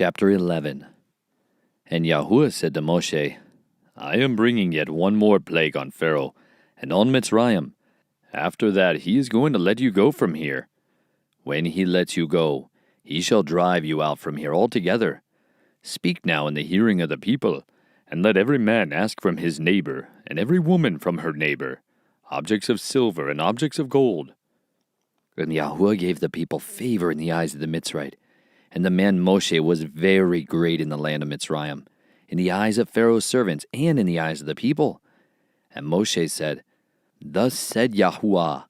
Chapter 11. And Yahuwah said to Moshe, I am bringing yet one more plague on Pharaoh, and on Mitzrayim. After that he is going to let you go from here. When he lets you go, he shall drive you out from here altogether. Speak now in the hearing of the people, and let every man ask from his neighbor, and every woman from her neighbor, objects of silver and objects of gold. And Yahuwah gave the people favor in the eyes of the Mitzrayim. And the man Moshe was very great in the land of Mitzrayim, in the eyes of Pharaoh's servants, and in the eyes of the people. And Moshe said, Thus said Yahuwah,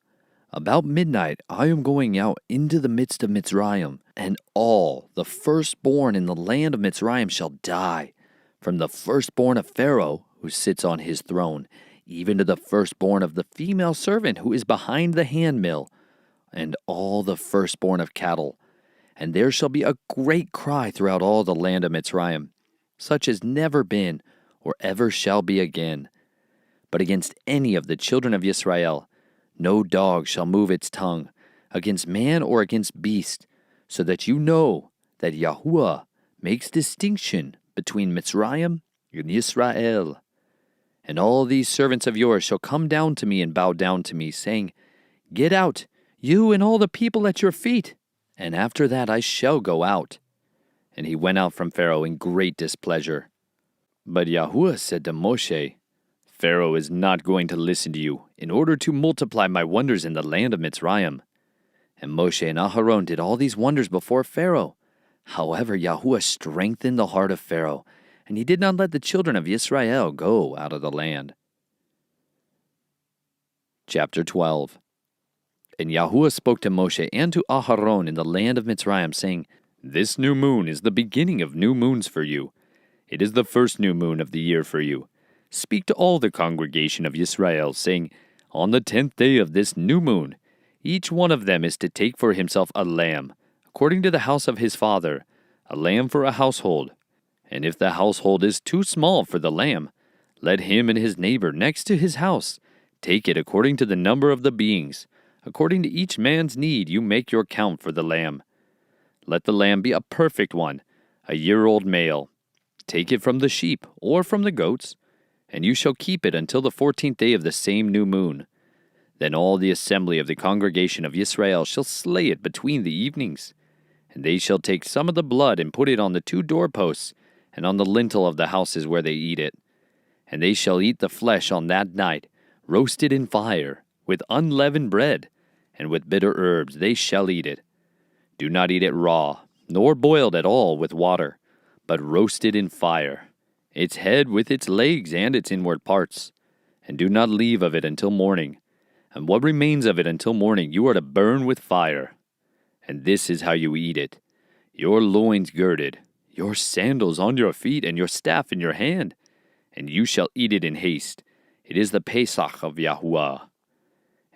about midnight I am going out into the midst of Mitzrayim, and all the firstborn in the land of Mitzrayim shall die, from the firstborn of Pharaoh, who sits on his throne, even to the firstborn of the female servant who is behind the handmill, and all the firstborn of cattle. And there shall be a great cry throughout all the land of Mitzrayim, such as never been, or ever shall be again. But against any of the children of Israel, no dog shall move its tongue, against man or against beast, so that you know that Yahuwah makes distinction between Mitzrayim and Israel. And all these servants of yours shall come down to me and bow down to me, saying, Get out, you and all the people at your feet. And after that I shall go out. And he went out from Pharaoh in great displeasure. But Yahuwah said to Moshe, Pharaoh is not going to listen to you, in order to multiply my wonders in the land of Mitzrayim. And Moshe and Aharon did all these wonders before Pharaoh. However, Yahuwah strengthened the heart of Pharaoh, and he did not let the children of Israel go out of the land. Chapter 12. And Yahuwah spoke to Moshe and to Aharon in the land of Mitzrayim, saying, This new moon is the beginning of new moons for you. It is the first new moon of the year for you. Speak to all the congregation of Israel, saying, On the 10th day of this new moon, each one of them is to take for himself a lamb, according to the house of his father, a lamb for a household. And if the household is too small for the lamb, let him and his neighbor next to his house take it according to the number of the beings. According to each man's need, you make your count for the lamb. Let the lamb be a perfect one, a year-old male. Take it from the sheep or from the goats, and you shall keep it until the 14th day of the same new moon. Then all the assembly of the congregation of Israel shall slay it between the evenings. And they shall take some of the blood and put it on the 2 doorposts and on the lintel of the houses where they eat it. And they shall eat the flesh on that night, roasted in fire, with unleavened bread, and with bitter herbs they shall eat it. Do not eat it raw, nor boiled at all with water, but roasted in fire, its head with its legs and its inward parts. And do not leave of it until morning. And what remains of it until morning you are to burn with fire. And this is how you eat it: your loins girded, your sandals on your feet, and your staff in your hand. And you shall eat it in haste. It is the Pesach of Yahuwah.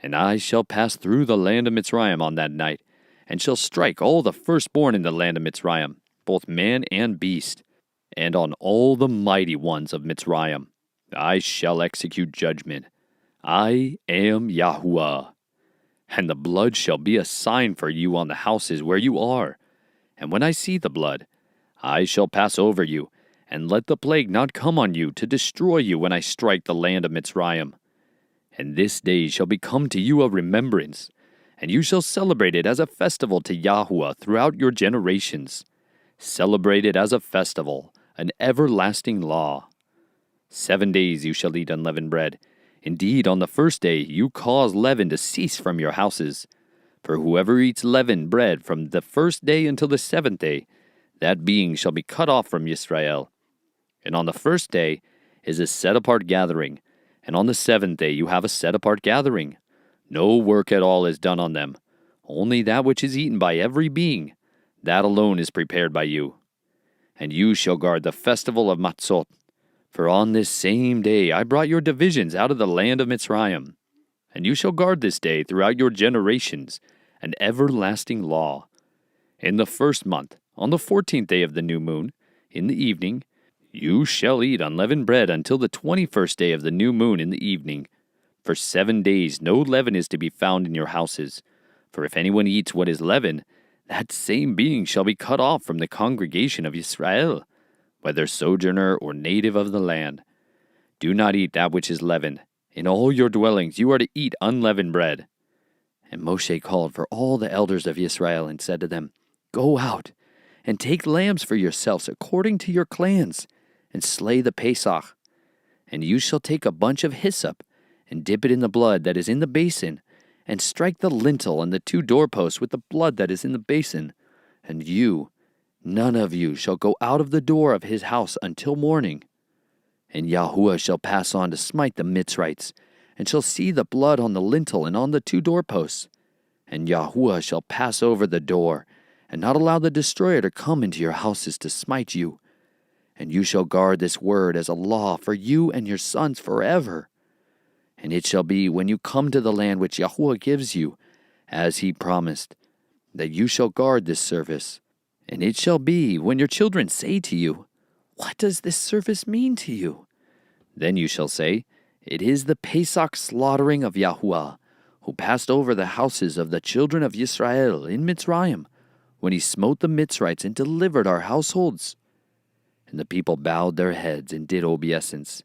And I shall pass through the land of Mitzrayim on that night, and shall strike all the firstborn in the land of Mitzrayim, both man and beast, and on all the mighty ones of Mitzrayim I shall execute judgment. I am Yahuwah. And the blood shall be a sign for you on the houses where you are. And when I see the blood, I shall pass over you, and let the plague not come on you to destroy you when I strike the land of Mitzrayim. And this day shall become to you a remembrance, and you shall celebrate it as a festival to Yahuwah throughout your generations. Celebrate it as a festival, an everlasting law. 7 days you shall eat unleavened bread. Indeed, on the first day you cause leaven to cease from your houses. For whoever eats leavened bread from the first day until the 7th day, that being shall be cut off from Israel. And on the first day is a set-apart gathering, and on the 7th day you have a set-apart gathering. No work at all is done on them, only that which is eaten by every being, that alone is prepared by you. And you shall guard the festival of Matzot, for on this same day I brought your divisions out of the land of Mitzrayim. And you shall guard this day throughout your generations, an everlasting law. In the 1st month, on the 14th day of the new moon, in the evening, you shall eat unleavened bread until the 21st day of the new moon in the evening. For 7 days no leaven is to be found in your houses. For if anyone eats what is leavened, that same being shall be cut off from the congregation of Israel, whether sojourner or native of the land. Do not eat that which is leavened. In all your dwellings you are to eat unleavened bread. And Moshe called for all the elders of Israel and said to them, Go out and take lambs for yourselves according to your clans, and slay the Pesach. And you shall take a bunch of hyssop, and dip it in the blood that is in the basin, and strike the lintel and the 2 doorposts with the blood that is in the basin. And you, none of you, shall go out of the door of his house until morning. And Yahuwah shall pass on to smite the Mitzrites, and shall see the blood on the lintel and on the 2 doorposts. And Yahuwah shall pass over the door, and not allow the destroyer to come into your houses to smite you. And you shall guard this word as a law for you and your sons forever. And it shall be, when you come to the land which Yahuwah gives you, as he promised, that you shall guard this service. And it shall be, when your children say to you, What does this service mean to you? Then you shall say, It is the Pesach slaughtering of Yahuwah, who passed over the houses of the children of Israel in Mitzrayim, when he smote the Mitzrites and delivered our households. And the people bowed their heads and did obeisance.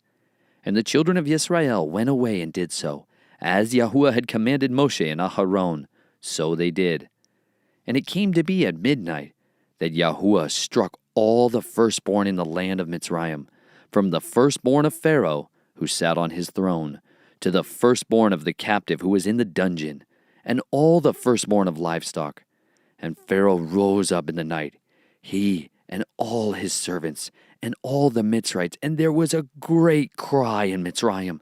And the children of Israel went away and did so, as Yahuwah had commanded Moshe and Aharon, so they did. And it came to be at midnight that Yahuwah struck all the firstborn in the land of Mitzrayim, from the firstborn of Pharaoh, who sat on his throne, to the firstborn of the captive who was in the dungeon, and all the firstborn of livestock. And Pharaoh rose up in the night, he and all his servants, and all the Mitzrites, and there was a great cry in Mitzrayim,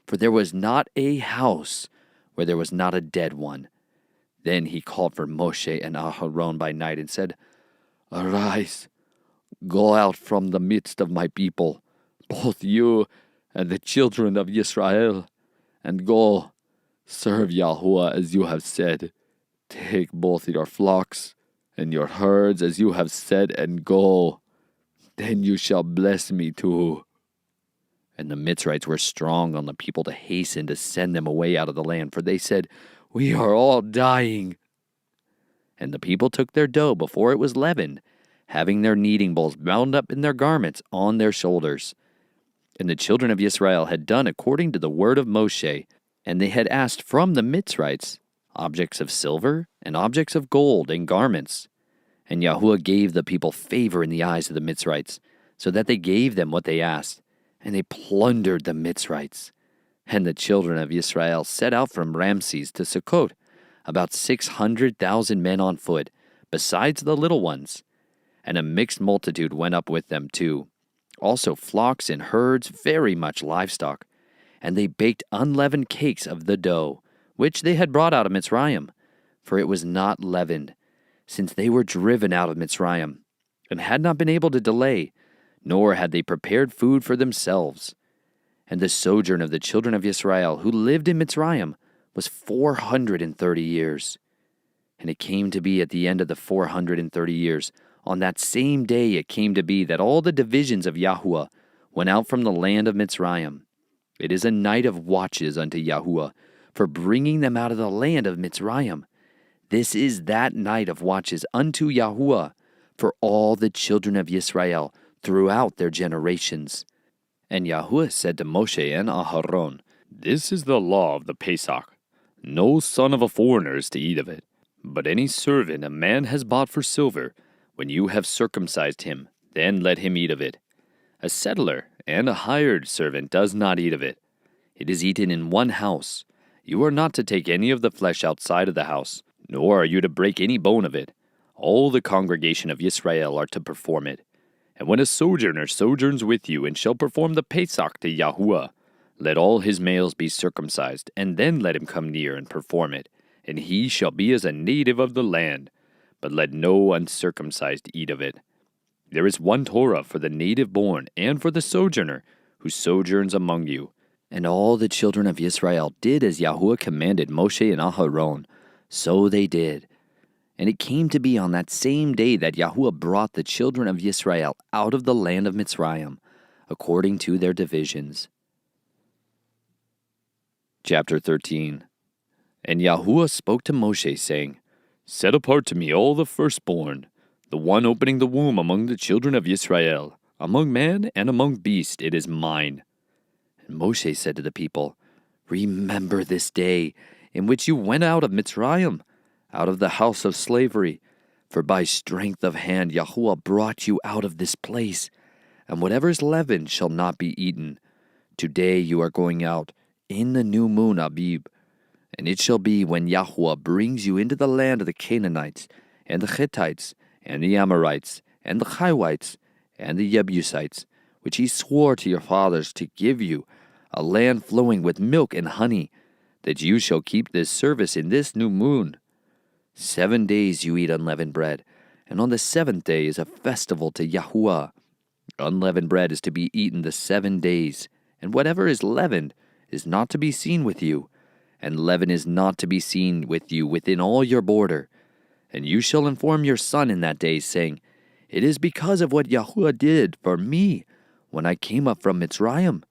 for there was not a house where there was not a dead one. Then he called for Moshe and Aharon by night and said, Arise, go out from the midst of my people, both you and the children of Israel, and go, serve Yahuwah as you have said. Take both your flocks and your herds as you have said, and go. Then you shall bless me too. And the Mitzrites were strong on the people to hasten to send them away out of the land, for they said, We are all dying. And the people took their dough before it was leavened, having their kneading bowls bound up in their garments on their shoulders. And the children of Israel had done according to the word of Moshe, and they had asked from the Mitzrites objects of silver and objects of gold and garments. And Yahuwah gave the people favor in the eyes of the Mitzrites, so that they gave them what they asked, and they plundered the Mitzrites. And the children of Israel set out from Ramses to Sukkot, about 600,000 men on foot, besides the little ones. And a mixed multitude went up with them too, also flocks and herds, very much livestock. And they baked unleavened cakes of the dough, which they had brought out of Mitzrayim, for it was not leavened, since they were driven out of Mitzrayim, and had not been able to delay, nor had they prepared food for themselves. And the sojourn of the children of Israel, who lived in Mitzrayim, was 430 years. And it came to be at the end of the 430 years, on that same day it came to be that all the divisions of Yahuwah went out from the land of Mitzrayim. It is a night of watches unto Yahuwah, for bringing them out of the land of Mitzrayim. This is that night of watches unto Yahuwah, for all the children of Israel throughout their generations. And Yahuwah said to Moshe and Aharon, This is the law of the Pesach. No son of a foreigner is to eat of it, but any servant a man has bought for silver, when you have circumcised him, then let him eat of it. A settler and a hired servant does not eat of it. It is eaten in one house. You are not to take any of the flesh outside of the house, nor are you to break any bone of it. All the congregation of Israel are to perform it. And when a sojourner sojourns with you and shall perform the Pesach to Yahuwah, let all his males be circumcised, and then let him come near and perform it, and he shall be as a native of the land. But let no uncircumcised eat of it. There is one Torah for the native born and for the sojourner who sojourns among you. And all the children of Israel did as Yahuwah commanded Moshe and Aharon, so they did. And it came to be on that same day that Yahuwah brought the children of Israel out of the land of Mitzrayim, according to their divisions. Chapter 13. And Yahuwah spoke to Moshe, saying, Set apart to me all the firstborn, the one opening the womb among the children of Israel, among man and among beast, it is mine. And Moshe said to the people, Remember this day in which you went out of Mitzrayim, out of the house of slavery. For by strength of hand Yahuwah brought you out of this place, and whatever is leavened shall not be eaten. Today you are going out in the new moon Abib. And it shall be when Yahuwah brings you into the land of the Canaanites, and the Hittites, and the Amorites, and the Hivites, and the Jebusites, which he swore to your fathers to give you, a land flowing with milk and honey, that you shall keep this service in this new moon. 7 days you eat unleavened bread, and on the 7th day is a festival to Yahuwah. Unleavened bread is to be eaten the 7 days, and whatever is leavened is not to be seen with you, and leaven is not to be seen with you within all your border. And you shall inform your son in that day, saying, It is because of what Yahuwah did for me when I came up from Mitzrayim.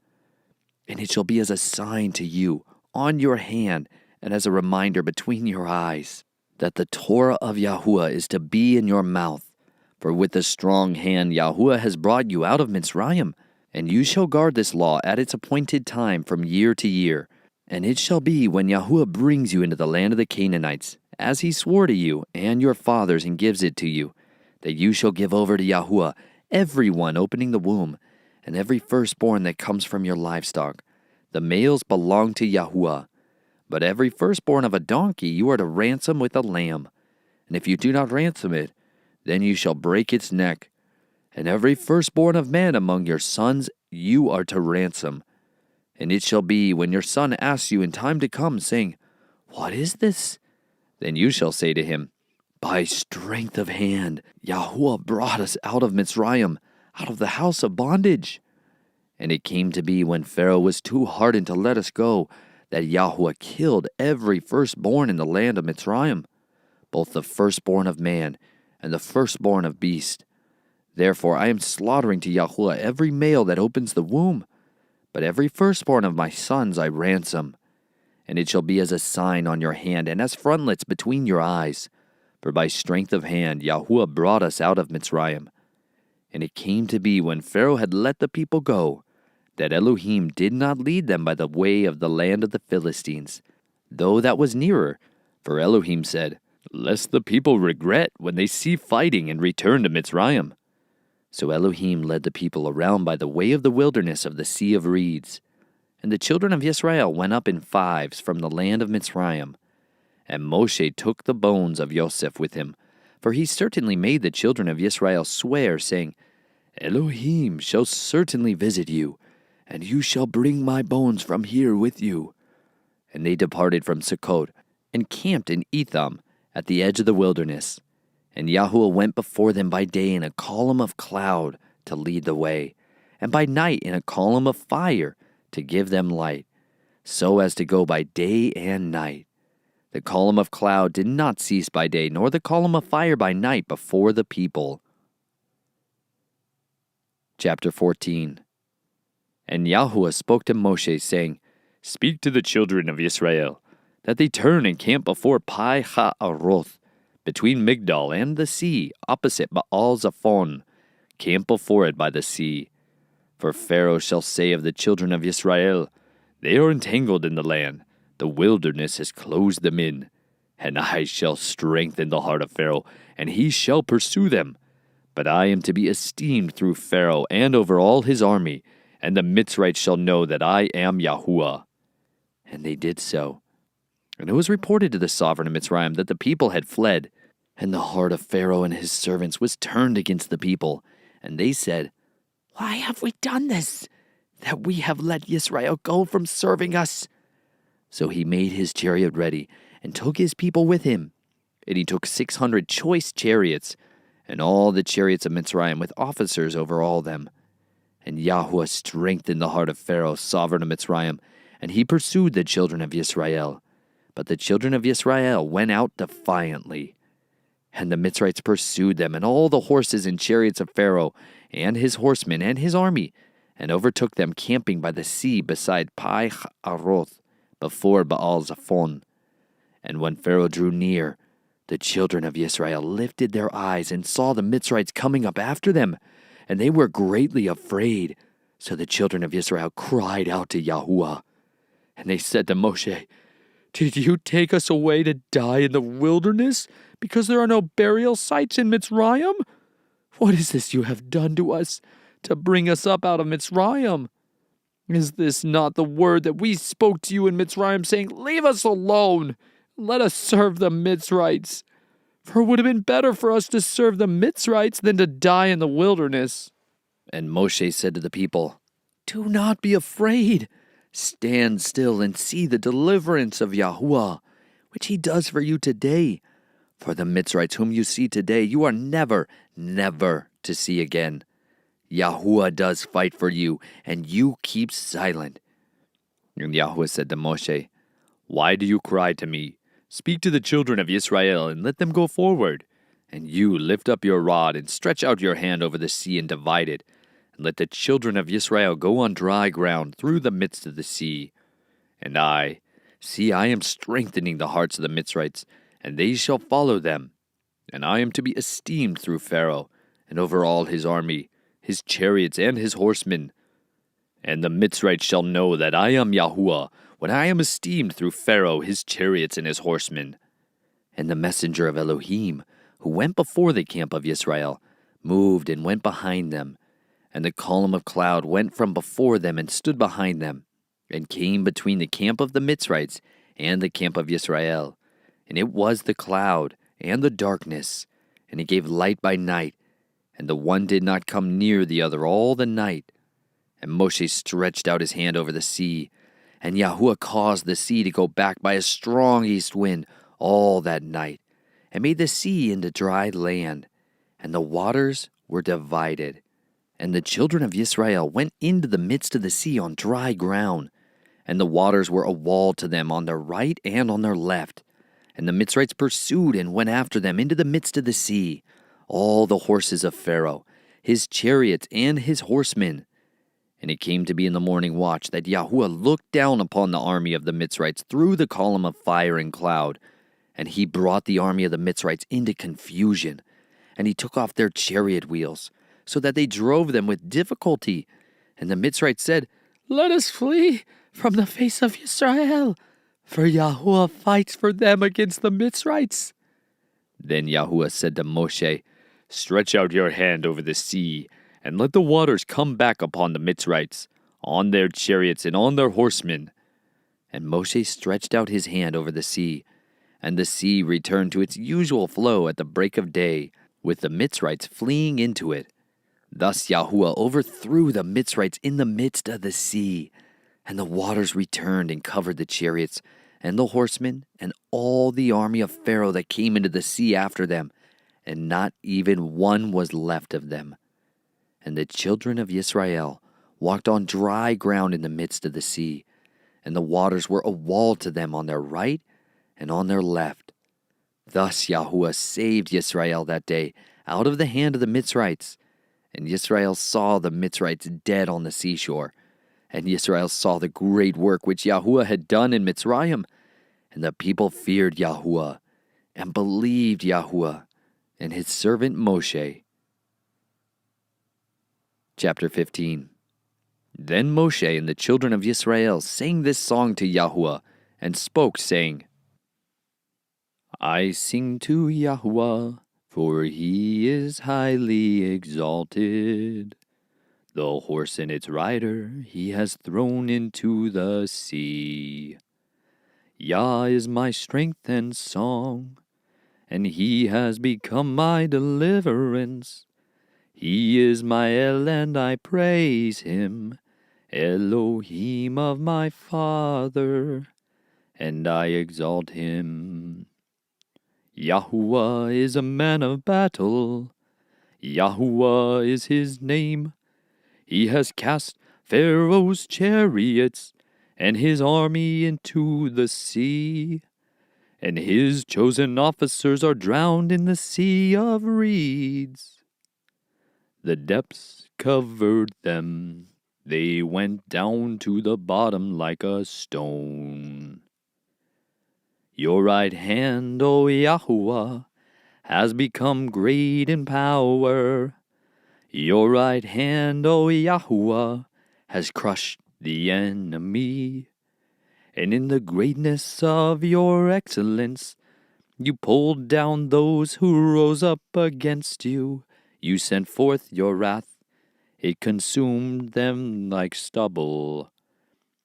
And it shall be as a sign to you on your hand and as a reminder between your eyes, that the Torah of Yahuwah is to be in your mouth. For with a strong hand Yahuwah has brought you out of Mitzrayim, and you shall guard this law at its appointed time from year to year. And it shall be when Yahuwah brings you into the land of the Canaanites, as he swore to you and your fathers and gives it to you, that you shall give over to Yahuwah every one opening the womb, and every firstborn that comes from your livestock. The males belong to Yahuwah. But every firstborn of a donkey you are to ransom with a lamb. And if you do not ransom it, then you shall break its neck. And every firstborn of man among your sons you are to ransom. And it shall be when your son asks you in time to come, saying, What is this? Then you shall say to him, By strength of hand Yahuwah brought us out of Mitzrayim, out of the house of bondage. And it came to be when Pharaoh was too hardened to let us go, that Yahuwah killed every firstborn in the land of Mitzrayim, both the firstborn of man and the firstborn of beast. Therefore I am slaughtering to Yahuwah every male that opens the womb. But every firstborn of my sons I ransom. And it shall be as a sign on your hand, and as frontlets between your eyes. For by strength of hand Yahuwah brought us out of Mitzrayim. And it came to be when Pharaoh had let the people go, that Elohim did not lead them by the way of the land of the Philistines, though that was nearer. For Elohim said, Lest the people regret when they see fighting and return to Mitzrayim. So Elohim led the people around by the way of the wilderness of the Sea of Reeds. And the children of Israel went up in 5s from the land of Mitzrayim. And Moshe took the bones of Yosef with him, for he certainly made the children of Israel swear, saying, Elohim shall certainly visit you, and you shall bring my bones from here with you. And they departed from Sukkot, and camped in Etham, at the edge of the wilderness. And Yahuwah went before them by day in a column of cloud to lead the way, and by night in a column of fire to give them light, so as to go by day and night. The column of cloud did not cease by day, nor the column of fire by night before the people. Chapter 14. And Yahuwah spoke to Moshe, saying, Speak to the children of Israel, that they turn and camp before Pi Ha-aroth, between Migdal and the sea, opposite Baal-Zephon. Camp before it by the sea. For Pharaoh shall say of the children of Israel, They are entangled in the land, the wilderness has closed them in. And I shall strengthen the heart of Pharaoh, and he shall pursue them. But I am to be esteemed through Pharaoh and over all his army, and the Mitzrites shall know that I am Yahuwah. And they did so. And it was reported to the sovereign of Mitzrayim that the people had fled. And the heart of Pharaoh and his servants was turned against the people. And they said, Why have we done this, that we have let Israel go from serving us? So he made his chariot ready, and took his people with him. And he took 600 choice chariots, and all the chariots of Mitzrayim with officers over all them. And Yahuwah strengthened the heart of Pharaoh, sovereign of Mitzrayim, and he pursued the children of Israel. But the children of Israel went out defiantly. And the Mitzrites pursued them, and all the horses and chariots of Pharaoh, and his horsemen, and his army, and overtook them camping by the sea beside Pi Ha-aroth, before Baal-Zephon. And when Pharaoh drew near, The children of Israel lifted their eyes and saw the Mitzrites coming up after them, and they were greatly afraid. So the children of Israel cried out to Yahuwah. And they said to Moshe, "Did you take us away to die in the wilderness, because there are no burial sites in Mitzrayim? What is this you have done to us, to bring us up out of Mitzrayim? Is this not the word that we spoke to you in Mitzrayim, saying, 'Leave us alone, let us serve the Mitzrites'? For it would have been better for us to serve the Mitzrites than to die in the wilderness." And Moshe said to the people, "Do not be afraid. Stand still and see the deliverance of Yahuwah, which he does for you today. For the Mitzrites whom you see today, you are never, never to see again. Yahuwah does fight for you, and you keep silent." And Yahuwah said to Moshe, "Why do you cry to me? Speak to the children of Israel and let them go forward. And you lift up your rod and stretch out your hand over the sea and divide it. And let the children of Israel go on dry ground through the midst of the sea. And I am strengthening the hearts of the Mitzrites, and they shall follow them. And I am to be esteemed through Pharaoh, and over all his army, his chariots and his horsemen. And the Mitzrites shall know that I am Yahuwah, when I am esteemed through Pharaoh, his chariots and his horsemen." And the messenger of Elohim, who went before the camp of Israel, moved and went behind them. And the column of cloud went from before them and stood behind them, and came between the camp of the Mitzrites and the camp of Israel. And it was the cloud and the darkness, and it gave light by night, and the one did not come near the other all the night. And Moshe stretched out his hand over the sea, and Yahuwah caused the sea to go back by a strong east wind all that night, and made the sea into dry land, and the waters were divided. And the children of Israel went into the midst of the sea on dry ground, and the waters were a wall to them on their right and on their left. And the Mitzrites pursued and went after them into the midst of the sea, all the horses of Pharaoh, his chariots and his horsemen. And it came to be in the morning watch that Yahuwah looked down upon the army of the Mitzrites through the column of fire and cloud, and he brought the army of the Mitzrites into confusion, and he took off their chariot wheels, so that they drove them with difficulty. And the Mitzrites said, "Let us flee from the face of Israel, for Yahuwah fights for them against the Mitzrites." Then Yahuwah said to Moshe, "Stretch out your hand over the sea, and let the waters come back upon the Mitzrites, on their chariots and on their horsemen." And Moshe stretched out his hand over the sea, and the sea returned to its usual flow at the break of day, with the Mitzrites fleeing into it. Thus Yahuwah overthrew the Mitzrites in the midst of the sea, and the waters returned and covered the chariots and the horsemen and all the army of Pharaoh that came into the sea after them, and not even one was left of them. And the children of Israel walked on dry ground in the midst of the sea, and the waters were a wall to them on their right and on their left. Thus Yahuwah saved Israel that day out of the hand of the Mitzrites. And Israel saw the Mitzrites dead on the seashore. And Israel saw the great work which Yahuwah had done in Mitzrayim. And the people feared Yahuwah and believed Yahuwah and his servant Moshe. Chapter 15. Then Moshe and the children of Israel sang this song to Yahuwah and spoke, saying, "I sing to Yahuwah, for he is highly exalted. The horse and its rider he has thrown into the sea. Yah is my strength and song, and he has become my deliverance. He is my El, and I praise him, Elohim of my father, and I exalt him. Yahuwah is a man of battle. Yahuwah is his name. He has cast Pharaoh's chariots and his army into the sea, and his chosen officers are drowned in the sea of reeds. The depths covered them. They went down to the bottom like a stone. Your right hand, O Yahuwah, has become great in power. Your right hand, O Yahuwah, has crushed the enemy. And in the greatness of your excellence, you pulled down those who rose up against you. You sent forth your wrath. It consumed them like stubble.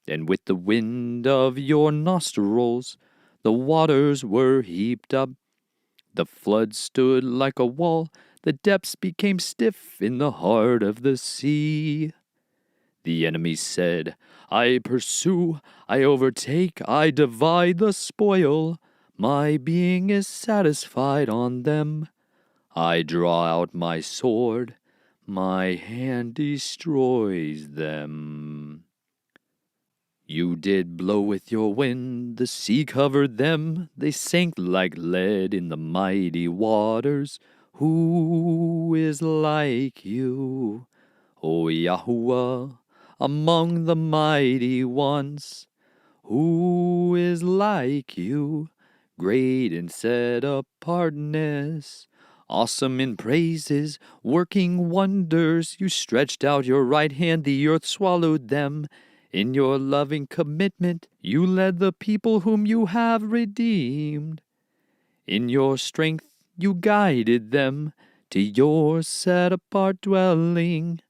And with the wind of your nostrils, the waters were heaped up. The flood stood like a wall. The depths became stiff in the heart of the sea. The enemy said, I pursue, I overtake, I divide the spoil. My being is satisfied on them. I draw out my sword. My hand destroys them. You did blow with your wind, the sea covered them, they sank like lead in the mighty waters. Who is like you, O Yahuwah, among the mighty ones? Who is like you, great in set apartness, awesome in praises, working wonders? You stretched out your right hand, the earth swallowed them. In your loving commitment, you led the people whom you have redeemed. In your strength, you guided them to your set-apart dwelling.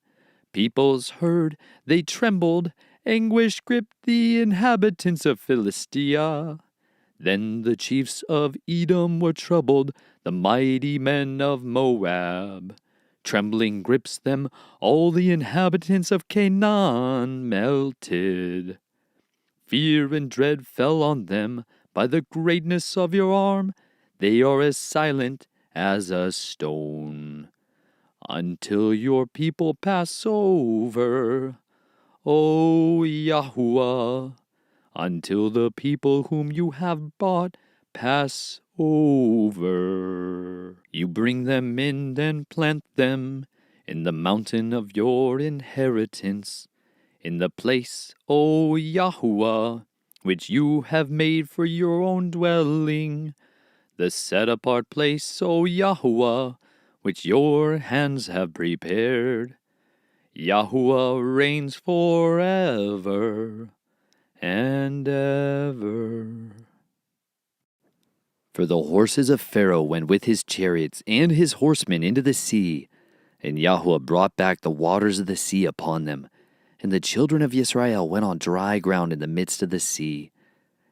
Peoples heard, they trembled, anguish gripped the inhabitants of Philistia. Then the chiefs of Edom were troubled, the mighty men of Moab. Trembling grips them, all the inhabitants of Canaan melted. Fear and dread fell on them by the greatness of your arm. They are as silent as a stone. Until your people pass over, O Yahuwah, until the people whom you have bought pass over. You bring them in and plant them in the mountain of your inheritance, in the place, O Yahuwah, which you have made for your own dwelling, the set-apart place, O Yahuwah, which your hands have prepared. Yahuwah reigns forever and ever. For the horses of Pharaoh went with his chariots and his horsemen into the sea, and Yahuwah brought back the waters of the sea upon them. And the children of Israel went on dry ground in the midst of the sea.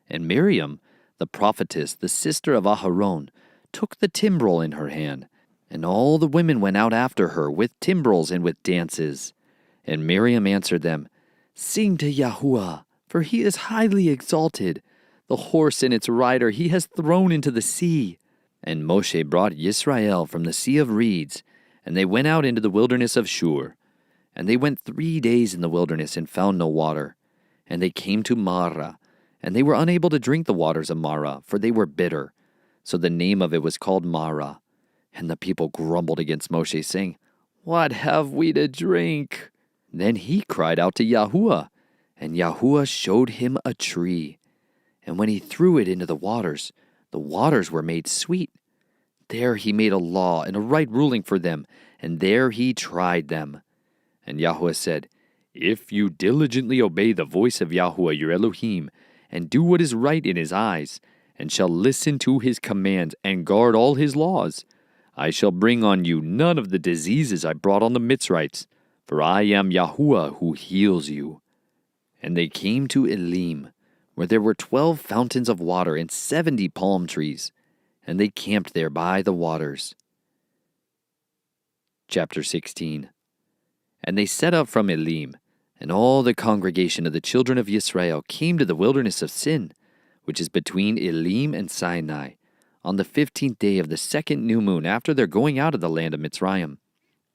And Miriam, the prophetess, the sister of Aharon, took the timbrel in her hand, and all the women went out after her with timbrels and with dances. And Miriam answered them, Sing to Yahuwah, for he is highly exalted. The horse and its rider he has thrown into the sea. And Moshe brought Yisrael from the sea of reeds, and they went out into the wilderness of Shur. And they went 3 days in the wilderness and found no water. And they came to Marah, and they were unable to drink the waters of Marah, for they were bitter. So the name of it was called Marah. And the people grumbled against Moshe, saying, What have we to drink? Then he cried out to Yahuwah, and Yahuwah showed him a tree. And when he threw it into the waters were made sweet. There he made a law and a right ruling for them, and there he tried them. And Yahuwah said, If you diligently obey the voice of Yahuwah your Elohim, and do what is right in his eyes, and shall listen to his commands and guard all his laws, I shall bring on you none of the diseases I brought on the Mitzrites, for I am Yahuwah who heals you. And they came to Elim, where there were 12 fountains of water and 70 palm trees, and they camped there by the waters. Chapter 16. And they set out from Elim, and all the congregation of the children of Israel came to the wilderness of Sin, which is between Elim and Sinai, on the 15th day of the second new moon after their going out of the land of Mitzrayim.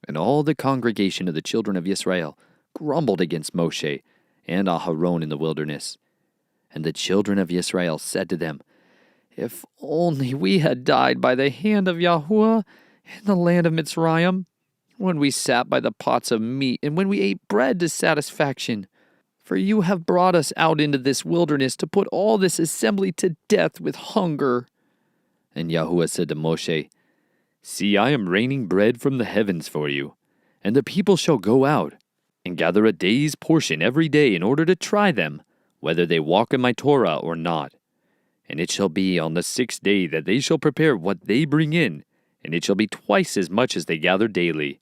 And all the congregation of the children of Israel grumbled against Moshe and Aharon in the wilderness. And the children of Israel said to them, If only we had died by the hand of Yahuwah in the land of Mitzrayim, when we sat by the pots of meat, and when we ate bread to satisfaction. For you have brought us out into this wilderness to put all this assembly to death with hunger. And Yahuwah said to Moshe, See, I am raining bread from the heavens for you, and the people shall go out and gather a day's portion every day in order to try them, whether they walk in my Torah or not. And it shall be on the 6th day that they shall prepare what they bring in, and it shall be twice as much as they gather daily.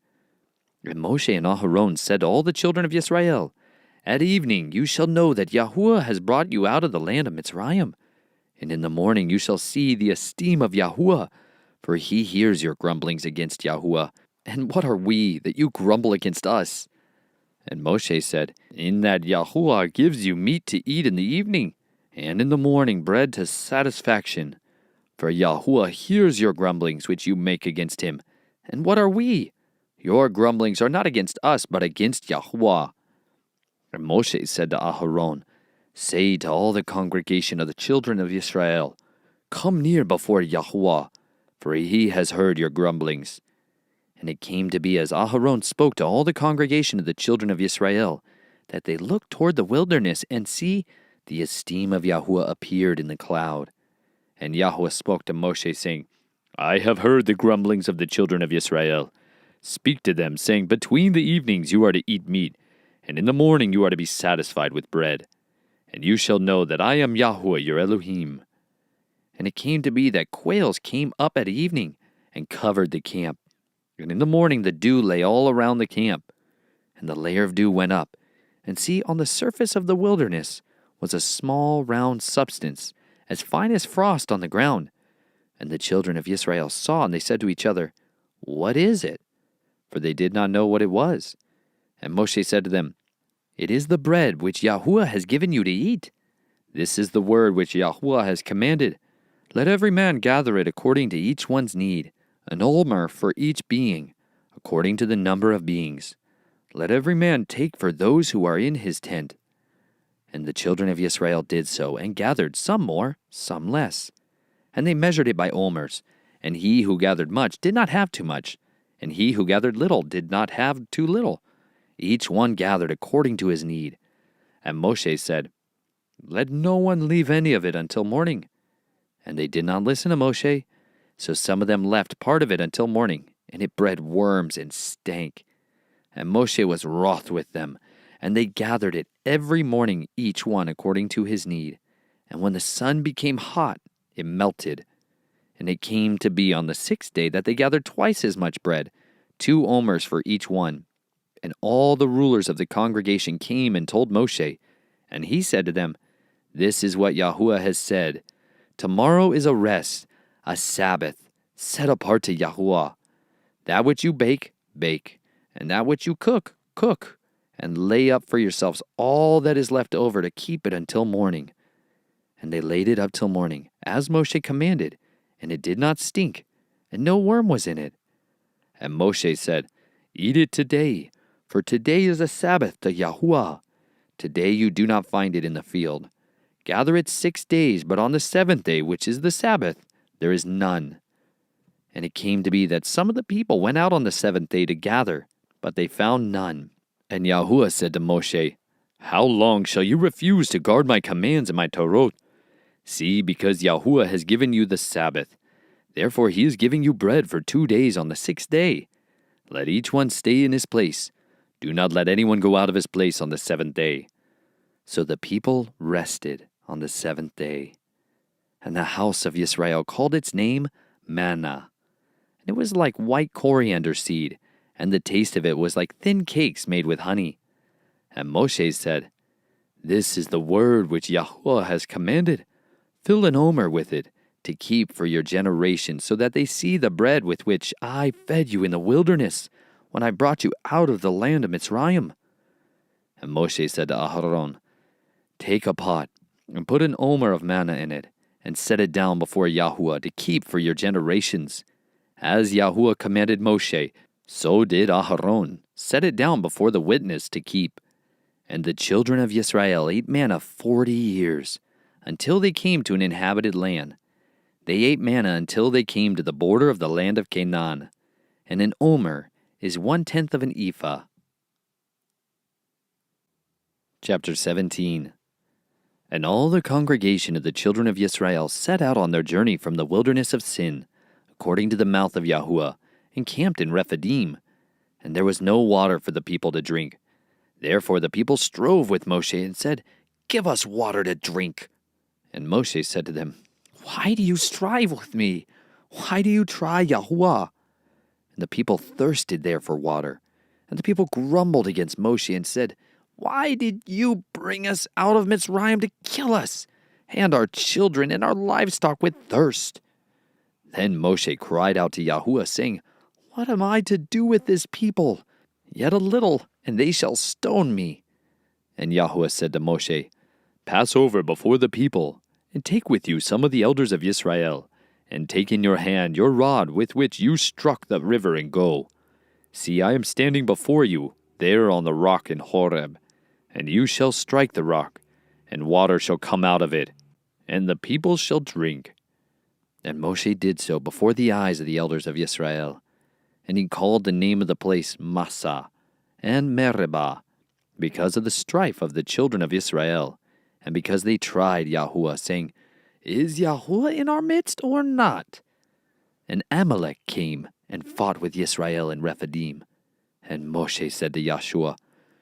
And Moshe and Aharon said to all the children of Israel, At evening you shall know that Yahuwah has brought you out of the land of Mitzrayim. And in the morning you shall see the esteem of Yahuwah, for he hears your grumblings against Yahuwah. And what are we, that you grumble against us? And Moshe said, In that Yahuwah gives you meat to eat in the evening, and in the morning bread to satisfaction. For Yahuwah hears your grumblings which you make against him. And what are we? Your grumblings are not against us, but against Yahuwah. And Moshe said to Aharon, Say to all the congregation of the children of Israel, Come near before Yahuwah, for he has heard your grumblings. And it came to be as Aharon spoke to all the congregation of the children of Israel, that they looked toward the wilderness, and see, the esteem of Yahuwah appeared in the cloud. And Yahuwah spoke to Moshe, saying, I have heard the grumblings of the children of Israel. Speak to them, saying, Between the evenings you are to eat meat, and in the morning you are to be satisfied with bread. And you shall know that I am Yahuwah your Elohim. And it came to be that quails came up at evening, and covered the camp. And in the morning the dew lay all around the camp. And the layer of dew went up, and see, on the surface of the wilderness was a small round substance, as fine as frost on the ground. And the children of Israel saw, and they said to each other, What is it? For they did not know what it was. And Moshe said to them, It is the bread which Yahuwah has given you to eat. This is the word which Yahuwah has commanded. Let every man gather it according to each one's need, an omer for each being, according to the number of beings. Let every man take for those who are in his tent. And the children of Israel did so, and gathered some more, some less. And they measured it by omers, and he who gathered much did not have too much, and he who gathered little did not have too little. Each one gathered according to his need. And Moshe said, Let no one leave any of it until morning. And they did not listen to Moshe, so some of them left part of it until morning, and it bred worms and stank. And Moshe was wroth with them, and they gathered it every morning, each one according to his need. And when the sun became hot, it melted. And it came to be on the 6th day that they gathered twice as much bread, 2 omers for each one. And all the rulers of the congregation came and told Moshe. And he said to them, This is what Yahuwah has said. Tomorrow is a rest, a Sabbath, set apart to Yahuwah. That which you bake, bake, and that which you cook, cook, and lay up for yourselves all that is left over to keep it until morning. And they laid it up till morning, as Moshe commanded, and it did not stink, and no worm was in it. And Moshe said, Eat it today, for today is a Sabbath to Yahuwah. Today you do not find it in the field. Gather it 6 days, but on the 7th day, which is the Sabbath, there is none. And it came to be that some of the people went out on the 7th day to gather, but they found none. And Yahuwah said to Moshe, How long shall you refuse to guard my commands and my Torot? See, because Yahuwah has given you the Sabbath, therefore he is giving you bread for 2 days on the 6th day. Let each one stay in his place. Do not let anyone go out of his place on the 7th day. So the people rested on the 7th day. And the house of Israel called its name Manna. And it was like white coriander seed, and the taste of it was like thin cakes made with honey. And Moshe said, This is the word which Yahuwah has commanded. Fill an omer with it, to keep for your generation, so that they see the bread with which I fed you in the wilderness, when I brought you out of the land of Mitzrayim. And Moshe said to Aharon, Take a pot, and put an omer of manna in it, and set it down before Yahuwah to keep for your generations. As Yahuwah commanded Moshe, so did Aharon, set it down before the witness to keep. And the children of Israel ate manna 40 years, until they came to an inhabited land. They ate manna until they came to the border of the land of Canaan. And an omer is 1/10 of an ephah. Chapter 17. And all the congregation of the children of Israel set out on their journey from the wilderness of Sin, according to the mouth of Yahuwah, and camped in Rephidim. And there was no water for the people to drink. Therefore the people strove with Moshe and said, "Give us water to drink." And Moshe said to them, "Why do you strive with me? Why do you try Yahuwah?" And the people thirsted there for water. And the people grumbled against Moshe and said, "Why did you bring us out of Mitzrayim to kill us, and our children and our livestock with thirst?" Then Moshe cried out to Yahuwah, saying, "What am I to do with this people? Yet a little, and they shall stone me." And Yahuwah said to Moshe, "Pass over before the people, and take with you some of the elders of Israel, and take in your hand your rod with which you struck the river, and go. See, I am standing before you, there on the rock in Horeb. And you shall strike the rock, and water shall come out of it, and the people shall drink." And Moshe did so before the eyes of the elders of Israel. And he called the name of the place Massah and Meribah, because of the strife of the children of Israel, and because they tried Yahuwah, saying, "Is Yahuwah in our midst or not?" And Amalek came and fought with Israel in Rephidim. And Moshe said to Yahshua,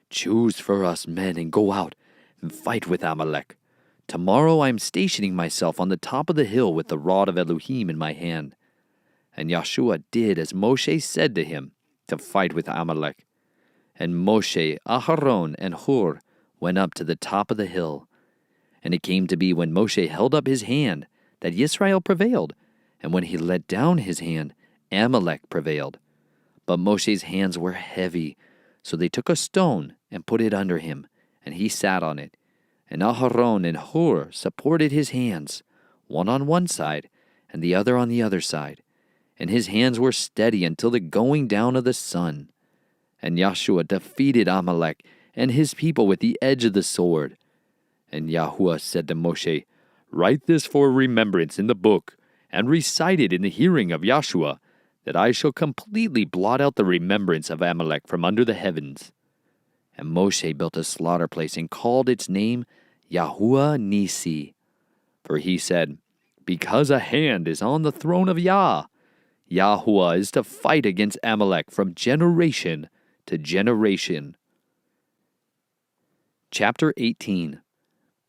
"Choose for us men and go out and fight with Amalek. Tomorrow I am stationing myself on the top of the hill with the rod of Elohim in my hand." And Yahshua did as Moshe said to him, to fight with Amalek. And Moshe, Aharon, and Hur went up to the top of the hill. And it came to be when Moshe held up his hand that Yisrael prevailed, and when he let down his hand, Amalek prevailed. But Moshe's hands were heavy, so they took a stone and put it under him, and he sat on it. And Aharon and Hur supported his hands, one on one side and the other on the other side. And his hands were steady until the going down of the sun. And Yahshua defeated Amalek and his people with the edge of the sword. And Yahuwah said to Moshe, "Write this for remembrance in the book, and recite it in the hearing of Yahshua, that I shall completely blot out the remembrance of Amalek from under the heavens." And Moshe built a slaughter place and called its name Yahuwah Nisi. For he said, "Because a hand is on the throne of Yah, Yahuwah is to fight against Amalek from generation to generation." Chapter 18.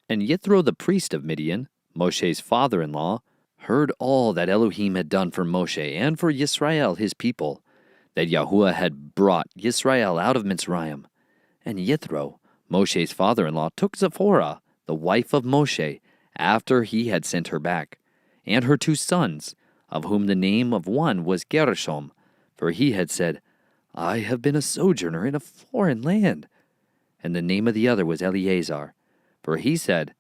And Jethro the priest of Midian, Moshe's father-in-law, heard all that Elohim had done for Moshe and for Yisrael his people, that Yahuwah had brought Yisrael out of Mitzrayim. And Jethro, Moshe's father-in-law, took Zipporah, the wife of Moshe, after he had sent her back, and her 2 sons, of whom the name of one was Gershom, for he had said, "I have been a sojourner in a foreign land." And the name of the other was Eleazar, for he said,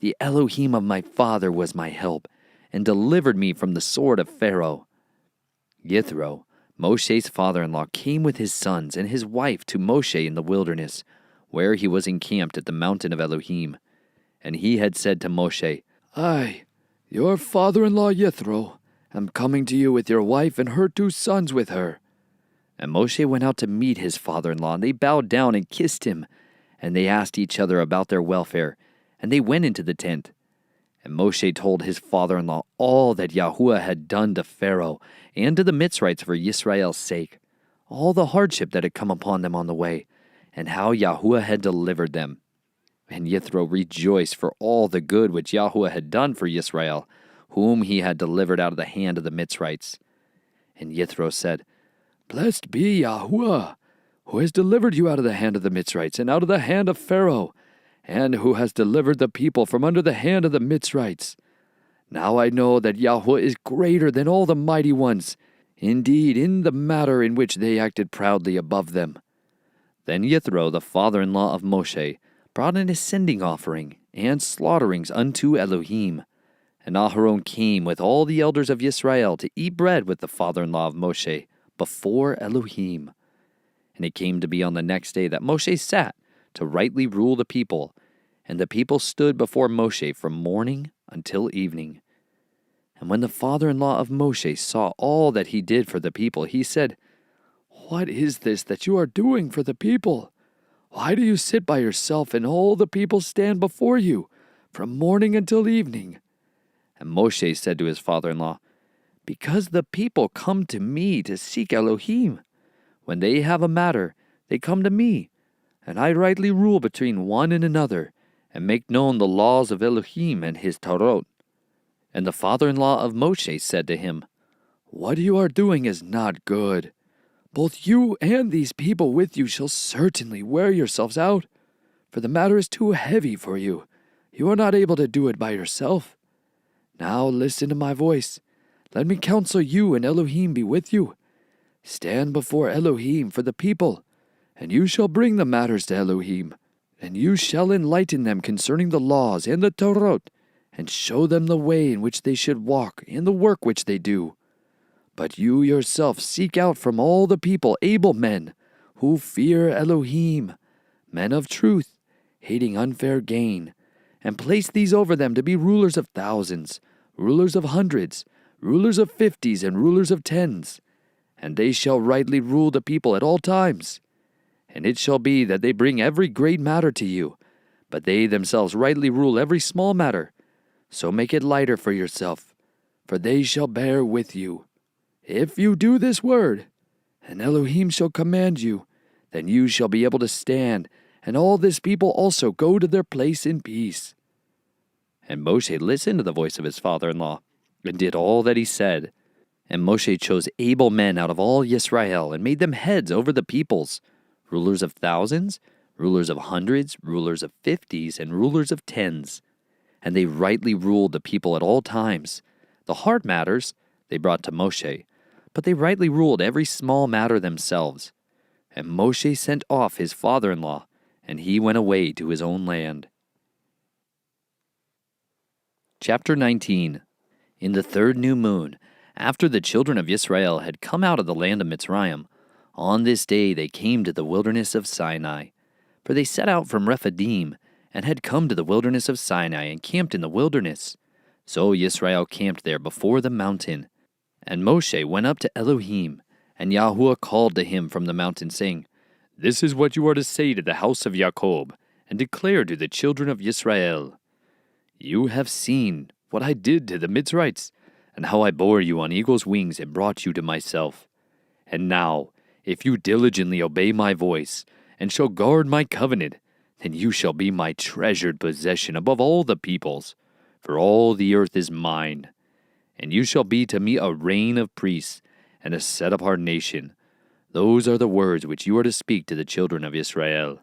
"The Elohim of my father was my help, and delivered me from the sword of Pharaoh." Jethro, Moshe's father-in-law, came with his sons and his wife to Moshe in the wilderness, where he was encamped at the mountain of Elohim. And he had said to Moshe, "I, your father-in-law Jethro, am coming to you with your wife and her 2 sons with her." And Moshe went out to meet his father-in-law, and they bowed down and kissed him. And they asked each other about their welfare, and they went into the tent. And Moshe told his father-in-law all that Yahuwah had done to Pharaoh and to the Mitzrites for Yisrael's sake, all the hardship that had come upon them on the way, and how Yahuwah had delivered them. And Jethro rejoiced for all the good which Yahuwah had done for Yisrael, whom he had delivered out of the hand of the Mitzrites. And Jethro said, "Blessed be Yahuwah, who has delivered you out of the hand of the Mitzrites and out of the hand of Pharaoh, and who has delivered the people from under the hand of the Mitzrites. Now I know that Yahuwah is greater than all the mighty ones, indeed in the matter in which they acted proudly above them." Then Jethro, the father-in-law of Moshe, brought an ascending offering and slaughterings unto Elohim. And Aharon came with all the elders of Yisrael to eat bread with the father-in-law of Moshe before Elohim. And it came to be on the next day that Moshe sat to rightly rule the people, and the people stood before Moshe from morning until evening. And when the father-in-law of Moshe saw all that he did for the people, he said, "What is this that you are doing for the people? Why do you sit by yourself and all the people stand before you from morning until evening?" And Moshe said to his father-in-law, "Because the people come to me to seek Elohim. When they have a matter, they come to me, and I rightly rule between one and another, and make known the laws of Elohim and his Torah." And the father-in-law of Moshe said to him, "What you are doing is not good. Both you and these people with you shall certainly wear yourselves out, for the matter is too heavy for you. You are not able to do it by yourself. Now listen to my voice. Let me counsel you, and Elohim be with you. Stand before Elohim for the people, and you shall bring the matters to Elohim, and you shall enlighten them concerning the laws and the Torah, and show them the way in which they should walk and the work which they do. But you yourself seek out from all the people able men who fear Elohim, men of truth, hating unfair gain, and place these over them to be rulers of thousands, rulers of hundreds, rulers of 50s, and rulers of 10s. And they shall rightly rule the people at all times. And it shall be that they bring every great matter to you, but they themselves rightly rule every small matter. So make it lighter for yourself, for they shall bear with you. If you do this word, and Elohim shall command you, then you shall be able to stand, and all this people also go to their place in peace." And Moshe listened to the voice of his father-in-law, and did all that he said. And Moshe chose able men out of all Yisrael, and made them heads over the peoples, rulers of thousands, rulers of hundreds, rulers of 50s, and rulers of 10s. And they rightly ruled the people at all times. The hard matters they brought to Moshe, but they rightly ruled every small matter themselves. And Moshe sent off his father-in-law, and he went away to his own land. Chapter 19. In the third new moon, after the children of Israel had come out of the land of Mitzrayim, on this day they came to the wilderness of Sinai. For they set out from Rephidim, and had come to the wilderness of Sinai, and camped in the wilderness. So Yisrael camped there before the mountain. And Moshe went up to Elohim, and Yahuwah called to him from the mountain, saying, "This is what you are to say to the house of Jacob, and declare to the children of Yisrael. You have seen what I did to the Mitzrites, and how I bore you on eagle's wings and brought you to myself. And now, if you diligently obey my voice, and shall guard my covenant, then you shall be my treasured possession above all the peoples, for all the earth is mine. And you shall be to me a reign of priests, and a set-apart nation. Those are the words which you are to speak to the children of Israel."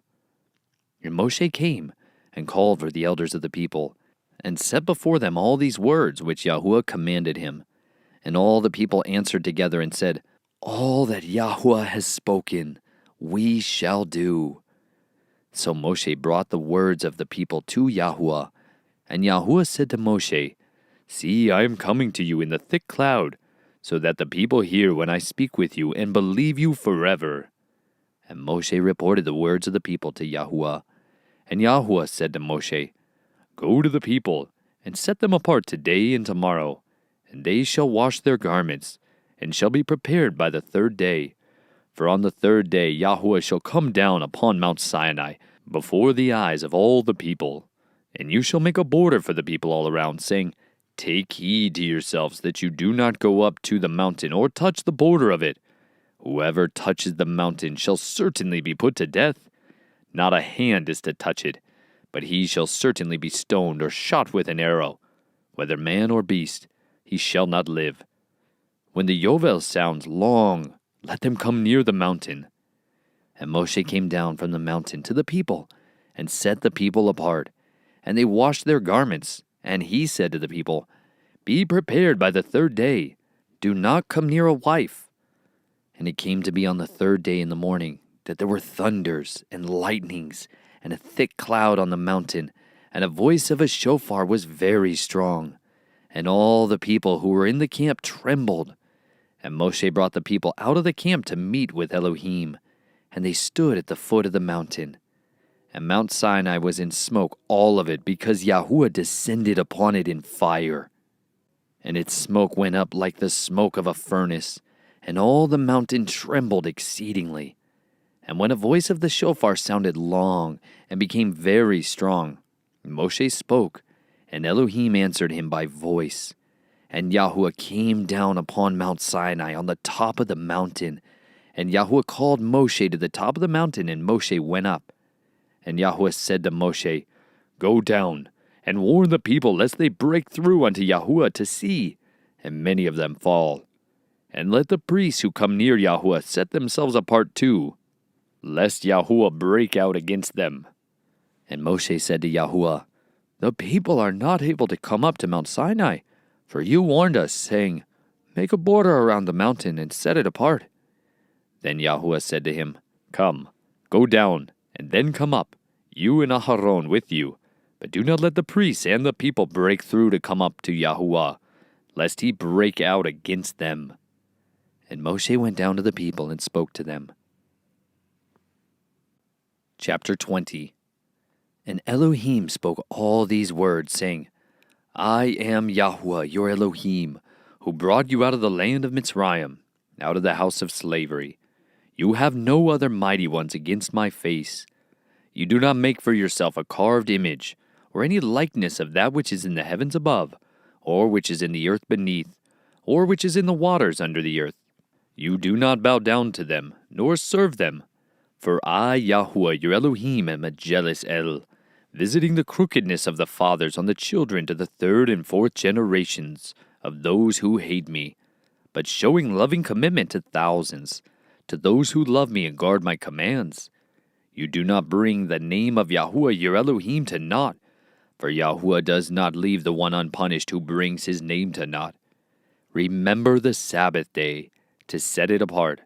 And Moshe came, and called for the elders of the people, and set before them all these words which Yahuwah commanded him. And all the people answered together and said, "All that Yahuwah has spoken, we shall do." So Moshe brought the words of the people to Yahuwah. And Yahuwah said to Moshe, "See, I am coming to you in the thick cloud, so that the people hear when I speak with you and believe you forever." And Moshe reported the words of the people to Yahuwah. And Yahuwah said to Moshe, "Go to the people, and set them apart today and tomorrow, and they shall wash their garments, and shall be prepared by the third day. For on the third day Yahuwah shall come down upon Mount Sinai, before the eyes of all the people. And you shall make a border for the people all around, saying, Take heed to yourselves that you do not go up to the mountain, or touch the border of it. Whoever touches the mountain shall certainly be put to death. Not a hand is to touch it, but he shall certainly be stoned or shot with an arrow. Whether man or beast, he shall not live. When the Yovel sounds long, let them come near the mountain." And Moshe came down from the mountain to the people, and set the people apart. And they washed their garments. And he said to the people, "Be prepared by the third day. Do not come near a wife." And it came to be on the third day in the morning that there were thunders and lightnings, and a thick cloud on the mountain, and a voice of a shofar was very strong. And all the people who were in the camp trembled. And Moshe brought the people out of the camp to meet with Elohim, and they stood at the foot of the mountain. And Mount Sinai was in smoke, all of it, because Yahuwah descended upon it in fire. And its smoke went up like the smoke of a furnace, and all the mountain trembled exceedingly. And when a voice of the shofar sounded long and became very strong, Moshe spoke, and Elohim answered him by voice. And Yahuwah came down upon Mount Sinai on the top of the mountain. And Yahuwah called Moshe to the top of the mountain, and Moshe went up. And Yahuwah said to Moshe, Go down, and warn the people, lest they break through unto Yahuwah to see, and many of them fall. And let the priests who come near Yahuwah set themselves apart too, lest Yahuwah break out against them. And Moshe said to Yahuwah, The people are not able to come up to Mount Sinai, for you warned us, saying, Make a border around the mountain and set it apart. Then Yahuwah said to him, Come, go down, and then come up, you and Aharon with you. But do not let the priests and the people break through to come up to Yahuwah, lest he break out against them. And Moshe went down to the people and spoke to them. Chapter 20. And Elohim spoke all these words, saying, I am Yahuwah, your Elohim, who brought you out of the land of Mitzrayim, out of the house of slavery. You have no other mighty ones against my face. You do not make for yourself a carved image, or any likeness of that which is in the heavens above, or which is in the earth beneath, or which is in the waters under the earth. You do not bow down to them, nor serve them. For I, Yahuwah, your Elohim, am a jealous El, visiting the crookedness of the fathers on the children to the third and fourth generations of those who hate me, but showing loving commitment to thousands, to those who love me and guard my commands. You do not bring the name of Yahuwah your Elohim to naught, for Yahuwah does not leave the one unpunished who brings his name to naught. Remember the Sabbath day, to set it apart.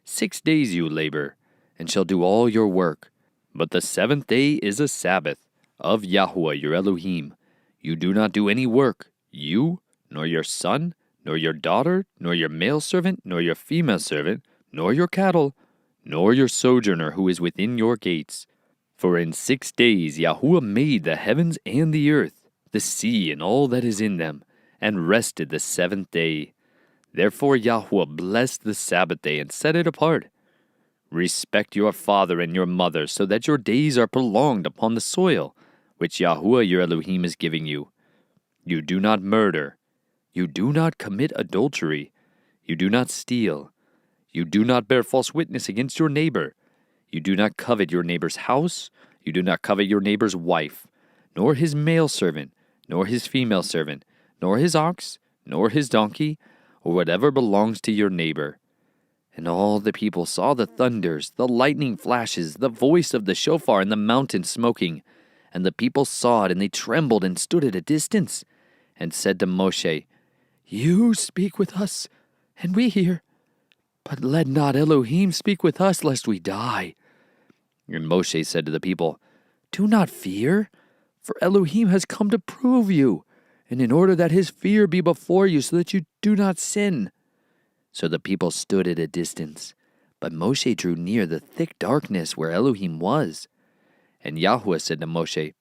6 days you labor, and shall do all your work. But the seventh day is a Sabbath of Yahuwah your Elohim. You do not do any work, you, nor your son, nor your daughter, nor your male servant, nor your female servant, nor your cattle, nor your sojourner who is within your gates. For in 6 days Yahuwah made the heavens and the earth, the sea and all that is in them, and rested the seventh day. Therefore Yahuwah blessed the Sabbath day and set it apart. Respect your father and your mother, so that your days are prolonged upon the soil, which Yahuwah your Elohim is giving you. You do not murder. You do not commit adultery. You do not steal. You do not bear false witness against your neighbor. You do not covet your neighbor's house. You do not covet your neighbor's wife, nor his male servant, nor his female servant, nor his ox, nor his donkey, or whatever belongs to your neighbor. And all the people saw the thunders, the lightning flashes, the voice of the shofar, and the mountain smoking. And the people saw it, and they trembled and stood at a distance, and said to Moshe, You speak with us, and we hear. But let not Elohim speak with us, lest we die. And Moshe said to the people, Do not fear, for Elohim has come to prove you, and in order that his fear be before you, so that you do not sin. So the people stood at a distance, but Moshe drew near the thick darkness where Elohim was. And Yahuwah said to Moshe,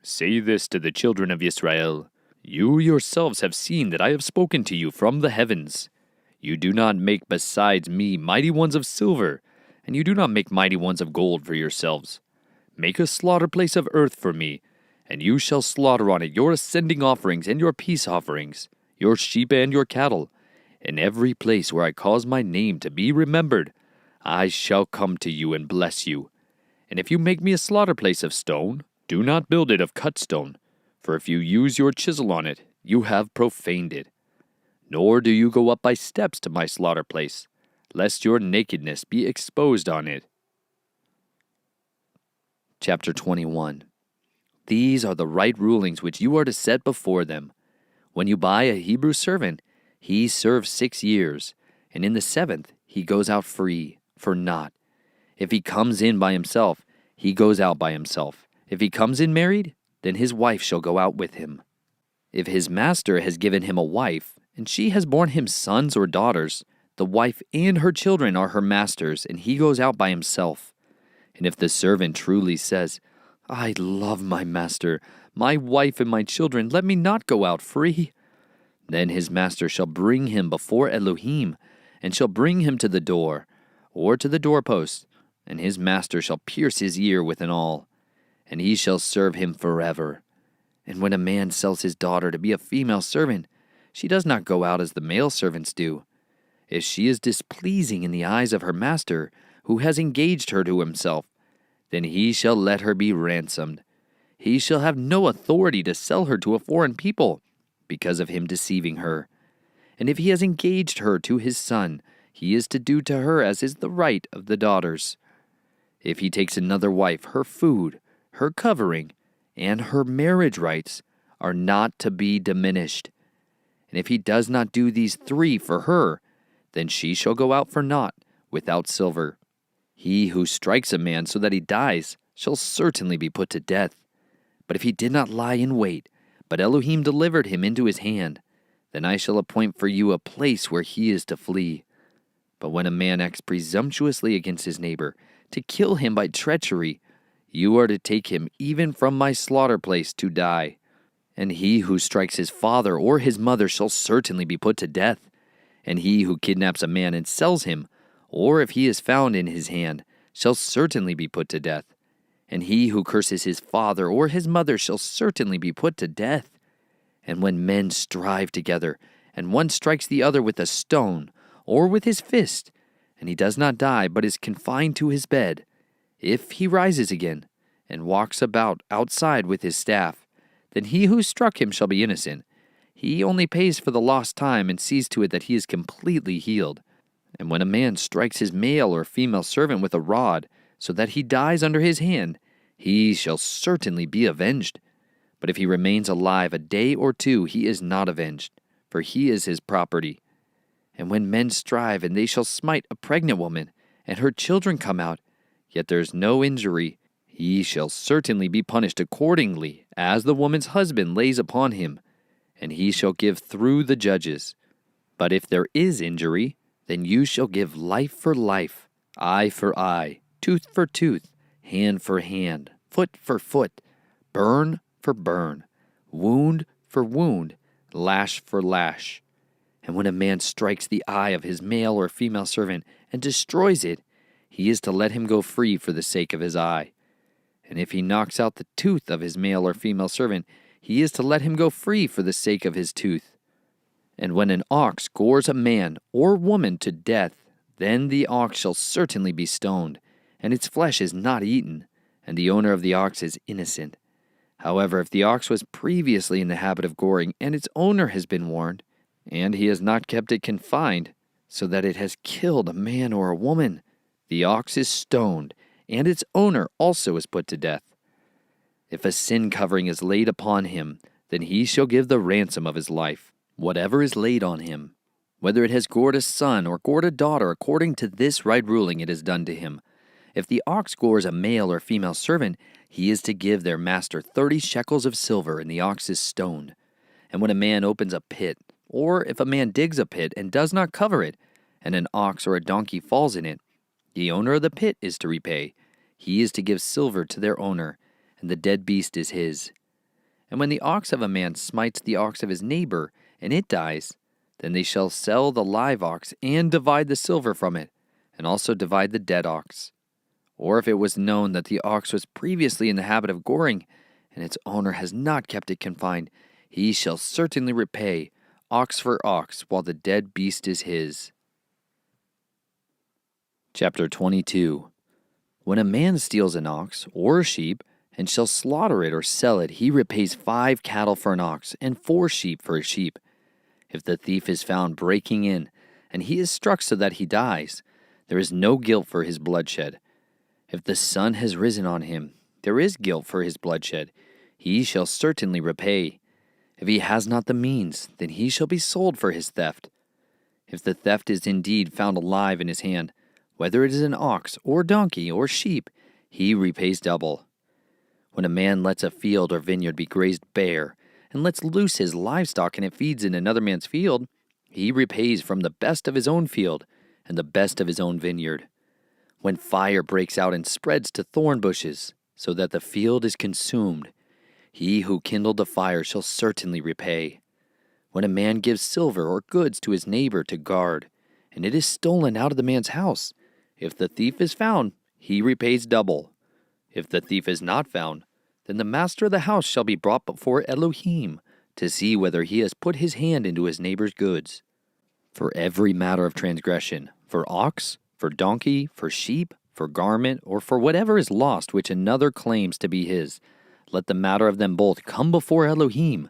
Say this to the children of Israel, You yourselves have seen that I have spoken to you from the heavens. You do not make besides me mighty ones of silver, and you do not make mighty ones of gold for yourselves. Make a slaughter place of earth for me, and you shall slaughter on it your ascending offerings and your peace offerings, your sheep and your cattle. In every place where I cause my name to be remembered, I shall come to you and bless you. And if you make me a slaughter place of stone, do not build it of cut stone, for if you use your chisel on it, you have profaned it. Nor do you go up by steps to my slaughter place, lest your nakedness be exposed on it. Chapter 21. These are the right rulings which you are to set before them. When you buy a Hebrew servant, he serves 6 years, and in the 7th he goes out free, for naught. If he comes in by himself, he goes out by himself. If he comes in married, then his wife shall go out with him. If his master has given him a wife, and she has borne him sons or daughters, the wife and her children are her master's, and he goes out by himself. And if the servant truly says, I love my master, my wife and my children, let me not go out free, then his master shall bring him before Elohim, and shall bring him to the door, or to the doorpost, and his master shall pierce his ear with an awl, and he shall serve him forever. And when a man sells his daughter to be a female servant, she does not go out as the male servants do. If she is displeasing in the eyes of her master, who has engaged her to himself, then he shall let her be ransomed. He shall have no authority to sell her to a foreign people, because of him deceiving her. And if he has engaged her to his son, he is to do to her as is the right of the daughters. If he takes another wife, her food, her covering, and her marriage rights are not to be diminished. And if he does not do these three for her, then she shall go out for naught, without silver. He who strikes a man so that he dies shall certainly be put to death. But if he did not lie in wait, but Elohim delivered him into his hand, then I shall appoint for you a place where he is to flee. But when a man acts presumptuously against his neighbor, to kill him by treachery, you are to take him even from my slaughter place to die. And he who strikes his father or his mother shall certainly be put to death. And he who kidnaps a man and sells him, or if he is found in his hand, shall certainly be put to death. And he who curses his father or his mother shall certainly be put to death. And when men strive together, and one strikes the other with a stone, or with his fist, and he does not die, but is confined to his bed, if he rises again, and walks about outside with his staff, then he who struck him shall be innocent. He only pays for the lost time and sees to it that he is completely healed. And when a man strikes his male or female servant with a rod, so that he dies under his hand, he shall certainly be avenged. But if he remains alive a day or two, he is not avenged, for he is his property. And when men strive, and they shall smite a pregnant woman, and her children come out, yet there is no injury, he shall certainly be punished accordingly, as the woman's husband lays upon him, and he shall give through the judges. But if there is injury, then you shall give life for life, eye for eye, tooth for tooth, hand for hand, foot for foot, burn for burn, wound for wound, lash for lash. And when a man strikes the eye of his male or female servant and destroys it, he is to let him go free for the sake of his eye. And if he knocks out the tooth of his male or female servant, he is to let him go free for the sake of his tooth. And when an ox gores a man or woman to death, then the ox shall certainly be stoned, and its flesh is not eaten, and the owner of the ox is innocent. However, if the ox was previously in the habit of goring, and its owner has been warned, and he has not kept it confined, so that it has killed a man or a woman, the ox is stoned, and its owner also is put to death. If a sin covering is laid upon him, then he shall give the ransom of his life, whatever is laid on him. Whether it has gored a son or gored a daughter, according to this right ruling it is done to him. If the ox gores a male or female servant, he is to give their master 30 shekels of silver, and the ox is stoned. And when a man opens a pit, or if a man digs a pit and does not cover it, and an ox or a donkey falls in it, the owner of the pit is to repay. He is to give silver to their owner, and the dead beast is his. And when the ox of a man smites the ox of his neighbor, and it dies, then they shall sell the live ox and divide the silver from it, and also divide the dead ox. Or if it was known that the ox was previously in the habit of goring, and its owner has not kept it confined, he shall certainly repay, ox for ox, while the dead beast is his. Chapter 22. When a man steals an ox or a sheep, and shall slaughter it or sell it, he repays 5 cattle for an ox, and 4 sheep for a sheep. If the thief is found breaking in, and he is struck so that he dies, there is no guilt for his bloodshed. If the sun has risen on him, there is guilt for his bloodshed. He shall certainly repay. If he has not the means, then he shall be sold for his theft. If the theft is indeed found alive in his hand, whether it is an ox or donkey or sheep, he repays double. When a man lets a field or vineyard be grazed bare, and lets loose his livestock and it feeds in another man's field, he repays from the best of his own field and the best of his own vineyard. When fire breaks out and spreads to thorn bushes, so that the field is consumed, he who kindled the fire shall certainly repay. When a man gives silver or goods to his neighbor to guard, and it is stolen out of the man's house, if the thief is found, he repays double. If the thief is not found, then the master of the house shall be brought before Elohim to see whether he has put his hand into his neighbor's goods. For every matter of transgression, for ox, for donkey, for sheep, for garment, or for whatever is lost which another claims to be his, let the matter of them both come before Elohim,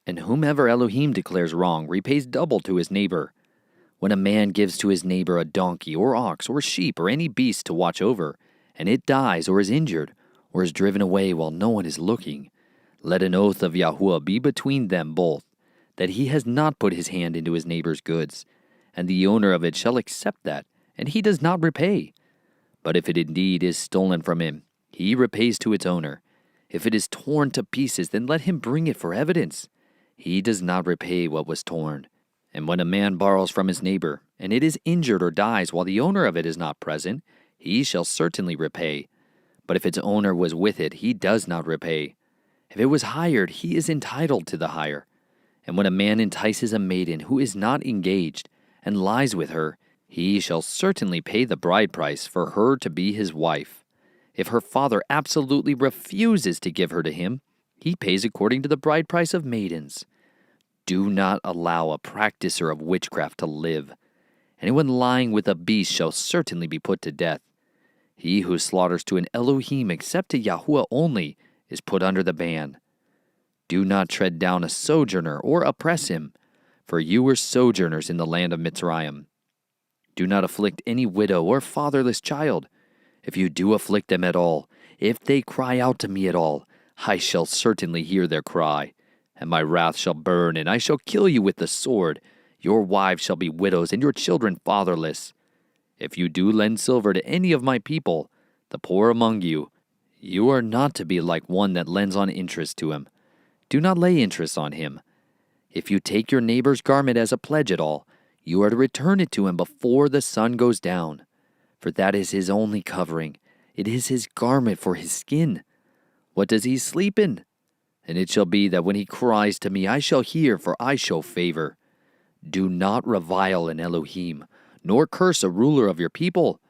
and whomever Elohim declares wrong repays double to his neighbor. When a man gives to his neighbor a donkey or ox or sheep or any beast to watch over, and it dies or is injured, or is driven away while no one is looking, let an oath of Yahuwah be between them both, that he has not put his hand into his neighbor's goods, and the owner of it shall accept that, and he does not repay. But if it indeed is stolen from him, he repays to its owner. If it is torn to pieces, then let him bring it for evidence. He does not repay what was torn. And when a man borrows from his neighbor, and it is injured or dies while the owner of it is not present, he shall certainly repay. But if its owner was with it, he does not repay. If it was hired, he is entitled to the hire. And when a man entices a maiden who is not engaged, and lies with her, he shall certainly pay the bride price for her to be his wife. If her father absolutely refuses to give her to him, he pays according to the bride price of maidens. Do not allow a practicer of witchcraft to live. Anyone lying with a beast shall certainly be put to death. He who slaughters to an Elohim except to Yahuwah only is put under the ban. Do not tread down a sojourner or oppress him, for you were sojourners in the land of Mitzrayim. Do not afflict any widow or fatherless child. If you do afflict them at all, if they cry out to me at all, I shall certainly hear their cry, and my wrath shall burn, and I shall kill you with the sword. Your wives shall be widows, and your children fatherless. If you do lend silver to any of my people, the poor among you, you are not to be like one that lends on interest to him. Do not lay interest on him. If you take your neighbor's garment as a pledge at all, you are to return it to him before the sun goes down. For that is his only covering. It is his garment for his skin. What does he sleep in? And it shall be that when he cries to me, I shall hear, for I show favor. Do not revile an Elohim, nor curse a ruler of your people.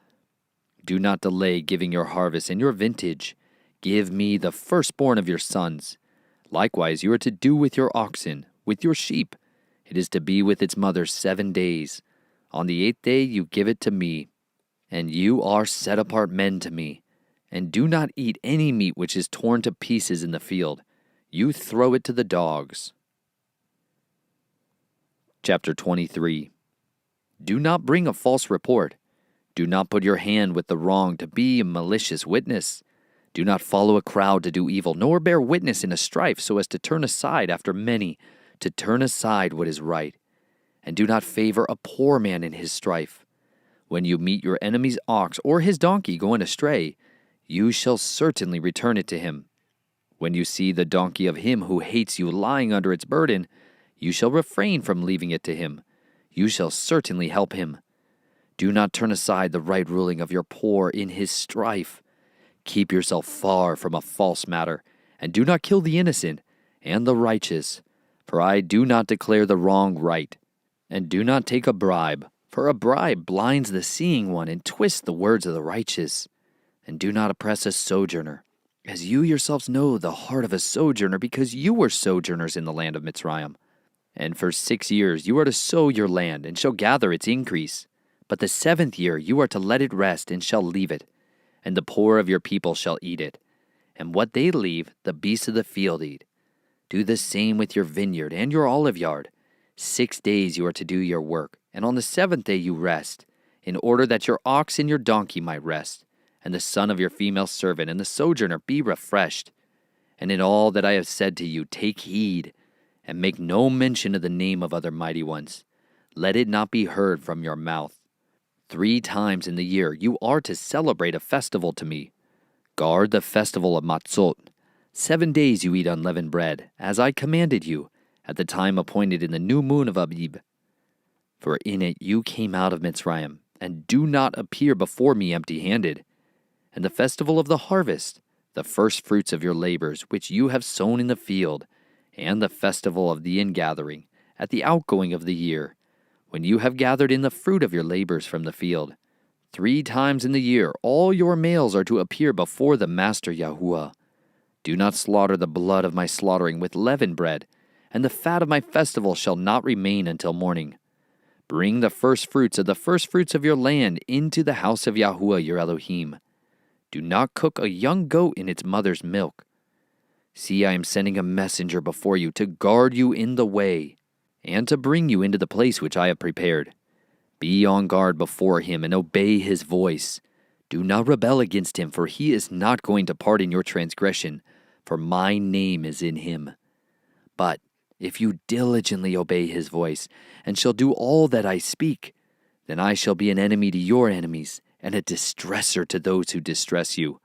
Do not delay giving your harvest and your vintage. Give me the firstborn of your sons. Likewise you are to do with your oxen, with your sheep. It is to be with its mother 7 days. On the 8th day you give it to me. And you are set apart men to me. And do not eat any meat which is torn to pieces in the field. You throw it to the dogs. Chapter 23. Do not bring a false report. Do not put your hand with the wrong to be a malicious witness. Do not follow a crowd to do evil, nor bear witness in a strife so as to turn aside after many, to turn aside what is right. And do not favor a poor man in his strife. When you meet your enemy's ox or his donkey going astray, you shall certainly return it to him. When you see the donkey of him who hates you lying under its burden, you shall refrain from leaving it to him. You shall certainly help him. Do not turn aside the right ruling of your poor in his strife. Keep yourself far from a false matter, and do not kill the innocent and the righteous, for I do not declare the wrong right. And do not take a bribe, for a bribe blinds the seeing one and twists the words of the righteous. And do not oppress a sojourner, as you yourselves know the heart of a sojourner, because you were sojourners in the land of Mitzrayim. And for 6 years you are to sow your land, and shall gather its increase. But the 7th year you are to let it rest, and shall leave it. And the poor of your people shall eat it. And what they leave, the beasts of the field eat. Do the same with your vineyard and your olive yard. 6 days you are to do your work, and on the 7th day you rest, in order that your ox and your donkey might rest, and the son of your female servant and the sojourner be refreshed. And in all that I have said to you, take heed, and make no mention of the name of other mighty ones. Let it not be heard from your mouth. 3 times in the year you are to celebrate a festival to me. Guard the festival of Matzot. 7 days you eat unleavened bread, as I commanded you, at the time appointed in the new moon of Abib. For in it you came out of Mitzrayim, and do not appear before me empty-handed. And the festival of the harvest, the first fruits of your labors, which you have sown in the field, and the festival of the ingathering, at the outgoing of the year, when you have gathered in the fruit of your labors from the field. 3 times in the year all your males are to appear before the Master Yahuwah. Do not slaughter the blood of my slaughtering with leavened bread, and the fat of my festival shall not remain until morning. Bring the firstfruits of the firstfruits of your land into the house of Yahuwah your Elohim. Do not cook a young goat in its mother's milk. See, I am sending a messenger before you to guard you in the way, and to bring you into the place which I have prepared. Be on guard before him and obey his voice. Do not rebel against him, for he is not going to pardon your transgression, for my name is in him. But if you diligently obey his voice, and shall do all that I speak, then I shall be an enemy to your enemies, and a distresser to those who distress you.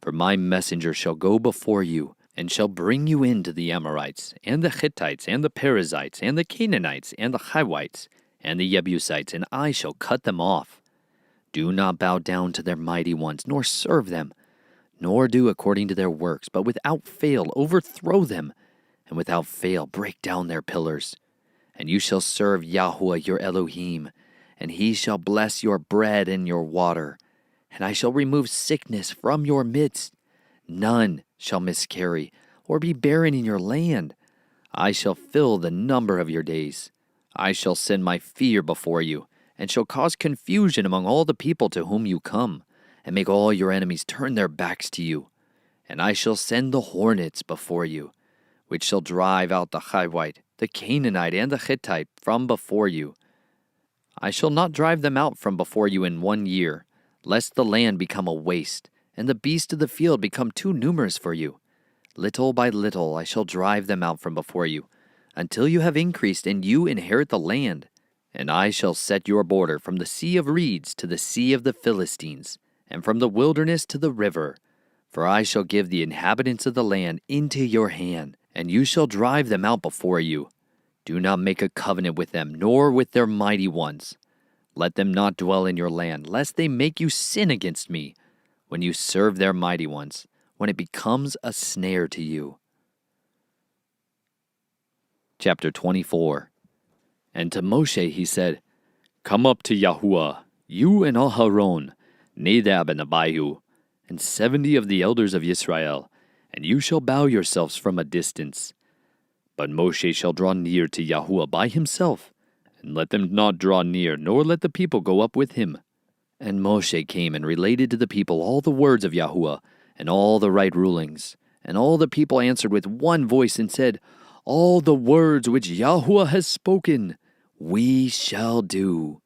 For my messenger shall go before you, and shall bring you into the Amorites, and the Hittites, and the Perizzites, and the Canaanites, and the Hivites, and the Jebusites, and I shall cut them off. Do not bow down to their mighty ones, nor serve them, nor do according to their works, but without fail overthrow them, and without fail break down their pillars. And you shall serve Yahuwah your Elohim, and he shall bless your bread and your water. And I shall remove sickness from your midst. None shall miscarry, or be barren in your land. I shall fill the number of your days. I shall send my fear before you, and shall cause confusion among all the people to whom you come, and make all your enemies turn their backs to you. And I shall send the hornets before you, which shall drive out the Hivite, the Canaanite, and the Hittite from before you. I shall not drive them out from before you in 1 year, lest the land become a waste, and the beasts of the field become too numerous for you. Little by little I shall drive them out from before you, until you have increased and you inherit the land. And I shall set your border from the sea of reeds to the sea of the Philistines, and from the wilderness to the river. For I shall give the inhabitants of the land into your hand, and you shall drive them out before you. Do not make a covenant with them, nor with their mighty ones. Let them not dwell in your land, lest they make you sin against me, when you serve their mighty ones, when it becomes a snare to you. Chapter 24. And to Moshe he said, Come up to Yahuwah, you and Aharon, Nadab and Abihu, and 70 of the elders of Israel, and you shall bow yourselves from a distance. But Moshe shall draw near to Yahuwah by himself, and let them not draw near, nor let the people go up with him. And Moshe came and related to the people all the words of Yahuwah, and all the right rulings. And all the people answered with one voice and said, All the words which Yahuwah has spoken, we shall do.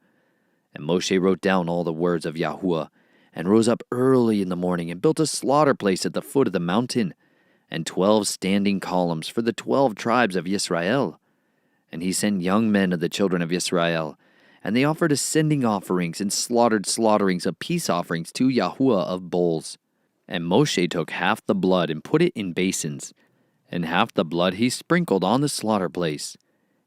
And Moshe wrote down all the words of Yahuwah, and rose up early in the morning, and built a slaughter place at the foot of the mountain, and 12 standing columns for the 12 tribes of Israel. And he sent young men of the children of Israel, and they offered ascending offerings and slaughtered slaughterings of peace offerings to Yahuwah of bulls. And Moshe took half the blood and put it in basins, and half the blood he sprinkled on the slaughter place.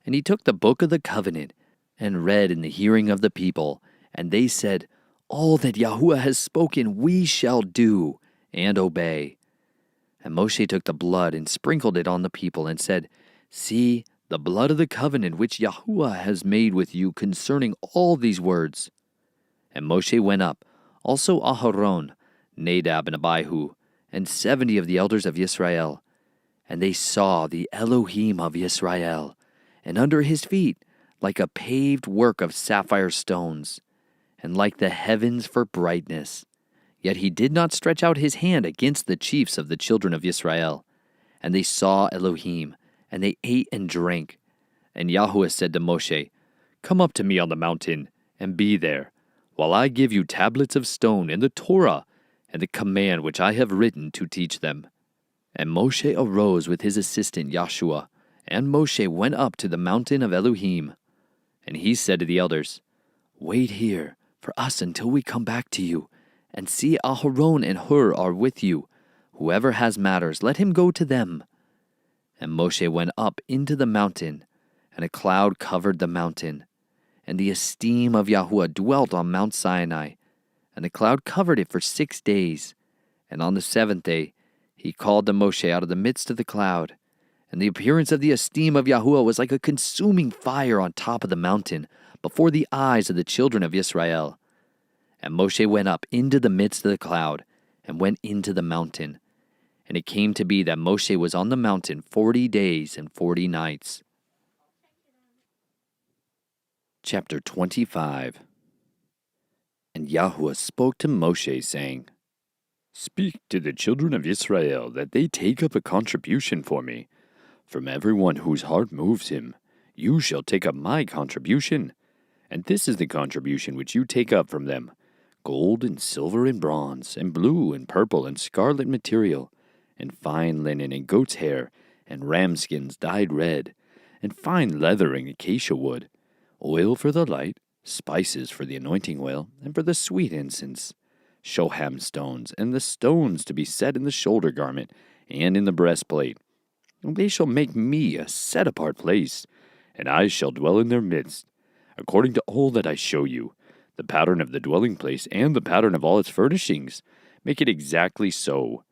And he took the book of the covenant, and read in the hearing of the people, and they said, All that Yahuwah has spoken we shall do, and obey. And Moshe took the blood and sprinkled it on the people, and said, See, the blood of the covenant which Yahuwah has made with you concerning all these words. And Moshe went up, also Aharon, Nadab and Abihu, and 70 of the elders of Israel. And they saw the Elohim of Israel, and under his feet, like a paved work of sapphire stones, and like the heavens for brightness. Yet he did not stretch out his hand against the chiefs of the children of Israel. And they saw Elohim, and they ate and drank. And Yahuwah said to Moshe, Come up to me on the mountain, and be there, while I give you tablets of stone and the Torah, and the command which I have written to teach them. And Moshe arose with his assistant Yahshua, and Moshe went up to the mountain of Elohim. And he said to the elders, Wait here for us until we come back to you, and see Aharon and Hur are with you. Whoever has matters, let him go to them. And Moshe went up into the mountain, and a cloud covered the mountain. And the esteem of Yahuwah dwelt on Mount Sinai, and the cloud covered it for 6 days. And on the 7th day he called to Moshe out of the midst of the cloud. And the appearance of the esteem of Yahuwah was like a consuming fire on top of the mountain, before the eyes of the children of Israel. And Moshe went up into the midst of the cloud, and went into the mountain. And it came to be that Moshe was on the mountain 40 days and 40 nights. Chapter 25. And Yahuwah spoke to Moshe, saying, Speak to the children of Israel that they take up a contribution for me. From everyone whose heart moves him, you shall take up my contribution. And this is the contribution which you take up from them: gold and silver and bronze, and blue and purple and scarlet material, and fine linen and goat's hair, and ram skins dyed red, and fine leather and acacia wood, oil for the light, spices for the anointing oil, and for the sweet incense, shoham stones, and the stones to be set in the shoulder garment and in the breastplate. And they shall make me a set-apart place, and I shall dwell in their midst, according to all that I show you. The pattern of the dwelling place and the pattern of all its furnishings, make it exactly so.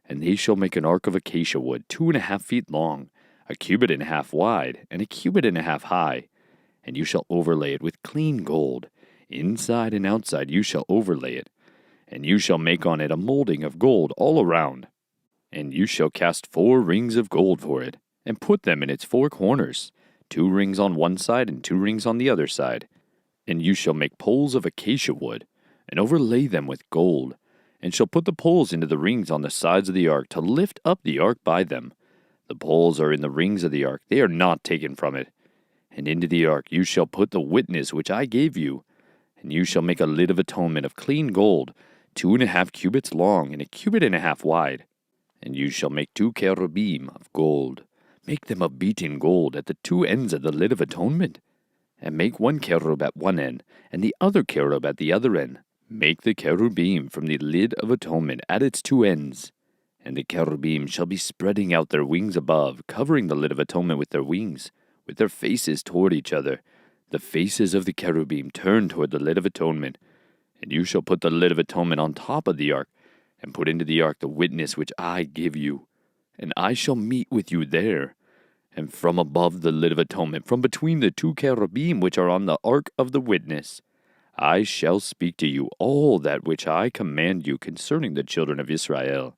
And they shall make an ark of acacia wood 2.5 feet long, 1.5 cubits wide, and 1.5 cubits high. And you shall overlay it with clean gold. Inside and outside you shall overlay it. And you shall make on it a molding of gold all around. And you shall cast 4 rings of gold for it, and put them in its 4 corners, 2 rings on one side and 2 rings on the other side. And you shall make poles of acacia wood, and overlay them with gold, and shall put the poles into the rings on the sides of the ark, to lift up the ark by them. The poles are in the rings of the ark, they are not taken from it. And into the ark you shall put the witness which I gave you. And you shall make a lid of atonement of clean gold, 2.5 cubits long, and 1.5 cubits wide. And you shall make 2 cherubim of gold. Make them of beaten gold at the 2 ends of the lid of atonement. And make 1 cherub at one end, and the other cherub at the other end. Make the cherubim from the lid of atonement at its 2 ends. And the cherubim shall be spreading out their wings above, covering the lid of atonement with their wings, with their faces toward each other. The faces of the cherubim turned toward the lid of atonement. And you shall put the lid of atonement on top of the ark, and put into the ark the witness which I give you. And I shall meet with you there. And from above the lid of atonement, from between the 2 cherubim which are on the ark of the witness, I shall speak to you all that which I command you concerning the children of Israel.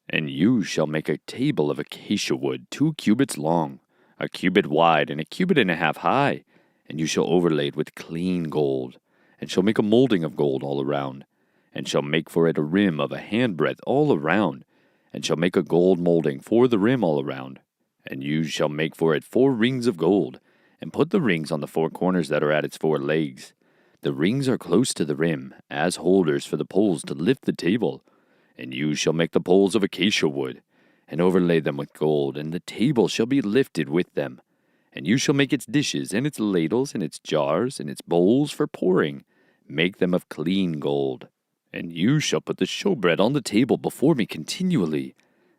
And you shall make a table of acacia wood 2 cubits long, 1 cubit wide, and 1.5 cubits high. And you shall overlay it with clean gold, and shall make a molding of gold all around, and shall make for it a rim of a handbreadth all around, and shall make a gold molding for the rim all around. And you shall make for it 4 rings of gold, and put the rings on the 4 corners that are at its 4 legs. The rings are close to the rim, as holders for the poles to lift the table. And you shall make the poles of acacia wood, and overlay them with gold, and the table shall be lifted with them. And you shall make its dishes, and its ladles, and its jars, and its bowls for pouring. Make them of clean gold. And you shall put the showbread on the table before me continually.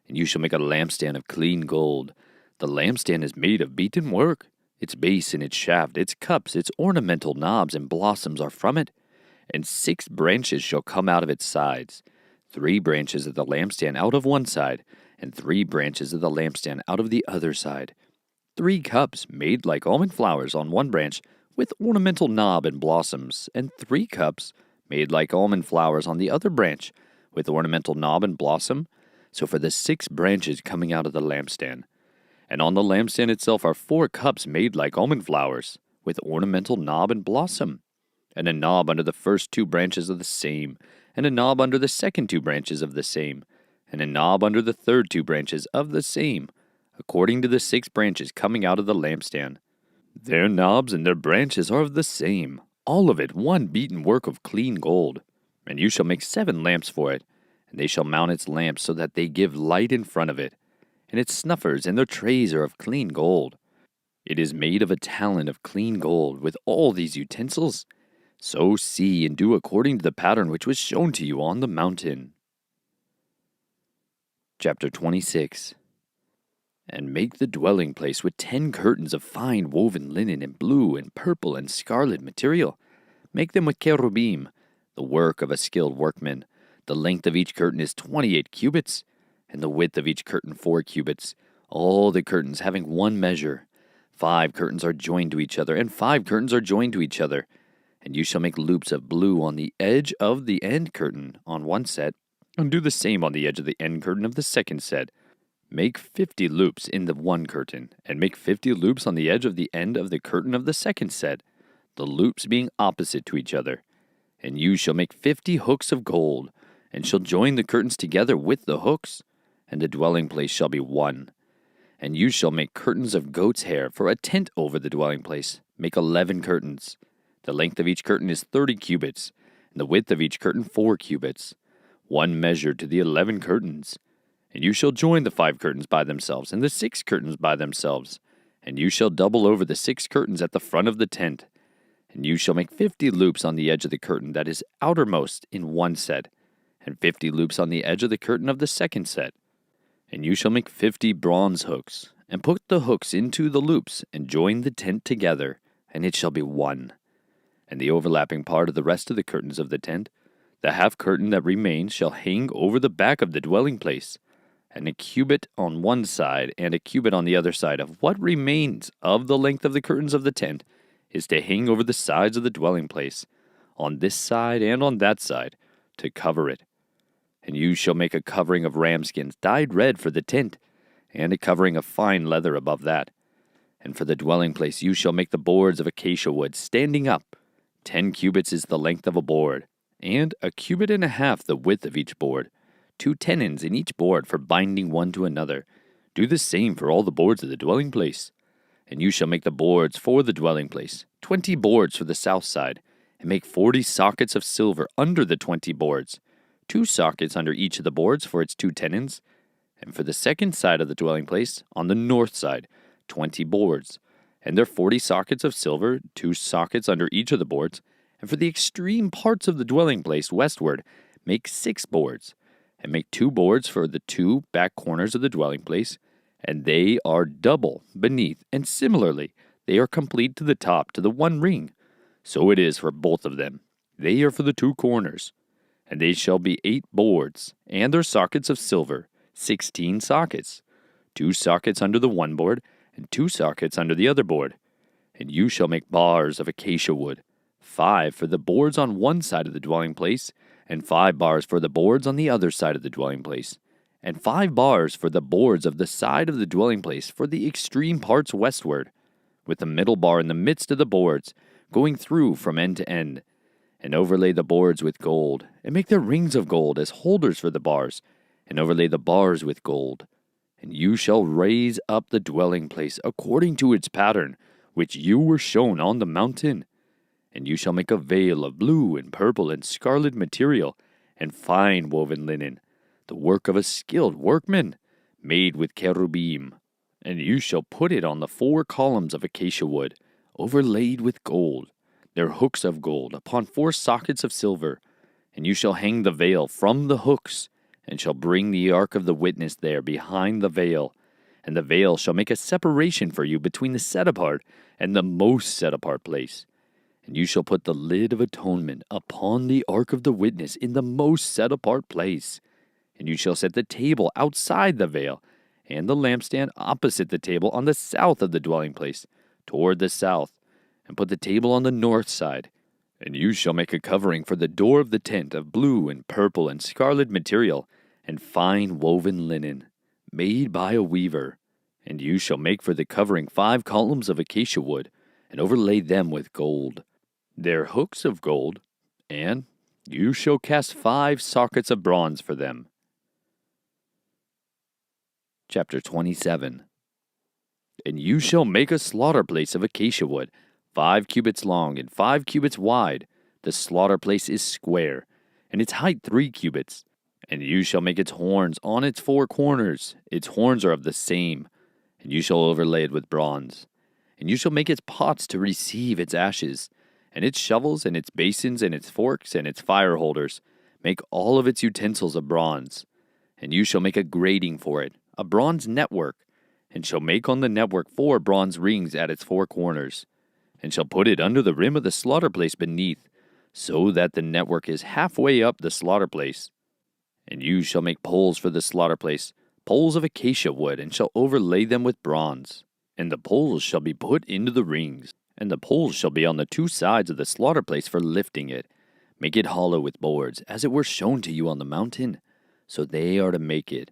And you shall make a lampstand of clean gold. The lampstand is made of beaten work. Its base and its shaft, its cups, its ornamental knobs and blossoms are from it. And 6 branches shall come out of its sides. 3 branches of the lampstand out of one side, and 3 branches of the lampstand out of the other side. 3 cups made like almond flowers on one branch, with ornamental knob and blossoms, and 3 cups made like almond flowers on the other branch, with ornamental knob and blossom. So for the 6 branches coming out of the lampstand. And on the lampstand itself are 4 cups made like almond flowers, with ornamental knob and blossom. And a knob under the first 2 branches of the same, and a knob under the second 2 branches of the same, and a knob under the third 2 branches of the same, according to the 6 branches coming out of the lampstand. Their knobs and their branches are of the same, all of it one beaten work of clean gold. And you shall make 7 lamps for it, and they shall mount its lamps so that they give light in front of it. And its snuffers and their trays are of clean gold. It is made of a talent of clean gold with all these utensils. So see and do according to the pattern which was shown to you on the mountain. Chapter 26. And make the dwelling place with 10 curtains of fine woven linen and blue and purple and scarlet material. Make them with cherubim, the work of a skilled workman. The length of each curtain is 28 cubits, and the width of each curtain 4 cubits, all the curtains having one measure. 5 curtains are joined to each other, and 5 curtains are joined to each other. And you shall make loops of blue on the edge of the end curtain on one set, and do the same on the edge of the end curtain of the second set. Make 50 loops in the one curtain, and make 50 loops on the edge of the end of the curtain of the second set, the loops being opposite to each other. And you shall make 50 hooks of gold, and shall join the curtains together with the hooks, and the dwelling place shall be one. And you shall make curtains of goat's hair for a tent over the dwelling place. Make 11 curtains. The length of each curtain is 30 cubits, and the width of each curtain 4 cubits, one measure to the 11 curtains. And you shall join the 5 curtains by themselves, and the 6 curtains by themselves. And you shall double over the 6 curtains at the front of the tent. And you shall make 50 loops on the edge of the curtain that is outermost in one set, and 50 loops on the edge of the curtain of the second set. And you shall make 50 bronze hooks, and put the hooks into the loops, and join the tent together, and it shall be one. And the overlapping part of the rest of the curtains of the tent, the half curtain that remains, shall hang over the back of the dwelling place, and a cubit on one side and a cubit on the other side of what remains of the length of the curtains of the tent is to hang over the sides of the dwelling place, on this side and on that side, to cover it. And you shall make a covering of ram skins dyed red for the tent, and a covering of fine leather above that. And for the dwelling place you shall make the boards of acacia wood standing up. 10 cubits is the length of a board, and a cubit and a half the width of each board. 2 tenons in each board for binding one to another. Do the same for all the boards of the dwelling place. And you shall make the boards for the dwelling place, 20 boards for the south side, and make 40 sockets of silver under the 20 boards, 2 sockets under each of the boards for its 2 tenons. And for the second side of the dwelling place, on the north side, 20 boards, and their 40 sockets of silver, 2 sockets under each of the boards. And for the extreme parts of the dwelling place westward, make 6 boards, and make 2 boards for the 2 back corners of the dwelling place, and they are double beneath, and similarly they are complete to the top, to the one ring. So it is for both of them. They are for the 2 corners. And they shall be 8 boards, and their sockets of silver, 16 sockets, 2 sockets under the one board, and 2 sockets under the other board. And you shall make bars of acacia wood, 5 for the boards on one side of the dwelling place, and 5 bars for the boards on the other side of the dwelling place, and 5 bars for the boards of the side of the dwelling place for the extreme parts westward, with the middle bar in the midst of the boards, going through from end to end. And overlay the boards with gold, and make their rings of gold as holders for the bars, and overlay the bars with gold. And you shall raise up the dwelling place according to its pattern, which you were shown on the mountain. And you shall make a veil of blue and purple and scarlet material, and fine woven linen, the work of a skilled workman, made with cherubim. And you shall put it on the 4 columns of acacia wood, overlaid with gold, their hooks of gold, upon 4 sockets of silver. And you shall hang the veil from the hooks, and shall bring the ark of the witness there behind the veil. And the veil shall make a separation for you between the set apart and the most set apart place. And you shall put the lid of atonement upon the ark of the witness in the most set apart place. And you shall set the table outside the veil, and the lampstand opposite the table on the south of the dwelling place, toward the south, and put the table on the north side. And you shall make a covering for the door of the tent of blue and purple and scarlet material, and fine woven linen, made by a weaver. And you shall make for the covering 5 columns of acacia wood, and overlay them with gold, their hooks of gold, and you shall cast 5 sockets of bronze for them. Chapter 27. And you shall make a slaughter place of acacia wood, 5 cubits long and 5 cubits wide. The slaughter place is square, and its height 3 cubits. And you shall make its horns on its 4 corners. Its horns are of the same, and you shall overlay it with bronze. And you shall make its pots to receive its ashes, and its shovels, and its basins, and its forks, and its fire holders. Make all of its utensils of bronze. And you shall make a grating for it, a bronze network, and shall make on the network 4 bronze rings at its 4 corners, and shall put it under the rim of the slaughter place beneath, so that the network is halfway up the slaughter place. And you shall make poles for the slaughter place, poles of acacia wood, and shall overlay them with bronze. And the poles shall be put into the rings. And the poles shall be on the 2 sides of the slaughter place for lifting it. Make it hollow with boards, as it were shown to you on the mountain. So they are to make it.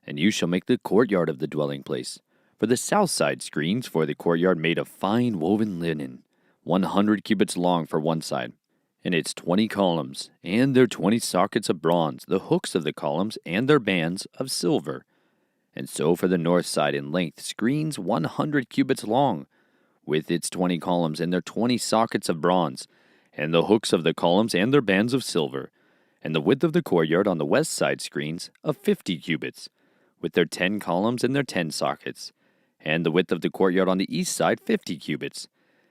And you shall make the courtyard of the dwelling place. For the south side screens for the courtyard made of fine woven linen, 100 cubits long for one side, and its 20 columns, and their 20 sockets of bronze, the hooks of the columns, and their bands of silver. And so for the north side in length, screens 100 cubits long, with its 20 columns, and their 20 sockets of bronze, and the hooks of the columns, and their bands of silver. And the width of the courtyard on the west side screens of 50 cubits, with their 10 columns and their 10 sockets. And the width of the courtyard on the east side 50 cubits,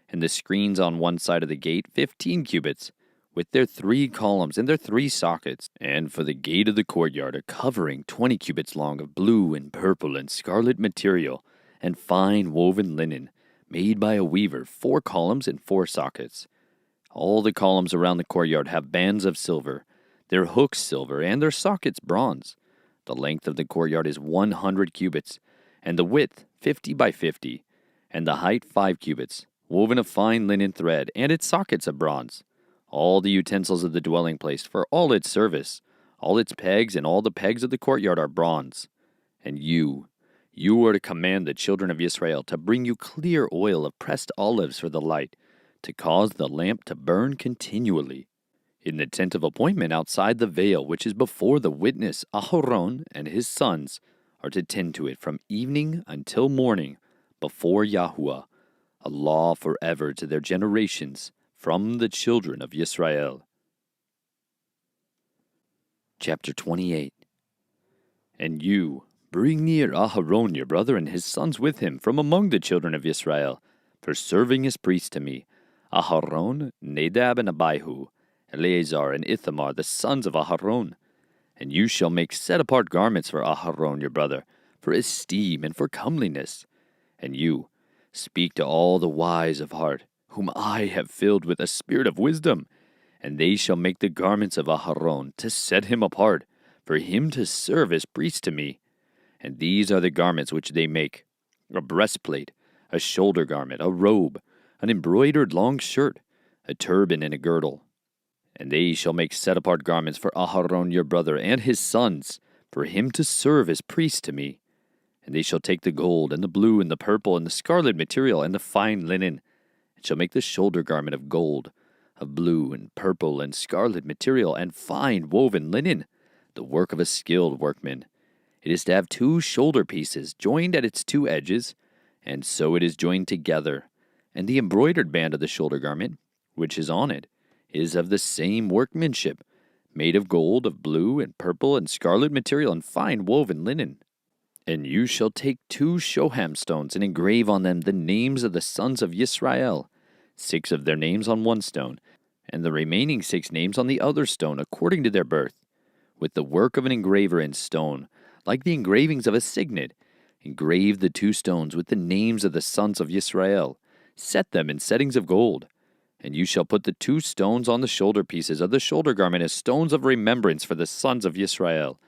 and the screens on one side of the gate 15 cubits, with their 3 columns and their 3 sockets. And for the gate of the courtyard a covering 20 cubits long of blue and purple and scarlet material, and fine woven linen, made by a weaver, 4 columns and 4 sockets. All the columns around the courtyard have bands of silver, their hooks silver, and their sockets bronze. The length of the courtyard is 100 cubits, and the width 50 by 50, and the height 5 cubits, woven of fine linen thread, and its sockets of bronze. All the utensils of the dwelling place for all its service, all its pegs and all the pegs of the courtyard are bronze. And you are to command the children of Israel to bring you clear oil of pressed olives for the light, to cause the lamp to burn continually. In the tent of appointment outside the veil which is before the witness, Aharon and his sons are to tend to it from evening until morning before Yahuwah, a law forever to their generations from the children of Israel. Chapter 28. And you, bring near Aharon your brother and his sons with him from among the children of Israel, for serving as priests to me, Aharon, Nadab and Abihu, Eleazar and Ithamar, the sons of Aharon. And you shall make set-apart garments for Aharon your brother, for esteem and for comeliness. And you, speak to all the wise of heart, whom I have filled with a spirit of wisdom, and they shall make the garments of Aharon to set him apart, for him to serve as priest to me. And these are the garments which they make: a breastplate, a shoulder garment, a robe, an embroidered long shirt, a turban and a girdle. And they shall make set-apart garments for Aharon your brother and his sons, for him to serve as priest to me. And they shall take the gold, and the blue, and the purple, and the scarlet material, and the fine linen, and shall make the shoulder garment of gold, of blue, and purple, and scarlet material, and fine woven linen, the work of a skilled workman. It is to have 2 shoulder pieces, joined at its 2 edges, and so it is joined together. And the embroidered band of the shoulder garment, which is on it, is of the same workmanship, made of gold, of blue, and purple, and scarlet material, and fine woven linen. And you shall take 2 shoham stones, and engrave on them the names of the sons of Israel, 6 of their names on one stone, and the remaining 6 names on the other stone, according to their birth, with the work of an engraver in stone, like the engravings of a signet. Engrave the 2 stones with the names of the sons of Israel, set them in settings of gold. And you shall put the 2 stones on the shoulder pieces of the shoulder garment as stones of remembrance for the sons of Israel.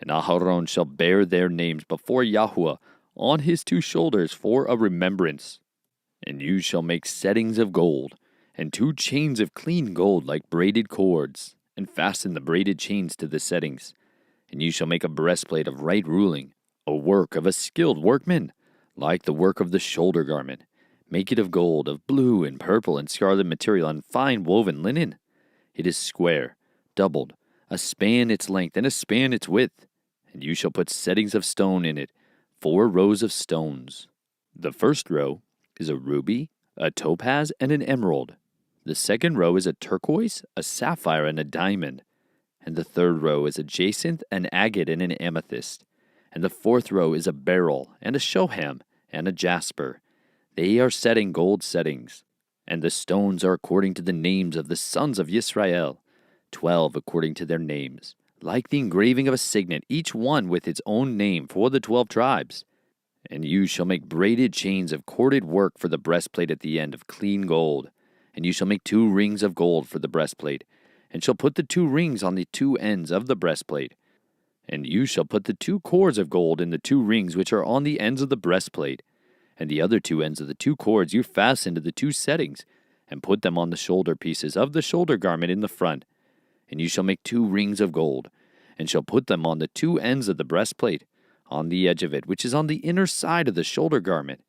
And Aharon shall bear their names before Yahuwah on his 2 shoulders for a remembrance. And you shall make settings of gold, and 2 chains of clean gold like braided cords, and fasten the braided chains to the settings. And you shall make a breastplate of right ruling, a work of a skilled workman, like the work of the shoulder garment. Make it of gold, of blue, and purple, and scarlet material, and fine woven linen. It is square, doubled, a span its length, and a span its width. And you shall put settings of stone in it, 4 rows of stones. The first row is a ruby, a topaz, and an emerald. The second row is a turquoise, a sapphire, and a diamond. And the third row is a jacinth, an agate, and an amethyst. And the fourth row is a beryl, and a shoham, and a jasper. They are set in gold settings. And the stones are according to the names of the sons of Israel, 12 according to their names, like the engraving of a signet, each one with its own name for the 12 tribes. And you shall make braided chains of corded work for the breastplate at the end of clean gold. And you shall make 2 rings of gold for the breastplate, and shall put the 2 rings on the 2 ends of the breastplate. And you shall put the 2 cords of gold in the 2 rings which are on the ends of the breastplate. And the other 2 ends of the 2 cords you fasten to the 2 settings, and put them on the shoulder pieces of the shoulder garment in the front. And you shall make 2 rings of gold, and shall put them on the 2 ends of the breastplate, on the edge of it, which is on the inner side of the shoulder garment.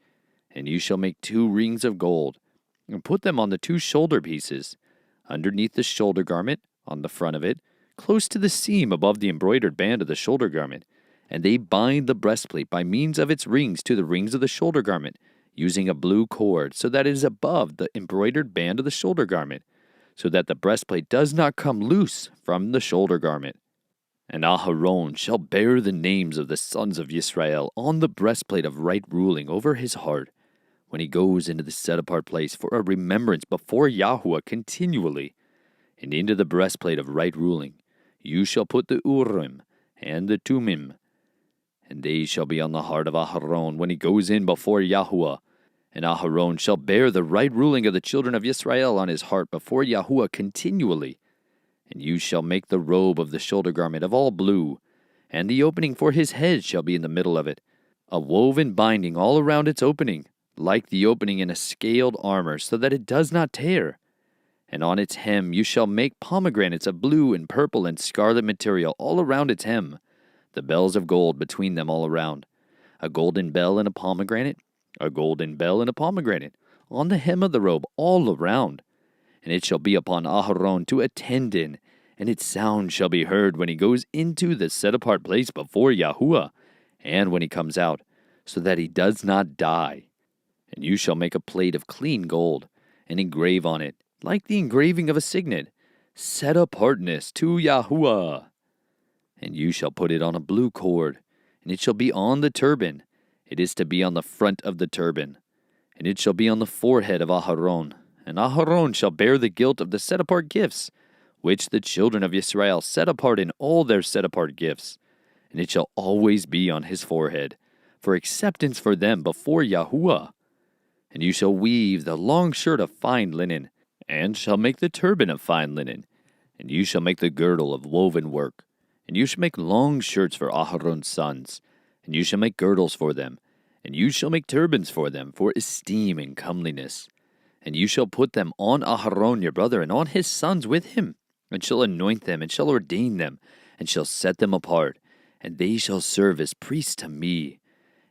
And you shall make 2 rings of gold, and put them on the 2 shoulder pieces, underneath the shoulder garment, on the front of it, close to the seam above the embroidered band of the shoulder garment. And they bind the breastplate by means of its rings to the rings of the shoulder garment, using a blue cord, so that it is above the embroidered band of the shoulder garment, so that the breastplate does not come loose from the shoulder garment. And Aharon shall bear the names of the sons of Israel on the breastplate of right ruling over his heart, when he goes into the set-apart place for a remembrance before Yahuwah continually. And into the breastplate of right ruling you shall put the Urim and the Tumim, and they shall be on the heart of Aharon when he goes in before Yahuwah. And Aharon shall bear the right ruling of the children of Israel on his heart before Yahuwah continually. And you shall make the robe of the shoulder garment of all blue, and the opening for his head shall be in the middle of it, a woven binding all around its opening, like the opening in a scaled armor, so that it does not tear. And on its hem you shall make pomegranates of blue and purple and scarlet material all around its hem, the bells of gold between them all around, a golden bell and a pomegranate, a golden bell and a pomegranate, on the hem of the robe all around. And it shall be upon Aharon to attend in, and its sound shall be heard when he goes into the set-apart place before Yahuwah, and when he comes out, so that he does not die. And you shall make a plate of clean gold, and engrave on it, like the engraving of a signet, set-apartness to Yahuwah. And you shall put it on a blue cord, and it shall be on the turban. It is to be on the front of the turban. And it shall be on the forehead of Aharon. And Aharon shall bear the guilt of the set-apart gifts, which the children of Israel set apart in all their set-apart gifts. And it shall always be on his forehead, for acceptance for them before Yahuwah. And you shall weave the long shirt of fine linen, and shall make the turban of fine linen. And you shall make the girdle of woven work. And you shall make long shirts for Aharon's sons, and you shall make girdles for them, and you shall make turbans for them, for esteem and comeliness. And you shall put them on Aharon your brother, and on his sons with him, and shall anoint them, and shall ordain them, and shall set them apart, and they shall serve as priests to me.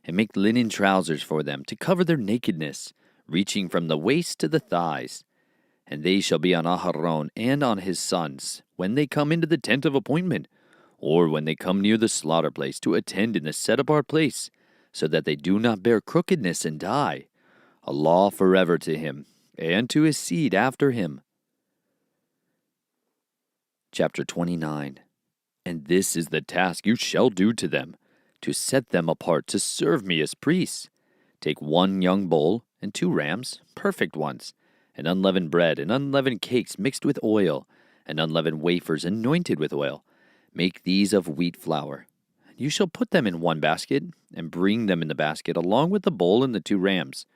And make linen trousers for them, to cover their nakedness, reaching from the waist to the thighs. And they shall be on Aharon and on his sons, when they come into the tent of appointment, or when they come near the slaughter place to attend in the set-apart place, so that they do not bear crookedness and die, a law forever to him, and to his seed after him. Chapter 29. And this is the task you shall do to them, to set them apart to serve me as priests. Take 1 young bull and 2 rams, perfect ones, and unleavened bread and unleavened cakes mixed with oil, and unleavened wafers anointed with oil. Make these of wheat flour. You shall put them in 1 basket, and bring them in the basket, along with the bull and the 2 rams.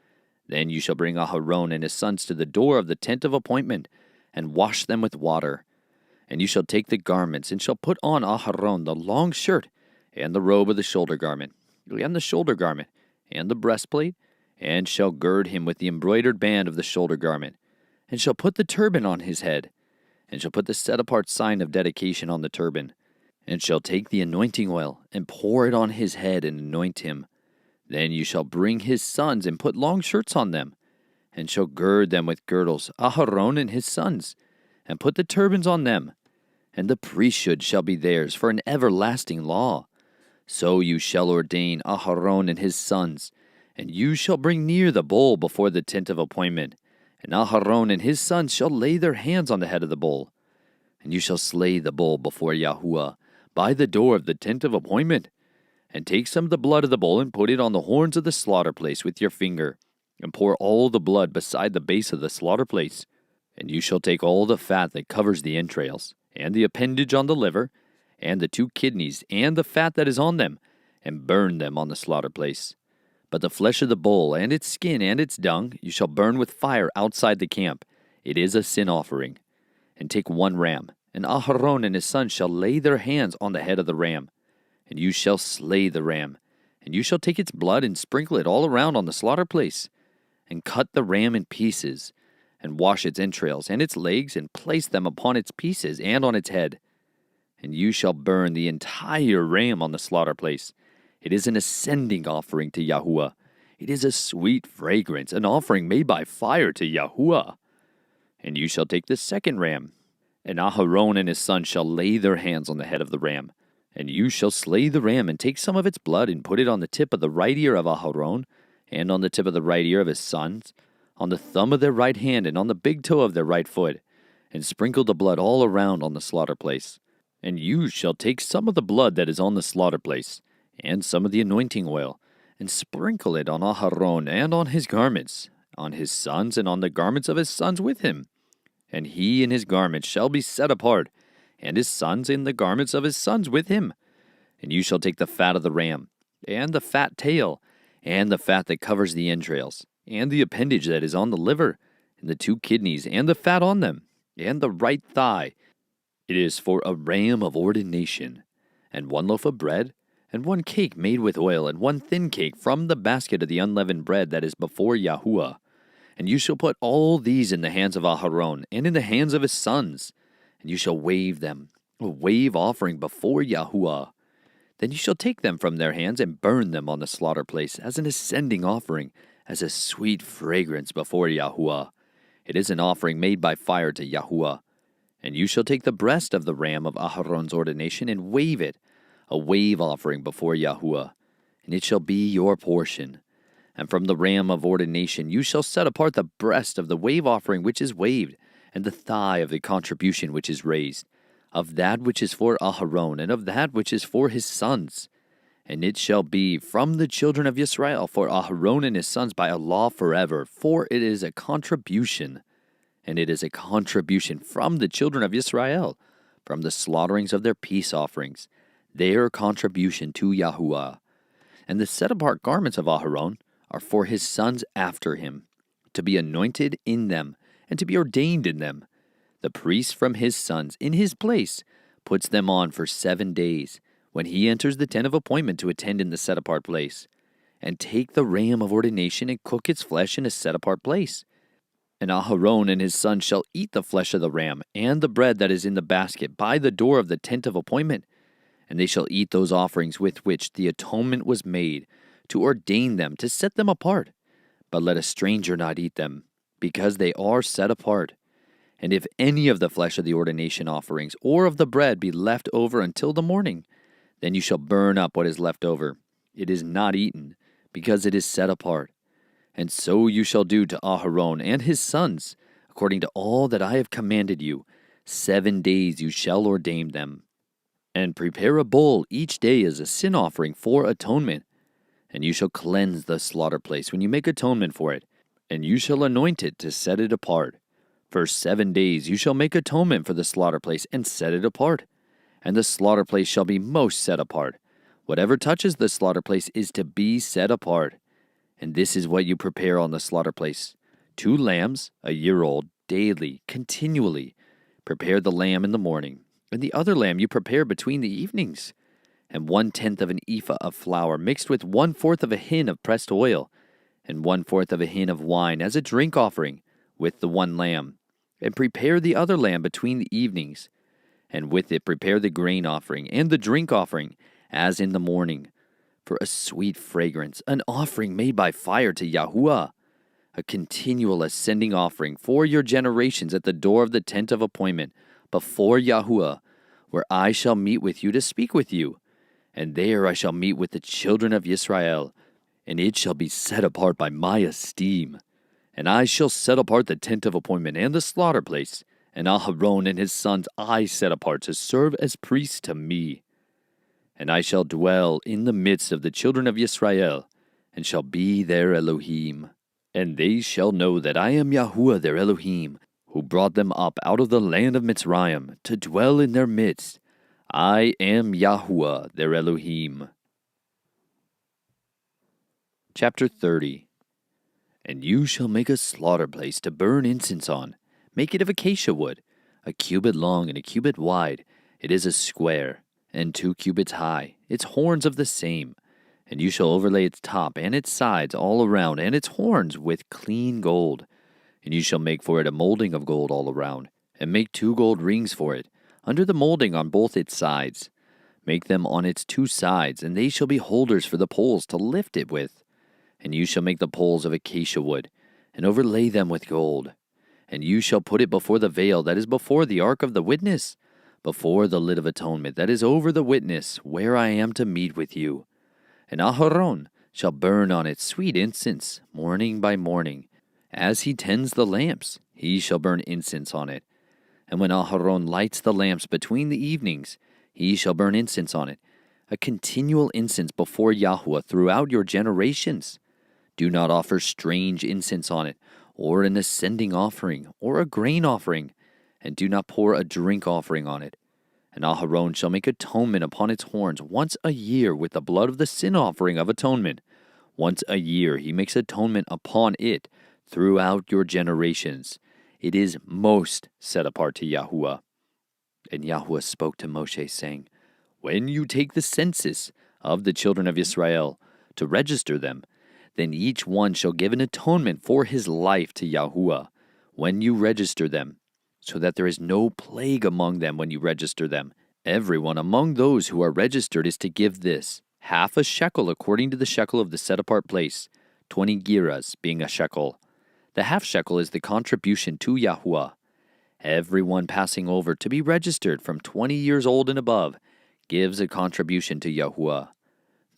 Then you shall bring Aharon and his sons to the door of the tent of appointment, and wash them with water. And you shall take the garments, and shall put on Aharon the long shirt, and the robe of the shoulder garment, and the shoulder garment, and the breastplate, and shall gird him with the embroidered band of the shoulder garment, and shall put the turban on his head, and shall put the set-apart sign of dedication on the turban, and shall take the anointing oil, and pour it on his head, and anoint him. Then you shall bring his sons, and put long shirts on them, and shall gird them with girdles, Aharon and his sons, and put the turbans on them. And the priesthood shall be theirs for an everlasting law. So you shall ordain Aharon and his sons, and you shall bring near the bull before the tent of appointment, and Aharon and his sons shall lay their hands on the head of the bull. And you shall slay the bull before Yahuwah, by the door of the tent of appointment, and take some of the blood of the bull, and put it on the horns of the slaughter place with your finger, and pour all the blood beside the base of the slaughter place. And you shall take all the fat that covers the entrails, and the appendage on the liver, and the 2 kidneys, and the fat that is on them, and burn them on the slaughter place. But the flesh of the bull, and its skin, and its dung, you shall burn with fire outside the camp. It is a sin offering. And take 1 ram, and Aharon and his sons shall lay their hands on the head of the ram. And you shall slay the ram, And you shall take its blood and sprinkle it all around on the slaughter place, and cut the ram in pieces, and wash its entrails and its legs, and place them upon its pieces and on its head. And you shall burn the entire ram on the slaughter place. It is an ascending offering to Yahuwah. It is a sweet fragrance, an offering made by fire to Yahuwah. And you shall take the second ram, and Aharon and his sons shall lay their hands on the head of the ram. And you shall slay the ram, and take some of its blood, and put it on the tip of the right ear of Aharon, and on the tip of the right ear of his sons, on the thumb of their right hand, and on the big toe of their right foot, and sprinkle the blood all around on the slaughter place. And you shall take some of the blood that is on the slaughter place, and some of the anointing oil, and sprinkle it on Aharon and on his garments, on his sons, and on the garments of his sons with him. And he and his garments shall be set apart, and his sons in the garments of his sons with him. And you shall take the fat of the ram, and the fat tail, and the fat that covers the entrails, and the appendage that is on the liver, and the 2 kidneys, and the fat on them, and the right thigh. It is for a ram of ordination, and 1 loaf of bread, and 1 cake made with oil, and 1 thin cake from the basket of the unleavened bread that is before Yahuwah. And you shall put all these in the hands of Aharon, and in the hands of his sons, and you shall wave them, a wave offering before Yahuwah. Then you shall take them from their hands, and burn them on the slaughter place as an ascending offering, as a sweet fragrance before Yahuwah. It is an offering made by fire to Yahuwah. And you shall take the breast of the ram of Aharon's ordination, and wave it, a wave offering before Yahuwah, and it shall be your portion. And from the ram of ordination you shall set apart the breast of the wave offering which is waved, and the thigh of the contribution which is raised, of that which is for Aharon, and of that which is for his sons. And it shall be from the children of Israel for Aharon and his sons by a law forever, for it is a contribution. And it is a contribution from the children of Israel, from the slaughterings of their peace offerings, their contribution to Yahuwah. And the set-apart garments of Aharon are for his sons after him, to be anointed in them, and to be ordained in them. The priest from his sons, in his place, puts them on for 7 days, when he enters the tent of appointment to attend in the set-apart place. And take the ram of ordination, and cook its flesh in a set-apart place. And Aharon and his sons shall eat the flesh of the ram, and the bread that is in the basket by the door of the tent of appointment. And they shall eat those offerings with which the atonement was made, to ordain them, to set them apart. But let a stranger not eat them, because they are set apart. And if any of the flesh of the ordination offerings or of the bread be left over until the morning, then you shall burn up what is left over. It is not eaten, because it is set apart. And so you shall do to Aharon and his sons, according to all that I have commanded you. 7 days you shall ordain them. And prepare a bull each day as a sin offering for atonement. And you shall cleanse the slaughter place when you make atonement for it, and you shall anoint it to set it apart. For 7 days you shall make atonement for the slaughter place and set it apart. And the slaughter place shall be most set apart. Whatever touches the slaughter place is to be set apart. And this is what you prepare on the slaughter place: 2 lambs, a year old, daily, continually. Prepare the lamb in the morning, and the other lamb you prepare between the evenings. And 1/10 of an ephah of flour mixed with 1/4 of a hin of pressed oil, and 1/4 of a hin of wine as a drink offering, with the 1 lamb. And prepare the other lamb between the evenings. And with it prepare the grain offering and the drink offering, as in the morning, for a sweet fragrance, an offering made by fire to Yahuwah, a continual ascending offering for your generations at the door of the tent of appointment, before Yahuwah, where I shall meet with you to speak with you. And there I shall meet with the children of Israel, and it shall be set apart by my esteem. And I shall set apart the tent of appointment and the slaughter place, and Aharon and his sons I set apart to serve as priests to me. And I shall dwell in the midst of the children of Israel, and shall be their Elohim. And they shall know that I am Yahuwah their Elohim, who brought them up out of the land of Mitzrayim, to dwell in their midst. I am Yahuwah their Elohim. Chapter 30. And you shall make a slaughter place to burn incense on. Make it of acacia wood, a cubit long and a cubit wide. It is a square, and 2 cubits high, its horns of the same. And you shall overlay its top and its sides all around, and its horns with clean gold. And you shall make for it a molding of gold all around, and make 2 gold rings for it, under the molding on both its sides. Make them on its 2 sides, and they shall be holders for the poles to lift it with. And you shall make the poles of acacia wood, and overlay them with gold. And you shall put it before the veil that is before the ark of the witness, before the lid of atonement that is over the witness, where I am to meet with you. And Aharon shall burn on it sweet incense, morning by morning. As he tends the lamps, he shall burn incense on it. And when Aharon lights the lamps between the evenings, he shall burn incense on it, a continual incense before Yahuwah throughout your generations. Do not offer strange incense on it, or an ascending offering, or a grain offering, and do not pour a drink offering on it. And Aharon shall make atonement upon its horns once a year with the blood of the sin offering of atonement. Once a year he makes atonement upon it throughout your generations. It is most set apart to Yahuwah. And Yahuwah spoke to Moshe, saying, When you take the census of the children of Israel to register them, then each one shall give an atonement for his life to Yahuwah when you register them, so that there is no plague among them when you register them. Everyone among those who are registered is to give this, half a shekel according to the shekel of the set-apart place, 20 gerahs being a shekel. The half shekel is the contribution to Yahuwah. Everyone passing over to be registered from 20 years old and above gives a contribution to Yahuwah.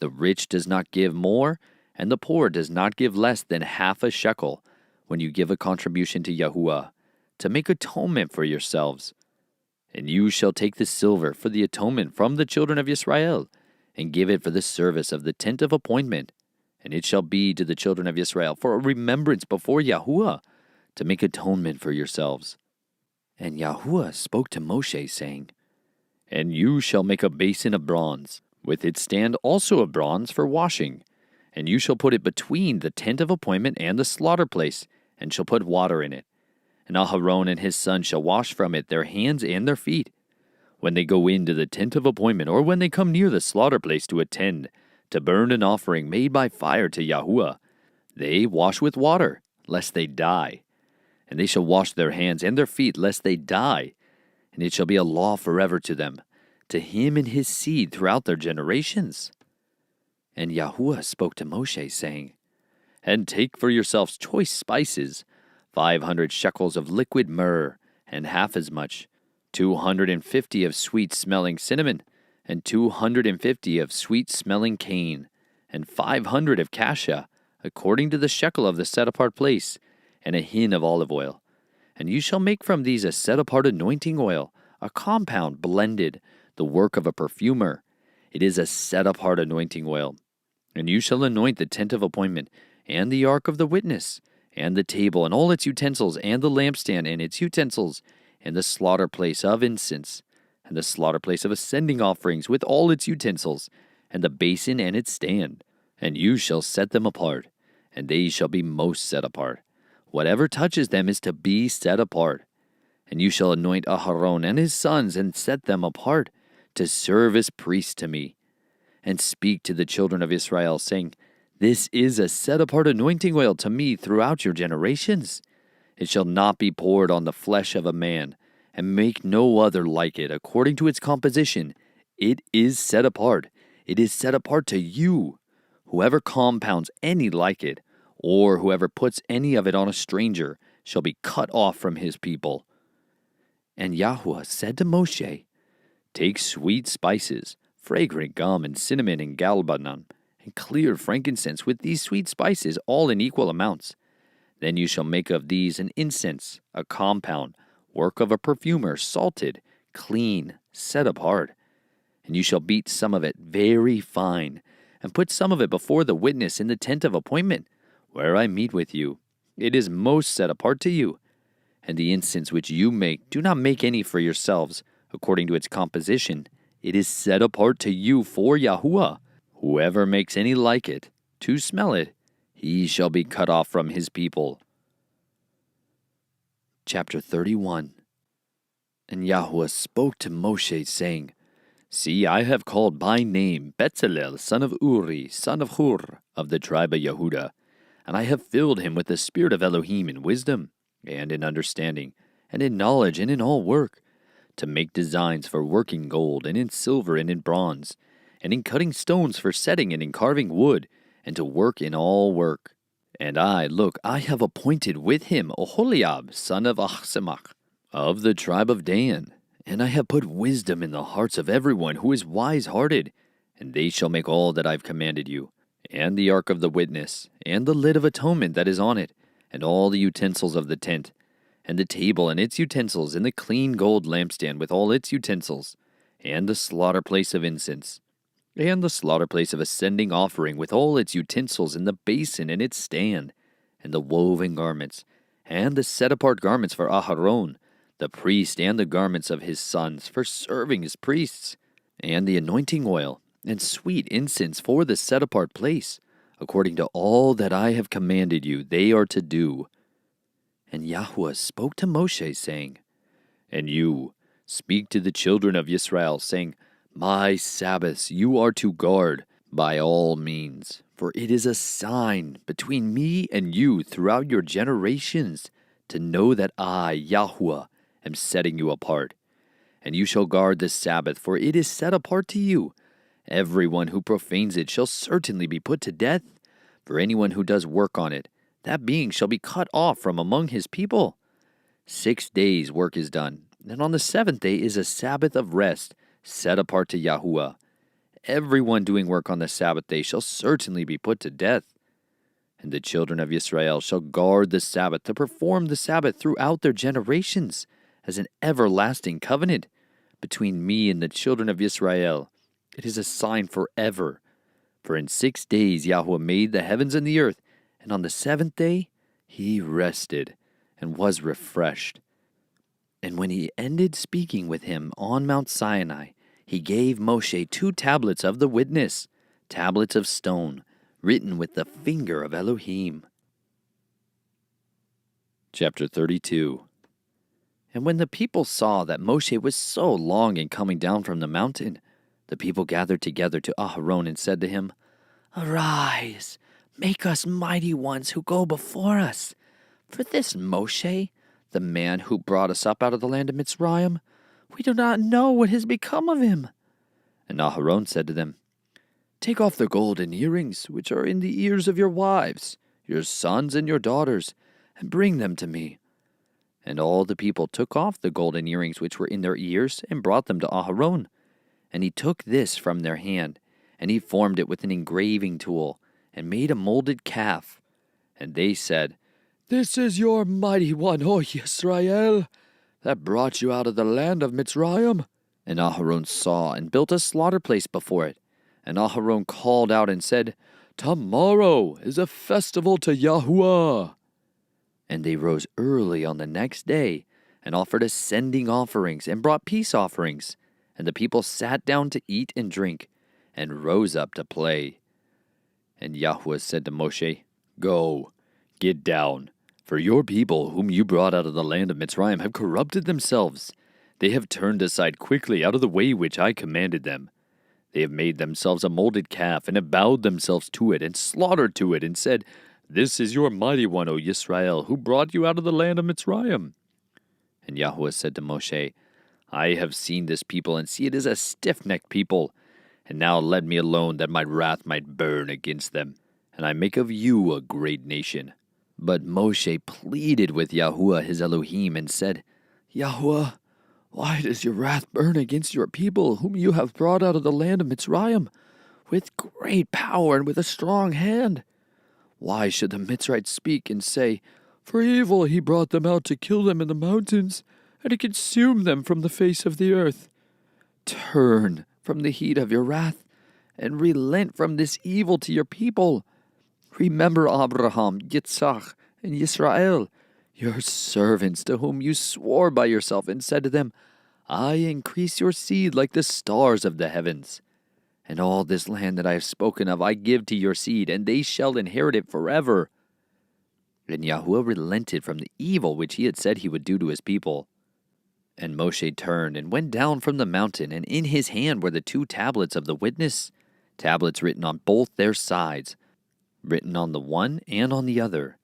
The rich does not give more, and the poor does not give less than half a shekel when you give a contribution to Yahuwah, to make atonement for yourselves. And you shall take the silver for the atonement from the children of Israel, and give it for the service of the tent of appointment. And it shall be to the children of Israel for a remembrance before Yahuwah, to make atonement for yourselves. And Yahuwah spoke to Moshe, saying, And you shall make a basin of bronze, with its stand also of bronze for washing. And you shall put it between the tent of appointment and the slaughter place, and shall put water in it. And Aharon and his son shall wash from it their hands and their feet. When they go into the tent of appointment, or when they come near the slaughter place to attend, to burn an offering made by fire to Yahuwah, they wash with water, lest they die. And they shall wash their hands and their feet, lest they die. And it shall be a law forever to them, to him and his seed throughout their generations. And Yahuwah spoke to Moshe, saying, And take for yourselves choice spices, 500 shekels of liquid myrrh, and half as much, 250 of sweet-smelling cinnamon, and 250 of sweet-smelling cane, and 500 of cassia, according to the shekel of the set-apart place, and a hin of olive oil. And you shall make from these a set-apart anointing oil, a compound blended, the work of a perfumer. It is a set-apart anointing oil. And you shall anoint the tent of appointment, and the ark of the witness, and the table, and all its utensils, and the lampstand, and its utensils, and the slaughter place of incense, and the slaughter place of ascending offerings, with all its utensils, and the basin and its stand. And you shall set them apart, and they shall be most set apart. Whatever touches them is to be set apart. And you shall anoint Aharon and his sons, and set them apart, to serve as priests to me. And speak to the children of Israel, saying, This is a set-apart anointing oil to me throughout your generations. It shall not be poured on the flesh of a man, and make no other like it, according to its composition. It is set apart. It is set apart to you. Whoever compounds any like it, or whoever puts any of it on a stranger, shall be cut off from his people. And Yahuwah said to Moshe, Take sweet spices, fragrant gum, and cinnamon, and galbanum, and clear frankincense with these sweet spices, all in equal amounts. Then you shall make of these an incense, a compound, work of a perfumer, salted, clean, set apart. And you shall beat some of it very fine, and put some of it before the witness in the tent of appointment, where I meet with you. It is most set apart to you. And the incense which you make, do not make any for yourselves, according to its composition. It is set apart to you for Yahuwah. Whoever makes any like it, to smell it, he shall be cut off from his people. Chapter 31. And Yahuwah spoke to Moshe, saying, See, I have called by name Bezalel, son of Uri, son of Hur, of the tribe of Yehudah, and I have filled him with the spirit of Elohim in wisdom, and in understanding, and in knowledge, and in all work, to make designs for working gold, and in silver, and in bronze, and in cutting stones for setting, and in carving wood, and to work in all work. And I have appointed with him Oholiab, son of Achsamach, of the tribe of Dan. And I have put wisdom in the hearts of everyone who is wise-hearted, and they shall make all that I have commanded you, and the ark of the witness, and the lid of atonement that is on it, and all the utensils of the tent, and the table and its utensils, and the clean gold lampstand with all its utensils, and the slaughter place of incense, and the slaughter place of ascending offering with all its utensils, and the basin and its stand, and the woven garments, and the set-apart garments for Aharon, the priest, and the garments of his sons for serving as priests, and the anointing oil, and sweet incense for the set-apart place, according to all that I have commanded you, they are to do. And Yahuwah spoke to Moshe, saying, And you, speak to the children of Israel, saying, My Sabbaths you are to guard by all means, for it is a sign between me and you throughout your generations, to know that I, Yahuwah, am setting you apart. And you shall guard the Sabbath, for it is set apart to you. Everyone who profanes it shall certainly be put to death. For anyone who does work on it, that being shall be cut off from among his people. 6 days work is done, and on the 7th day is a Sabbath of rest, set apart to Yahuwah. Everyone doing work on the Sabbath day shall certainly be put to death. And the children of Israel shall guard the Sabbath to perform the Sabbath throughout their generations, as an everlasting covenant between me and the children of Israel. It is a sign forever. For in 6 days Yahuwah made the heavens and the earth, and on the 7th day he rested and was refreshed. And when he ended speaking with him on Mount Sinai, he gave Moshe 2 tablets of the witness, tablets of stone, written with the finger of Elohim. Chapter 32. And when the people saw that Moshe was so long in coming down from the mountain, the people gathered together to Aharon and said to him, Arise, make us mighty ones who go before us. For this Moshe, the man who brought us up out of the land of Mitzrayim, we do not know what has become of him. And Aharon said to them, Take off the golden earrings which are in the ears of your wives, your sons and your daughters, and bring them to me. And all the people took off the golden earrings which were in their ears, and brought them to Aharon. And he took this from their hand, and he formed it with an engraving tool, and made a molded calf. And they said, This is your mighty one, O Yisrael, that brought you out of the land of Mitzrayim. And Aharon saw, and built a slaughter place before it. And Aharon called out and said, Tomorrow is a festival to Yahuwah. And they rose early on the next day, and offered ascending offerings, and brought peace offerings. And the people sat down to eat and drink, and rose up to play. And Yahuwah said to Moshe, Go, get down, for your people whom you brought out of the land of Mitzrayim have corrupted themselves. They have turned aside quickly out of the way which I commanded them. They have made themselves a molded calf, and have bowed themselves to it, and slaughtered to it, and said, This is your mighty one, O Yisrael, who brought you out of the land of Mitzrayim. And Yahuwah said to Moshe, I have seen this people, and see it is a stiff-necked people. And now let me alone, that my wrath might burn against them, and I make of you a great nation. But Moshe pleaded with Yahuwah his Elohim, and said, Yahuwah, why does your wrath burn against your people, whom you have brought out of the land of Mitzrayim, with great power and with a strong hand? Why should the Mitzrites speak and say, For evil he brought them out to kill them in the mountains, and to consume them from the face of the earth? Turn from the heat of your wrath, and relent from this evil to your people. Remember Abraham, Yitzhak, and Yisrael, your servants, to whom you swore by yourself, and said to them, I increase your seed like the stars of the heavens. And all this land that I have spoken of I give to your seed, and they shall inherit it forever. And Yahuwah relented from the evil which he had said he would do to his people. And Moshe turned and went down from the mountain, and in his hand were the 2 tablets of the witness, tablets written on both their sides, written on the one and on the other.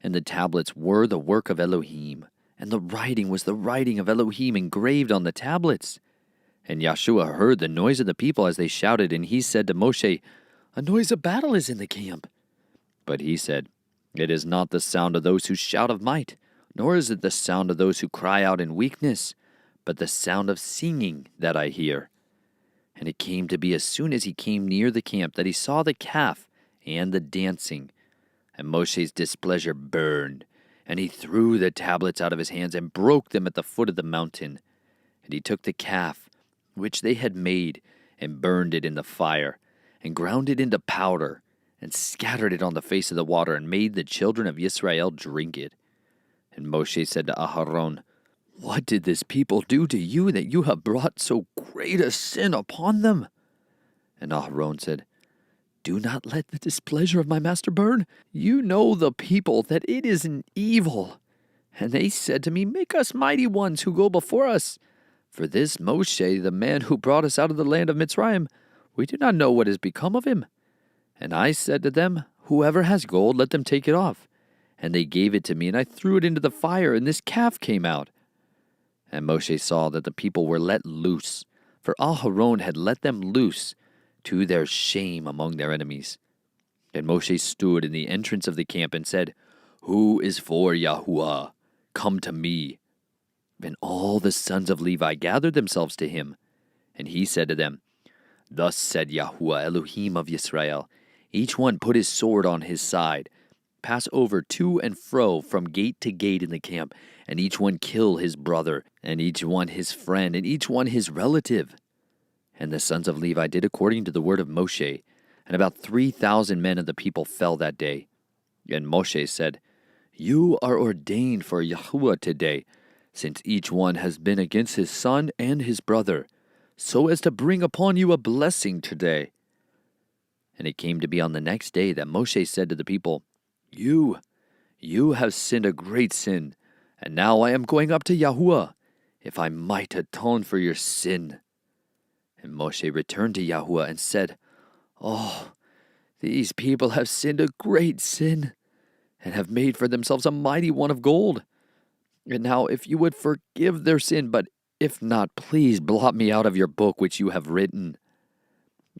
And the tablets were the work of Elohim, and the writing was the writing of Elohim engraved on the tablets. And Yahshua heard the noise of the people as they shouted, and he said to Moshe, "A noise of battle is in the camp." But he said, "It is not the sound of those who shout of might, nor is it the sound of those who cry out in weakness, but the sound of singing that I hear." And it came to be as soon as he came near the camp that he saw the calf and the dancing. And Moshe's displeasure burned, and he threw the tablets out of his hands and broke them at the foot of the mountain. And he took the calf, which they had made, and burned it in the fire, and ground it into powder, and scattered it on the face of the water, and made the children of Israel drink it. And Moshe said to Aharon, "What did this people do to you that you have brought so great a sin upon them?" And Aharon said, "Do not let the displeasure of my master burn. You know the people, that it is an evil. And they said to me, 'Make us mighty ones who go before us.' For this Moshe, the man who brought us out of the land of Mitzrayim, we do not know what has become of him. And I said to them, 'Whoever has gold, let them take it off.' And they gave it to me, and I threw it into the fire, and this calf came out." And Moshe saw that the people were let loose, for Aharon had let them loose, to their shame among their enemies. And Moshe stood in the entrance of the camp and said, "Who is for Yahuwah? Come to me." And all the sons of Levi gathered themselves to him. And he said to them, "Thus said Yahuwah, Elohim of Yisrael, each one put his sword on his side, pass over to and fro from gate to gate in the camp, and each one kill his brother, and each one his friend, and each one his relative." And the sons of Levi did according to the word of Moshe, and about 3,000 men of the people fell that day. And Moshe said, "You are ordained for Yahuwah today, since each one has been against his son and his brother, so as to bring upon you a blessing today." And it came to be on the next day that Moshe said to the people, You have sinned a great sin, and now I am going up to Yahuwah, if I might atone for your sin." And Moshe returned to Yahuwah and said, "Oh, these people have sinned a great sin, and have made for themselves a mighty one of gold. And now if you would forgive their sin, but if not, please blot me out of your book which you have written."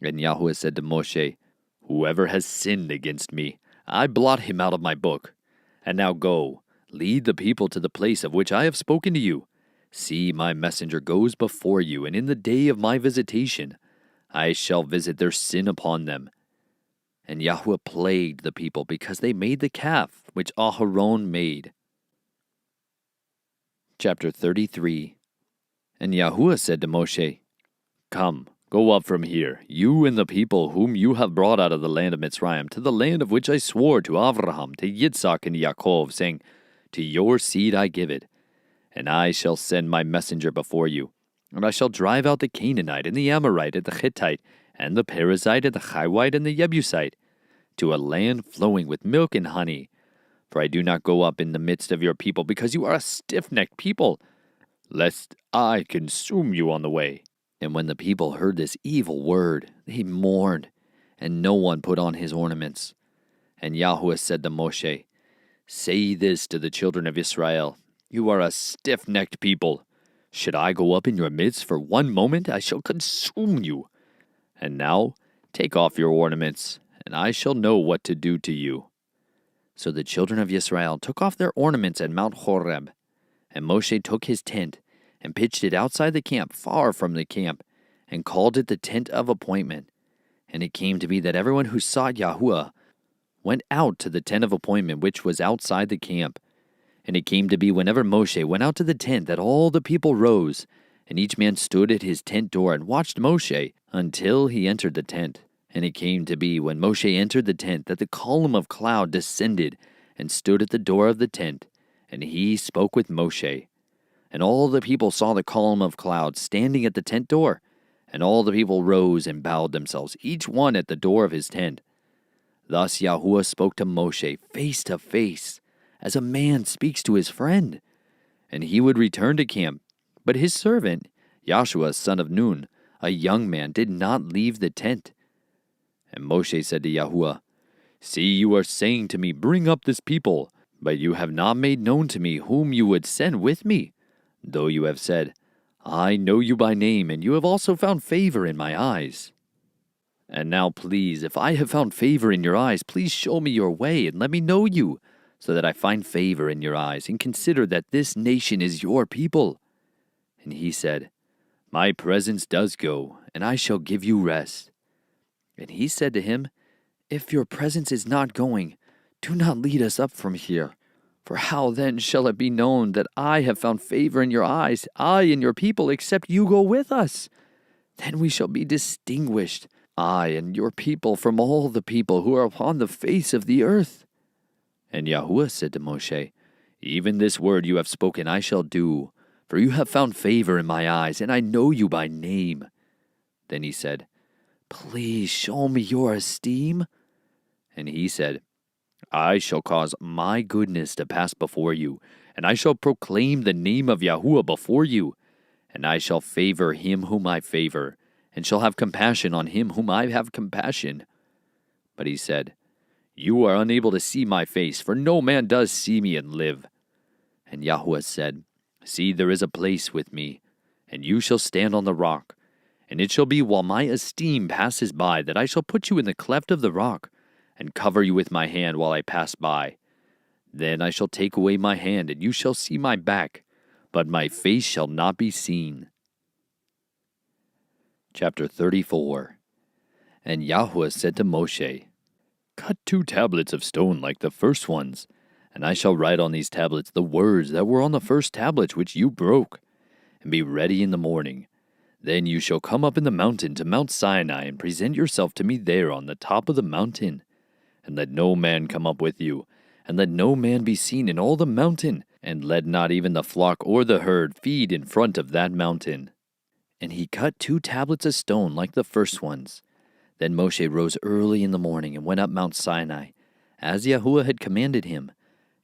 And Yahuwah said to Moshe, "Whoever has sinned against me, I blot him out of my book. And now go, lead the people to the place of which I have spoken to you. See, my messenger goes before you, and in the day of my visitation I shall visit their sin upon them." And Yahuwah plagued the people because they made the calf which Aharon made. Chapter 33. And Yahuwah said to Moshe, "Come, go up from here, you and the people whom you have brought out of the land of Mitzrayim, to the land of which I swore to Abraham, to Yitzhak, and to Yaakov, saying, 'To your seed I give it.' And I shall send my messenger before you, and I shall drive out the Canaanite, and the Amorite, and the Hittite, and the Perizzite, and the Hivite, and the Jebusite, to a land flowing with milk and honey. For I do not go up in the midst of your people, because you are a stiff-necked people, lest I consume you on the way." And when the people heard this evil word, they mourned, and no one put on his ornaments. And Yahuwah said to Moshe, "Say this to the children of Israel, you are a stiff-necked people. Should I go up in your midst for one moment, I shall consume you. And now take off your ornaments, and I shall know what to do to you." So the children of Israel took off their ornaments at Mount Horeb. And Moshe took his tent, and pitched it outside the camp, far from the camp, and called it the tent of appointment. And it came to be that everyone who sought Yahuwah went out to the tent of appointment which was outside the camp. And it came to be whenever Moshe went out to the tent that all the people rose, and each man stood at his tent door and watched Moshe until he entered the tent. And it came to be when Moshe entered the tent that the column of cloud descended and stood at the door of the tent, and he spoke with Moshe. And all the people saw the column of cloud standing at the tent door, and all the people rose and bowed themselves, each one at the door of his tent. Thus Yahuwah spoke to Moshe face to face, as a man speaks to his friend. And he would return to camp, But his servant, Joshua son of Nun, a young man, did not leave the tent. And Moshe said to Yahuwah, See, you are saying to me, Bring up this people, but you have not made known to me whom you would send with me, though you have said, I know you by name, and you have also found favor in my eyes. And now please, if I have found favor in your eyes, please show me your way, and let me know you, so that I find favor in your eyes, and consider that this nation is your people. And he said, My presence does go, and I shall give you rest. And he said to him, If your presence is not going, do not lead us up from here. For how then shall it be known that I have found favor in your eyes, I and your people, except you go with us? Then we shall be distinguished, I and your people, from all the people who are upon the face of the earth. And Yahuwah said to Moshe, Even this word you have spoken I shall do, for you have found favor in my eyes, and I know you by name. Then he said, Please show me your esteem. And he said, I shall cause my goodness to pass before you, and I shall proclaim the name of Yahuwah before you, and I shall favor him whom I favor, and shall have compassion on him whom I have compassion. But he said, You are unable to see my face, for no man does see me and live. And Yahuwah said, See, there is a place with me, and you shall stand on the rock. And it shall be while my esteem passes by, that I shall put you in the cleft of the rock, and cover you with my hand while I pass by. Then I shall take away my hand, and you shall see my back, but my face shall not be seen. Chapter 34. And Yahuwah said to Moshe, Cut 2 tablets of stone like the first ones, and I shall write on these tablets the words that were on the first tablets which you broke, and be ready in the morning. Then you shall come up in the mountain to Mount Sinai, and present yourself to me there on the top of the mountain. And let no man come up with you, and let no man be seen in all the mountain, and let not even the flock or the herd feed in front of that mountain. And he cut 2 tablets of stone like the first ones. Then Moshe rose early in the morning and went up Mount Sinai, as Yahuwah had commanded him,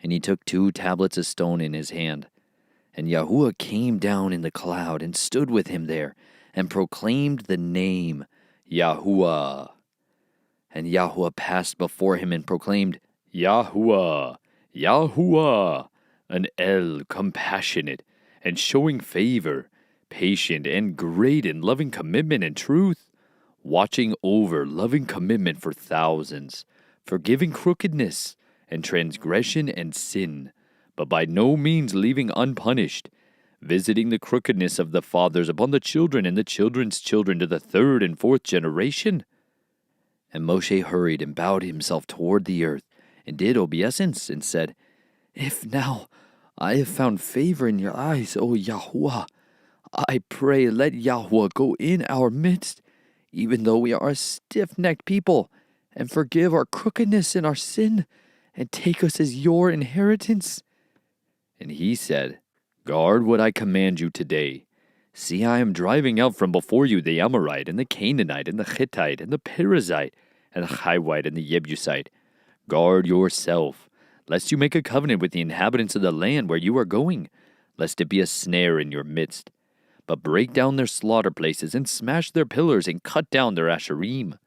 and he took 2 tablets of stone in his hand. And Yahuwah came down in the cloud and stood with him there, and proclaimed the name Yahuwah. And Yahuwah passed before him and proclaimed, Yahuwah, Yahuwah, an El, compassionate, and showing favor, patient and great in loving commitment and truth, watching over loving commitment for thousands, forgiving crookedness and transgression and sin, but by no means leaving unpunished, visiting the crookedness of the fathers upon the children and the children's children to the 3rd and 4th generation. And Moshe hurried and bowed himself toward the earth, and did obeisance, and said, If now I have found favor in your eyes, O Yahuwah, I pray let Yahuwah go in our midst, even though we are a stiff-necked people, and forgive our crookedness and our sin, and take us as your inheritance. And he said, Guard what I command you today. See, I am driving out from before you the Amorite, and the Canaanite, and the Hittite, and the Perizzite, and the Hivite, and the Jebusite. Guard yourself, lest you make a covenant with the inhabitants of the land where you are going, lest it be a snare in your midst. But break down their slaughter places, and smash their pillars, and cut down their asherim.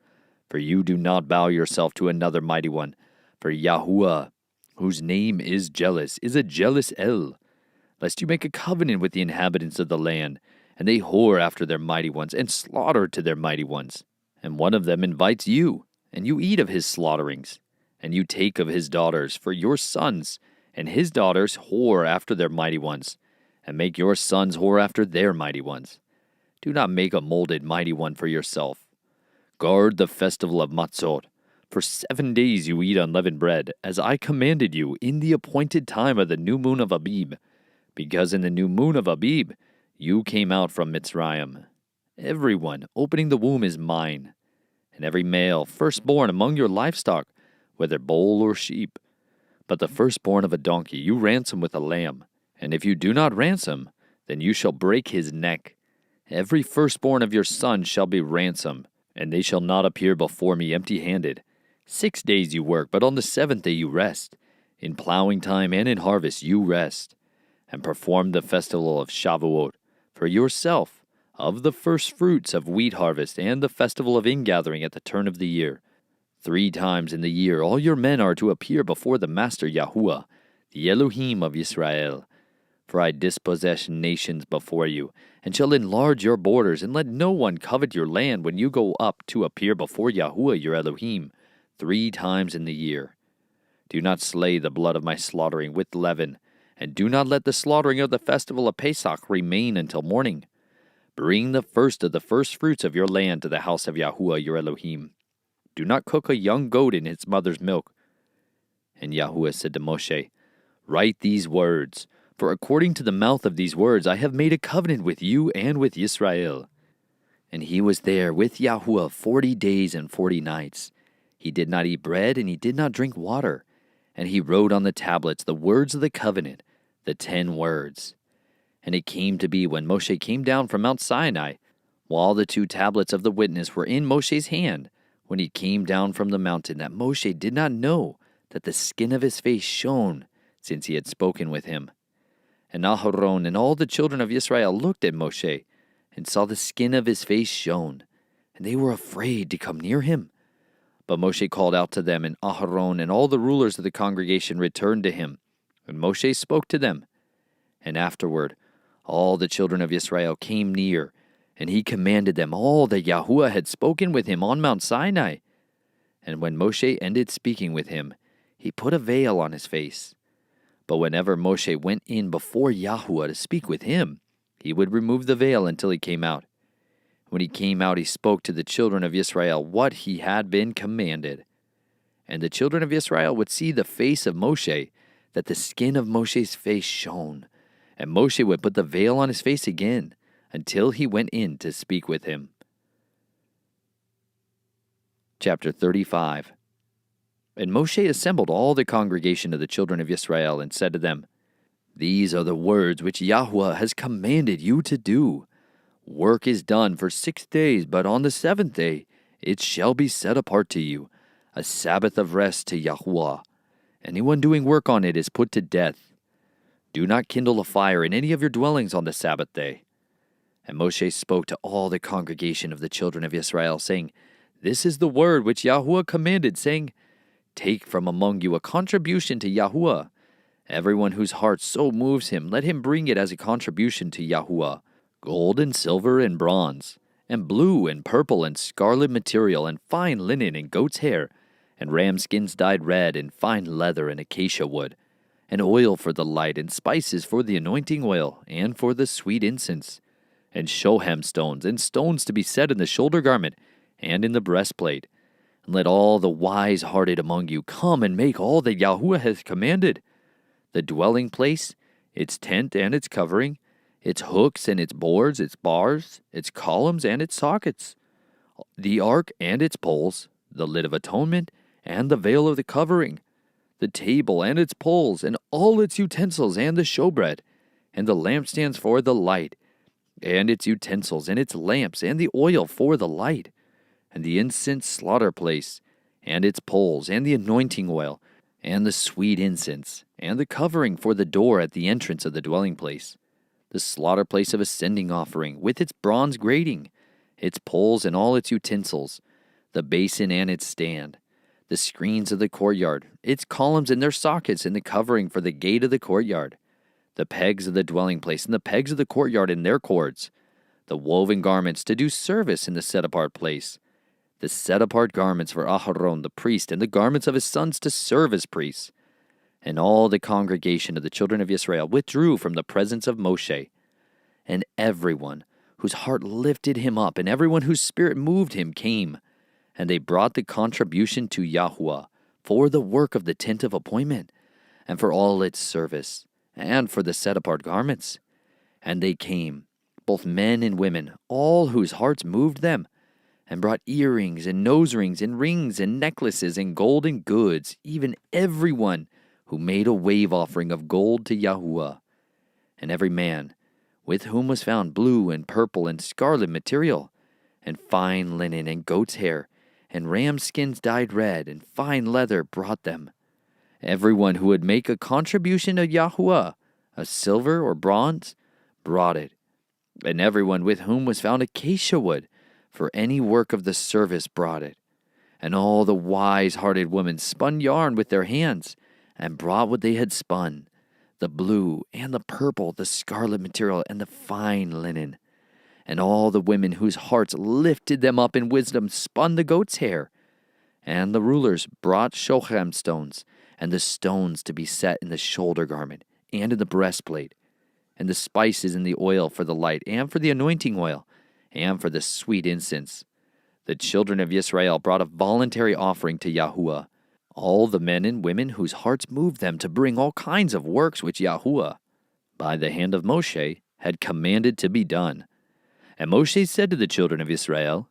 For you do not bow yourself to another mighty one. For Yahuwah, whose name is jealous, is a jealous El. Lest you make a covenant with the inhabitants of the land, and they whore after their mighty ones, and slaughter to their mighty ones. And one of them invites you, and you eat of his slaughterings, and you take of his daughters for your sons, and his daughters whore after their mighty ones, and make your sons whore after their mighty ones. Do not make a molded mighty one for yourself. Guard the festival of Matzot. For 7 days you eat unleavened bread, as I commanded you, in the appointed time of the new moon of Abib. Because in the new moon of Abib you came out from Mitzrayim. Everyone opening the womb is mine, and every male firstborn among your livestock, whether bull or sheep. But the firstborn of a donkey you ransom with a lamb, and if you do not ransom, then you shall break his neck. Every firstborn of your sons shall be ransomed, and they shall not appear before me empty-handed. 6 days you work, but on the 7th day you rest. In plowing time and in harvest you rest. And perform the festival of Shavuot, for yourself, of the first fruits of wheat harvest and the festival of ingathering at the turn of the year. 3 times in the year all your men are to appear before the Master Yahuwah, the Elohim of Israel. For I dispossess nations before you, and shall enlarge your borders, and let no one covet your land when you go up to appear before Yahuwah your Elohim 3 times in the year. Do not slay the blood of my slaughtering with leaven, and do not let the slaughtering of the festival of Pesach remain until morning. Bring the first of the firstfruits of your land to the house of Yahuwah your Elohim. Do not cook a young goat in its mother's milk. And Yahuwah said to Moshe, Write these words, for according to the mouth of these words I have made a covenant with you and with Israel. And he was there with Yahuwah 40 days and 40 nights. He did not eat bread, and he did not drink water. And he wrote on the tablets the words of the covenant, the 10 words. And it came to be when Moshe came down from Mount Sinai, while the 2 tablets of the witness were in Moshe's hand, when he came down from the mountain, that Moshe did not know that the skin of his face shone, since he had spoken with him. And Aharon and all the children of Israel looked at Moshe, and saw the skin of his face shone, and they were afraid to come near him. But Moshe called out to them, and Aharon and all the rulers of the congregation returned to him. And Moshe spoke to them. And afterward, all the children of Israel came near, and he commanded them all that Yahuwah had spoken with him on Mount Sinai. And when Moshe ended speaking with him, he put a veil on his face. But whenever Moshe went in before Yahuwah to speak with him, he would remove the veil until he came out. When he came out, he spoke to the children of Israel what he had been commanded. And the children of Israel would see the face of Moshe, that the skin of Moshe's face shone. And Moshe would put the veil on his face again, until he went in to speak with him. Chapter 35. And Moshe assembled all the congregation of the children of Israel, and said to them, These are the words which Yahuwah has commanded you to do. Work is done for 6 days, but on the 7th day it shall be set apart to you, a Sabbath of rest to Yahuwah. Anyone doing work on it is put to death. Do not kindle a fire in any of your dwellings on the Sabbath day. And Moshe spoke to all the congregation of the children of Israel, saying, This is the word which Yahuwah commanded, saying, Take from among you a contribution to Yahuwah. Everyone whose heart so moves him, let him bring it as a contribution to Yahuwah. Gold and silver and bronze, and blue and purple and scarlet material, and fine linen and goat's hair, and ram skins dyed red, and fine leather and acacia wood, and oil for the light, and spices for the anointing oil, and for the sweet incense, and shoham stones, and stones to be set in the shoulder garment, and in the breastplate. And let all the wise-hearted among you come and make all that Yahuwah hath commanded. The dwelling place, its tent and its covering, its hooks and its boards, its bars, its columns and its sockets, the ark and its poles, the lid of atonement, and the veil of the covering, the table and its poles, and all its utensils, and the showbread, and the lampstands for the light, and its utensils, and its lamps, and the oil for the light, and the incense slaughter place, and its poles, and the anointing oil, and the sweet incense, and the covering for the door at the entrance of the dwelling place, the slaughter place of ascending offering, with its bronze grating, its poles and all its utensils, the basin and its stand, the screens of the courtyard, its columns and their sockets, and the covering for the gate of the courtyard, the pegs of the dwelling place, and the pegs of the courtyard and their cords, the woven garments to do service in the set-apart place, the set-apart garments for Aharon the priest, and the garments of his sons to serve as priests. And all the congregation of the children of Israel withdrew from the presence of Moshe. And everyone whose heart lifted him up, and everyone whose spirit moved him came. And they brought the contribution to Yahuwah for the work of the tent of appointment, and for all its service, and for the set-apart garments. And they came, both men and women, all whose hearts moved them, and brought earrings and nose rings and rings and necklaces and golden goods, even everyone who made a wave offering of gold to Yahuwah. And every man with whom was found blue and purple and scarlet material, and fine linen and goat's hair, and ram skins dyed red, and fine leather brought them. Everyone who would make a contribution to Yahuwah, of silver or bronze, brought it. And everyone with whom was found acacia wood, for any work of the service brought it. And all the wise-hearted women spun yarn with their hands, and brought what they had spun, the blue and the purple, the scarlet material, and the fine linen. And all the women whose hearts lifted them up in wisdom spun the goat's hair. And the rulers brought shochem stones, and the stones to be set in the shoulder garment, and in the breastplate, and the spices in the oil for the light, and for the anointing oil, and for the sweet incense. The children of Israel brought a voluntary offering to Yahuwah, all the men and women whose hearts moved them to bring all kinds of works which Yahuwah, by the hand of Moshe, had commanded to be done. And Moshe said to the children of Israel,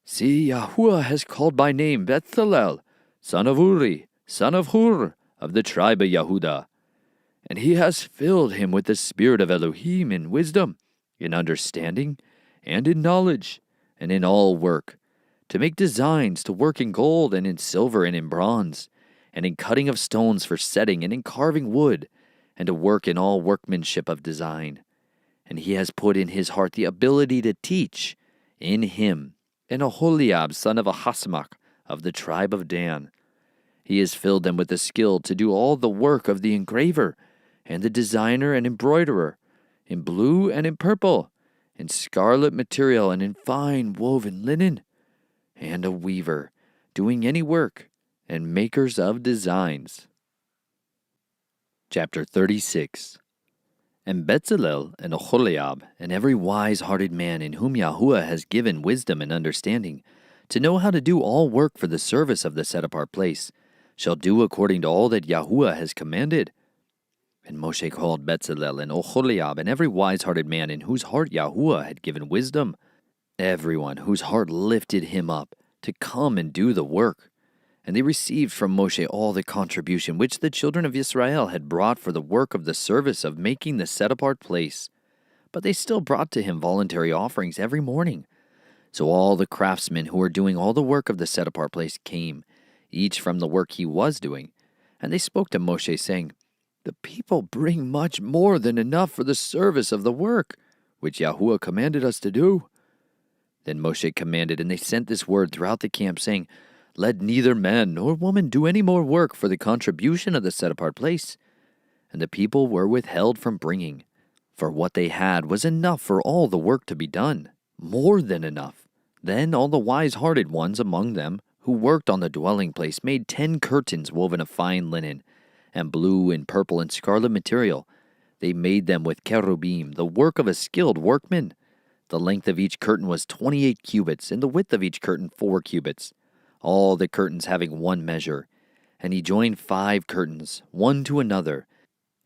See, Yahuwah has called by name Bezalel, son of Uri, son of Hur, of the tribe of Yehudah. And he has filled him with the spirit of Elohim in wisdom, in understanding, and in knowledge, and in all work, to make designs, to work in gold, and in silver, and in bronze, and in cutting of stones for setting, and in carving wood, and to work in all workmanship of design. And he has put in his heart the ability to teach, in him, and Aholiab, son of Ahisamach, of the tribe of Dan. He has filled them with the skill to do all the work of the engraver, and the designer and embroiderer, in blue and in purple, in scarlet material and in fine woven linen, and a weaver, doing any work, and makers of designs. Chapter 36. And Bezalel and Aholiab, and every wise-hearted man in whom Yahuwah has given wisdom and understanding, to know how to do all work for the service of the set-apart place, shall do according to all that Yahuwah has commanded. And Moshe called Bezalel and Aholiab and every wise-hearted man in whose heart Yahuwah had given wisdom, everyone whose heart lifted him up, to come and do the work. And they received from Moshe all the contribution which the children of Israel had brought for the work of the service of making the set-apart place. But they still brought to him voluntary offerings every morning. So all the craftsmen who were doing all the work of the set-apart place came, each from the work he was doing. And they spoke to Moshe, saying, The people bring much more than enough for the service of the work, which Yahuwah commanded us to do. Then Moshe commanded, and they sent this word throughout the camp, saying, Let neither man nor woman do any more work for the contribution of the set-apart place. And the people were withheld from bringing, for what they had was enough for all the work to be done, more than enough. Then all the wise-hearted ones among them, who worked on the dwelling place, made 10 curtains woven of fine linen, and blue and purple and scarlet material. They made them with cherubim, the work of a skilled workman. The length of each curtain was 28 cubits, and the width of each curtain 4 cubits, all the curtains having one measure. And he joined 5 curtains, one to another,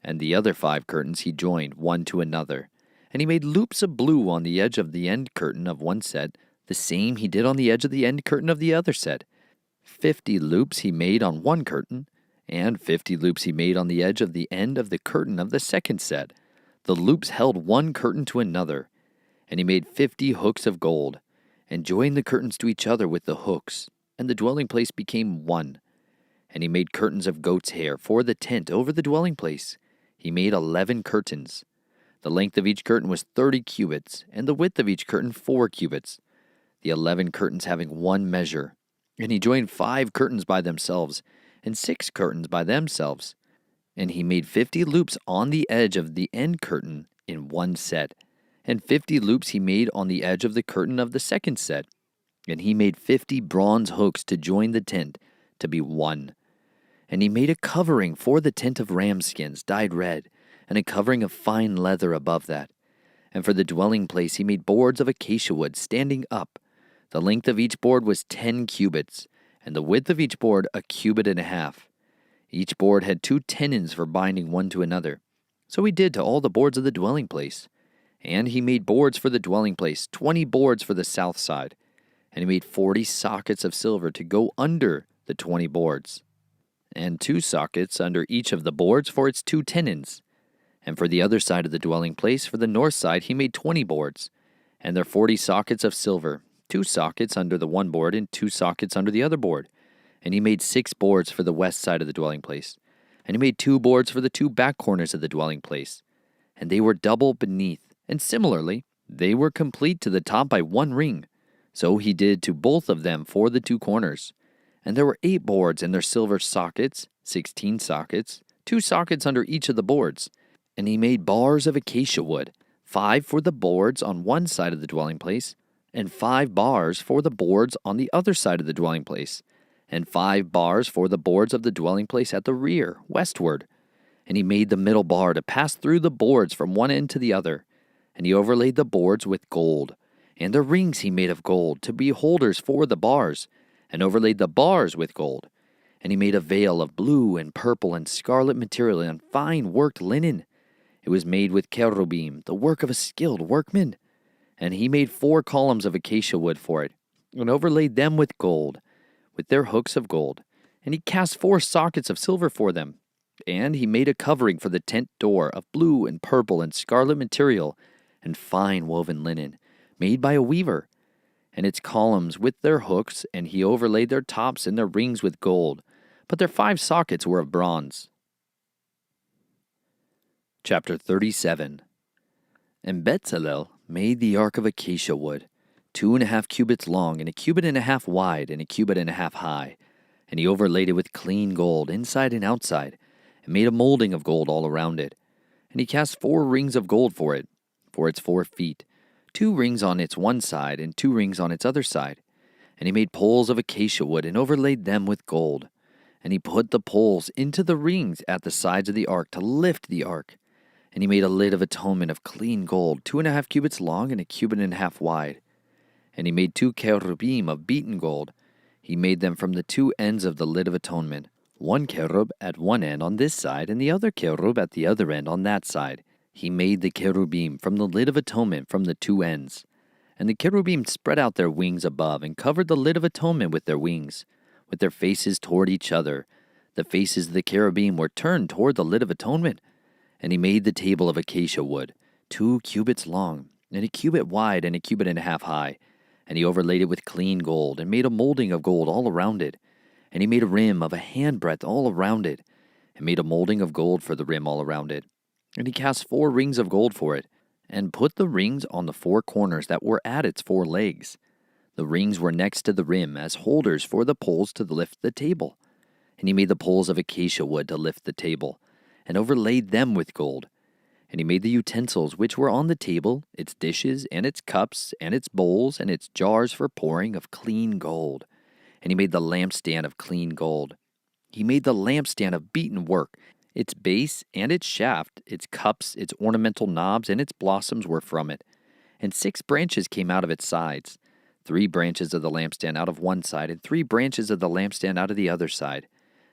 and the other 5 curtains he joined one to another. And he made loops of blue on the edge of the end curtain of one set, the same he did on the edge of the end curtain of the other set. 50 loops he made on one curtain, and 50 loops he made on the edge of the end of the curtain of the second set. The loops held one curtain to another. And he made 50 hooks of gold, and joined the curtains to each other with the hooks, and the dwelling place became one. And he made curtains of goat's hair for the tent over the dwelling place. He made 11 curtains. The length of each curtain was 30 cubits, and the width of each curtain 4 cubits, the 11 curtains having one measure. And he joined 5 curtains by themselves, and 6 curtains by themselves. And he made 50 loops on the edge of the end curtain in one set, and 50 loops he made on the edge of the curtain of the second set. And he made 50 bronze hooks to join the tent to be one. And he made a covering for the tent of ram skins dyed red, and a covering of fine leather above that. And for the dwelling place he made boards of acacia wood standing up. The length of each board was 10 cubits, and the width of each board 1.5 cubits. Each board had 2 tenons for binding one to another. So he did to all the boards of the dwelling place. And he made boards for the dwelling place, 20 boards for the south side. And he made 40 sockets of silver to go under the 20 boards, and 2 sockets under each of the boards for its 2 tenons. And for the other side of the dwelling place, for the north side, he made 20 boards, and their 40 sockets of silver, 2 sockets under the one board and 2 sockets under the other board. And he made 6 boards for the west side of the dwelling place. And he made 2 boards for the 2 back corners of the dwelling place, and they were double beneath. And similarly, They were complete to the top by 1 ring. So he did to both of them for the 2 corners. And there were 8 boards and their silver sockets, 16 sockets, 2 sockets under each of the boards. And he made bars of acacia wood, 5 for the boards on one side of the dwelling place, and 5 bars for the boards on the other side of the dwelling place, and 5 bars for the boards of the dwelling place at the rear, westward. And he made the middle bar to pass through the boards from one end to the other. And he overlaid the boards with gold. And the rings he made of gold to be holders for the bars, and overlaid the bars with gold. And he made a veil of blue and purple and scarlet material and fine worked linen. It was made with cherubim, the work of a skilled workman. And he made 4 columns of acacia wood for it, and overlaid them with gold, with their hooks of gold. And he cast 4 sockets of silver for them. And he made a covering for the tent door of blue and purple and scarlet material, and fine woven linen, made by a weaver. And its columns with their hooks, and he overlaid their tops and their rings with gold, but their 5 sockets were of bronze. Chapter 37. And Bezalel made the ark of acacia wood, 2.5 cubits long, and 1.5 cubits wide, and 1.5 cubits high. And he overlaid it with clean gold, inside and outside, and made a molding of gold all around it. And he cast 4 rings of gold for it, for its 4 feet, 2 rings on its one side, and 2 rings on its other side. And he made poles of acacia wood, and overlaid them with gold. And he put the poles into the rings at the sides of the ark to lift the ark. And he made a lid of atonement of clean gold, 2.5 cubits long, and 1.5 cubits wide. And he made 2 cherubim of beaten gold. He made them from the 2 ends of the lid of atonement, 1 cherub at one end on this side, and the other cherub at the other end on that side. He made the cherubim from the lid of atonement from the 2 ends. And the cherubim spread out their wings above, and covered the lid of atonement with their wings, with their faces toward each other. The faces of the cherubim were turned toward the lid of atonement. And he made the table of acacia wood, 2 cubits long, and 1 cubit wide, and 1.5 cubits high. And he overlaid it with clean gold, and made a molding of gold all around it. And he made a rim of a handbreadth all around it, and made a molding of gold for the rim all around it. And he cast 4 rings of gold for it, and put the rings on the 4 corners that were at its 4 legs. The rings were next to the rim as holders for the poles to lift the table. And he made the poles of acacia wood to lift the table, and overlaid them with gold. And he made the utensils which were on the table, its dishes, and its cups, and its bowls, and its jars for pouring of clean gold. And he made the lampstand of clean gold. He made the lampstand of beaten work. Its base and its shaft, its cups, its ornamental knobs, and its blossoms were from it. And 6 branches came out of its sides, 3 branches of the lampstand out of one side, and 3 branches of the lampstand out of the other side.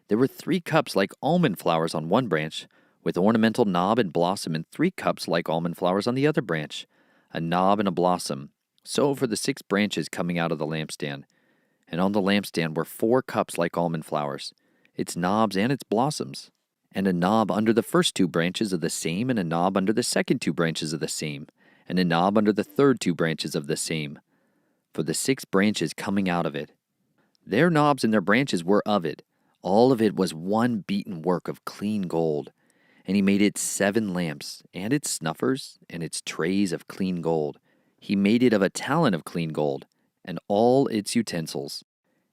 There were 3 cups like almond flowers on one branch, with ornamental knob and blossom, and 3 cups like almond flowers on the other branch, a knob and a blossom. So for the 6 branches coming out of the lampstand. And on the lampstand were 4 cups like almond flowers, its knobs and its blossoms, and a knob under the first 2 branches of the same, and a knob under the second 2 branches of the same, and a knob under the third 2 branches of the same, for the 6 branches coming out of it. Their knobs and their branches were of it. All of it was one beaten work of clean gold. And he made it 7 lamps, and its snuffers, and its trays of clean gold. He made it of a talent of clean gold, and all its utensils.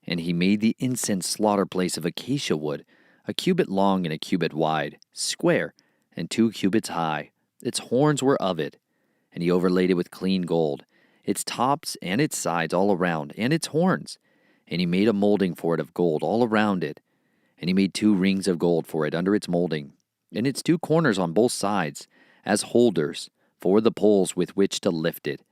And he made the incense slaughter place of acacia wood, 1 cubit long and 1 cubit wide, square, and 2 cubits high. Its horns were of it. And he overlaid it with clean gold, its tops and its sides all around, and its horns. And he made a molding for it of gold all around it. And he made 2 rings of gold for it under its molding, and its 2 corners on both sides, as holders for the poles with which to lift it.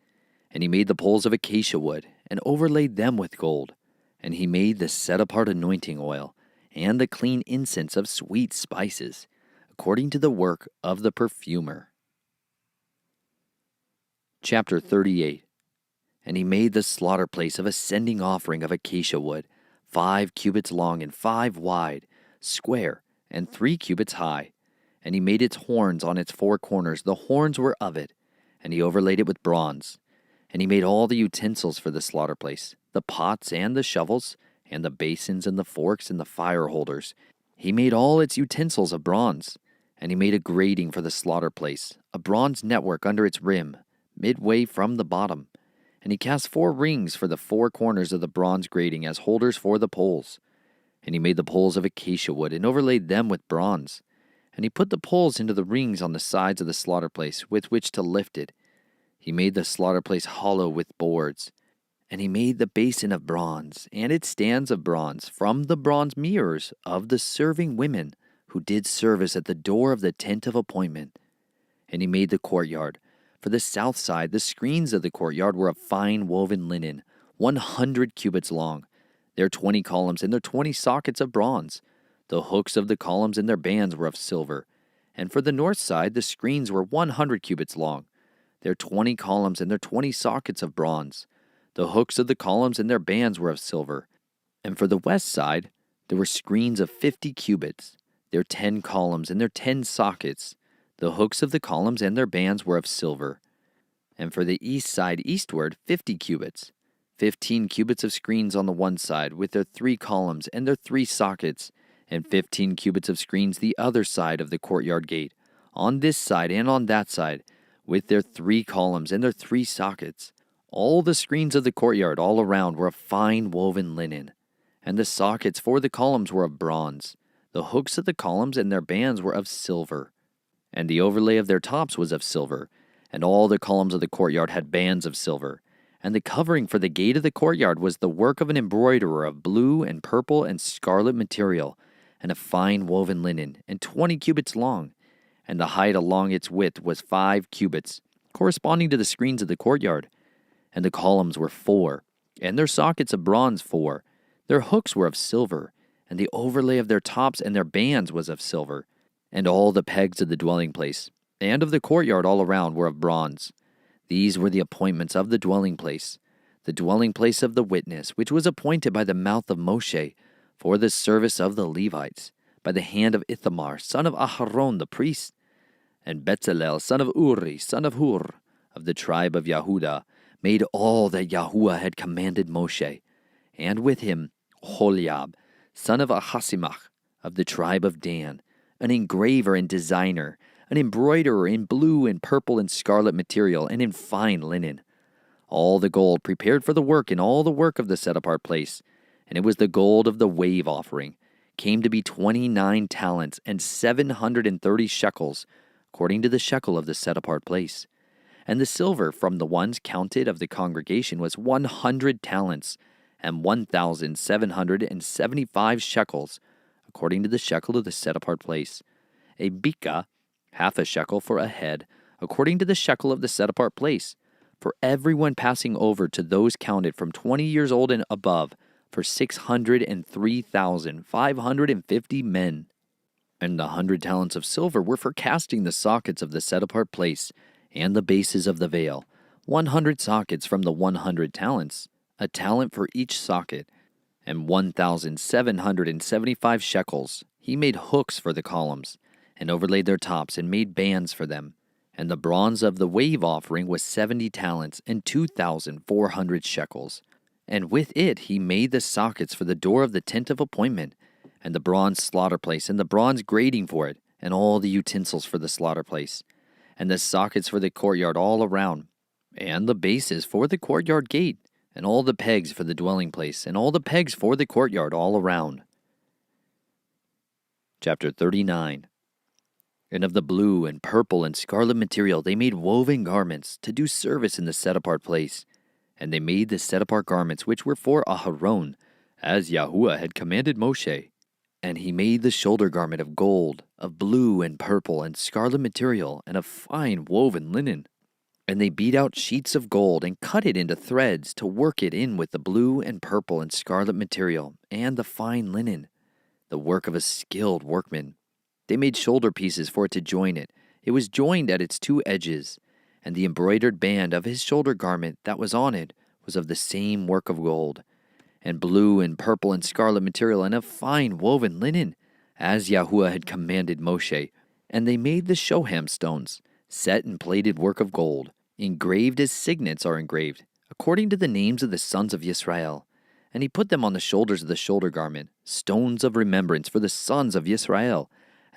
And he made the poles of acacia wood, and overlaid them with gold. And he made the set-apart anointing oil, and the clean incense of sweet spices, according to the work of the perfumer. Chapter 38. And he made the slaughter place of ascending offering of acacia wood, 5 cubits long and 5 wide, square, and 3 cubits high. And he made its horns on its 4 corners. The horns were of it, and he overlaid it with bronze. And he made all the utensils for the slaughter place, the pots and the shovels, and the basins and the forks and the fire holders. He made all its utensils of bronze. And he made a grating for the slaughter place, a bronze network under its rim, midway from the bottom. And he cast 4 rings for the 4 corners of the bronze grating as holders for the poles. And he made the poles of acacia wood and overlaid them with bronze. And he put the poles into the rings on the sides of the slaughter place with which to lift it. He made the slaughter place hollow with boards. And he made the basin of bronze and its stands of bronze from the bronze mirrors of the serving women who did service at the door of the tent of appointment. And he made the courtyard. For the south side, the screens of the courtyard were of fine woven linen, 100 cubits long. Their 20 columns and their 20 sockets of bronze. The hooks of the columns and their bands were of silver. And for the north side, the screens were 100 cubits long. Their 20 columns and their 20 sockets of bronze. The hooks of the columns and their bands were of silver. And for the west side, there were screens of 50 cubits. Their 10 columns and their 10 sockets. The hooks of the columns and their bands were of silver. And for the east side eastward, 50 cubits. 15 cubits of screens on the one side, with their 3 columns and their 3 sockets, and 15 cubits of screens the other side of the courtyard gate, on this side and on that side, with their 3 columns and their 3 sockets. All the screens of the courtyard all around were of fine woven linen, and the sockets for the columns were of bronze. The hooks of the columns and their bands were of silver, and the overlay of their tops was of silver, and all the columns of the courtyard had bands of silver. And the covering for the gate of the courtyard was the work of an embroiderer of blue and purple and scarlet material, and of fine woven linen, and 20 cubits long. And the height along its width was 5 cubits, corresponding to the screens of the courtyard. And the columns were 4, and their sockets of bronze 4. Their hooks were of silver, and the overlay of their tops and their bands was of silver. And all the pegs of the dwelling place, and of the courtyard all around, were of bronze. These were the appointments of the dwelling place of the witness, which was appointed by the mouth of Moshe, for the service of the Levites, by the hand of Ithamar, son of Aharon the priest, and Bezalel, son of Uri, son of Hur, of the tribe of Yehudah, made all that Yahuwah had commanded Moshe, and with him Holiab, son of Ahasimach, of the tribe of Dan, an engraver and designer, an embroiderer in blue and purple and scarlet material, and in fine linen. All the gold prepared for the work and all the work of the set-apart place, and it was the gold of the wave offering, came to be 29 talents and 730 shekels, according to the shekel of the set-apart place. And the silver from the ones counted of the congregation was 100 talents and 1,775 shekels, according to the shekel of the set-apart place. A bika, half a shekel for a head, according to the shekel of the set-apart place, for everyone passing over to those counted from 20 years old and above, for 603,550 men. And the 100 talents of silver were for casting the sockets of the set-apart place, and the bases of the veil, 100 sockets from the 100 talents, a talent for each socket, and 1,775 shekels. He made hooks for the columns, and overlaid their tops, and made bands for them. And the bronze of the wave offering was 70 talents, and 2,400 shekels. And with it he made the sockets for the door of the tent of appointment, and the bronze slaughter place, and the bronze grating for it, and all the utensils for the slaughter place, and the sockets for the courtyard all around, and the bases for the courtyard gate, and all the pegs for the dwelling place, and all the pegs for the courtyard all around. Chapter 39. And of the blue and purple and scarlet material they made woven garments to do service in the set-apart place. And they made the set-apart garments which were for Aharon, as Yahuwah had commanded Moshe. And he made the shoulder garment of gold, of blue and purple and scarlet material, and of fine woven linen. And they beat out sheets of gold and cut it into threads to work it in with the blue and purple and scarlet material and the fine linen, the work of a skilled workman. They made shoulder pieces for it to join it. It was joined at its 2 edges, and the embroidered band of his shoulder garment that was on it was of the same work of gold, and blue and purple and scarlet material, and of fine woven linen, as Yahuwah had commanded Moshe. And they made the shoham stones, set in plated work of gold, engraved as signets are engraved, according to the names of the sons of Yisrael. And he put them on the shoulders of the shoulder garment, stones of remembrance for the sons of Yisrael,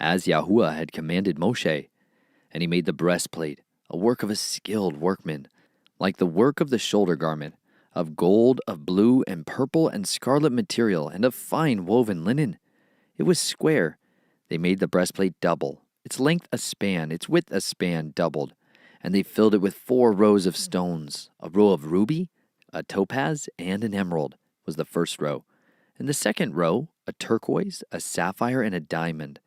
as Yahuwah had commanded Moshe. And he made the breastplate a work of a skilled workman, like the work of the shoulder garment, of gold, of blue and purple and scarlet material, and of fine woven linen. It was square. They made the breastplate double, its length a span, its width a span doubled. And they filled it with 4 rows of stones. A row of ruby, a topaz, and an emerald was the first row. And the second row, a turquoise, a sapphire, and a diamond.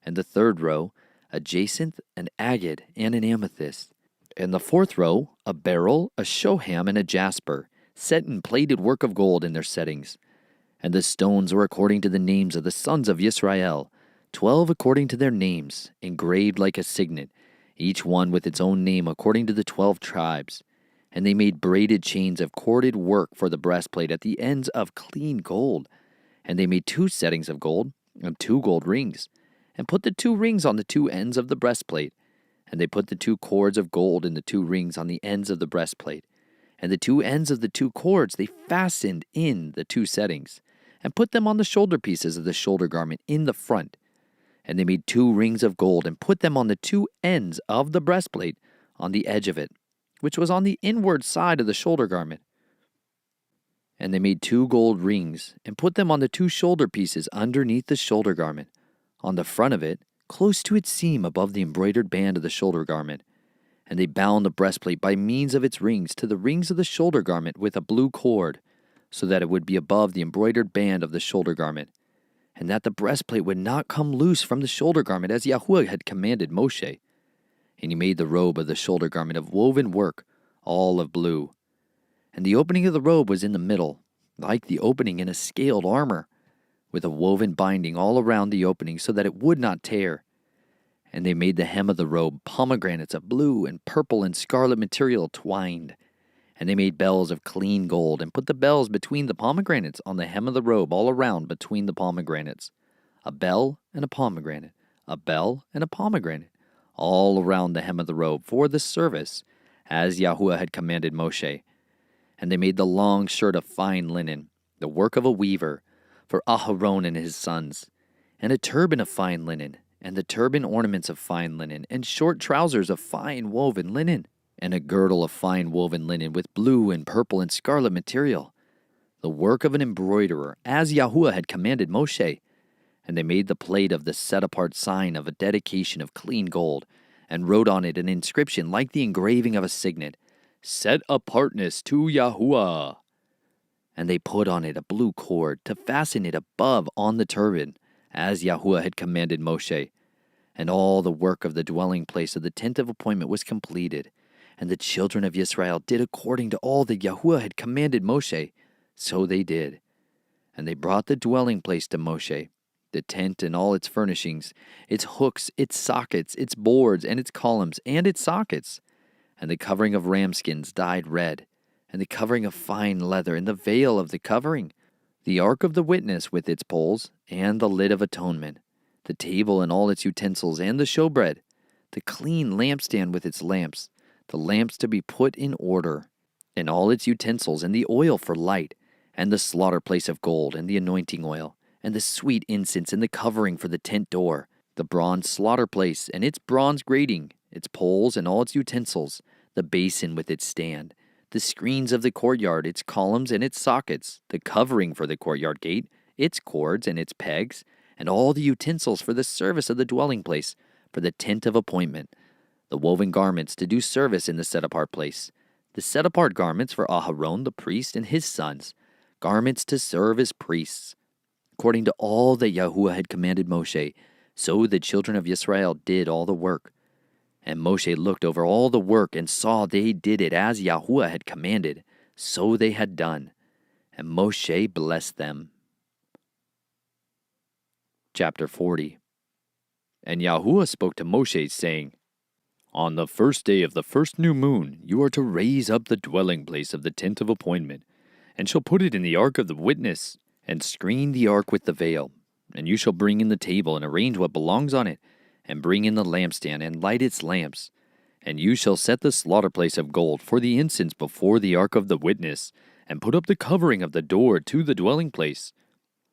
And the third row, a jacinth, an agate, and an amethyst. And the fourth row, a beryl, a shoham, and a jasper, set in plated work of gold in their settings. And the stones were according to the names of the sons of Israel, 12 according to their names, engraved like a signet, each one with its own name according to the 12 tribes. And they made braided chains of corded work for the breastplate at the ends of clean gold. And they made 2 settings of gold and 2 gold rings, and put the 2 rings on the 2 ends of the breastplate. And they put the 2 cords of gold in the 2 rings on the ends of the breastplate. And the 2 ends of the 2 cords they fastened in the 2 settings, and put them on the shoulder pieces of the shoulder garment in the front. And they made 2 rings of gold, and put them on the 2 ends of the breastplate on the edge of it, which was on the inward side of the shoulder garment. And they made 2 gold rings, and put them on the 2 shoulder pieces underneath the shoulder garment, on the front of it, close to its seam above the embroidered band of the shoulder garment. And they bound the breastplate by means of its rings to the rings of the shoulder garment with a blue cord, so that it would be above the embroidered band of the shoulder garment, and that the breastplate would not come loose from the shoulder garment as Yahuwah had commanded Moshe. And he made the robe of the shoulder garment of woven work, all of blue. And the opening of the robe was in the middle, like the opening in a scaled armor, with a woven binding all around the opening so that it would not tear. And they made the hem of the robe pomegranates of blue and purple and scarlet material twined. And they made bells of clean gold, and put the bells between the pomegranates on the hem of the robe all around between the pomegranates. A bell and a pomegranate, a bell and a pomegranate, all around the hem of the robe for the service, as Yahuwah had commanded Moshe. And they made the long shirt of fine linen, the work of a weaver, for Aharon and his sons, and a turban of fine linen, and the turban ornaments of fine linen, and short trousers of fine woven linen, and a girdle of fine woven linen with blue and purple and scarlet material, the work of an embroiderer, as Yahuwah had commanded Moshe. And they made the plate of the set-apart sign of a dedication of clean gold, and wrote on it an inscription like the engraving of a signet, Set Apartness to Yahuwah. And they put on it a blue cord to fasten it above on the turban, as Yahuwah had commanded Moshe. And all the work of the dwelling place of the tent of appointment was completed. And the children of Israel did according to all that Yahuwah had commanded Moshe. So they did. And they brought the dwelling place to Moshe, the tent and all its furnishings, its hooks, its sockets, its boards, and its columns, and its sockets, and the covering of ram skins dyed red, and the covering of fine leather, and the veil of the covering, the ark of the witness with its poles, and the lid of atonement, the table and all its utensils, and the showbread, the clean lampstand with its lamps, the lamps to be put in order, and all its utensils, and the oil for light, and the slaughter place of gold, and the anointing oil, and the sweet incense, and the covering for the tent door, the bronze slaughter place, and its bronze grating, its poles, and all its utensils, the basin with its stand, the screens of the courtyard, its columns, and its sockets, the covering for the courtyard gate, its cords, and its pegs, and all the utensils for the service of the dwelling place, for the tent of appointment, the woven garments to do service in the set-apart place, the set-apart garments for Aharon the priest and his sons, garments to serve as priests. According to all that Yahuwah had commanded Moshe, so the children of Israel did all the work. And Moshe looked over all the work and saw they did it as Yahuwah had commanded, so they had done. And Moshe blessed them. Chapter 40. And Yahuwah spoke to Moshe, saying, On the first day of the first new moon, you are to raise up the dwelling place of the tent of appointment, and shall put it in the ark of the witness, and screen the ark with the veil. And you shall bring in the table, and arrange what belongs on it, and bring in the lampstand, and light its lamps. And you shall set the slaughter place of gold for the incense before the ark of the witness, and put up the covering of the door to the dwelling place.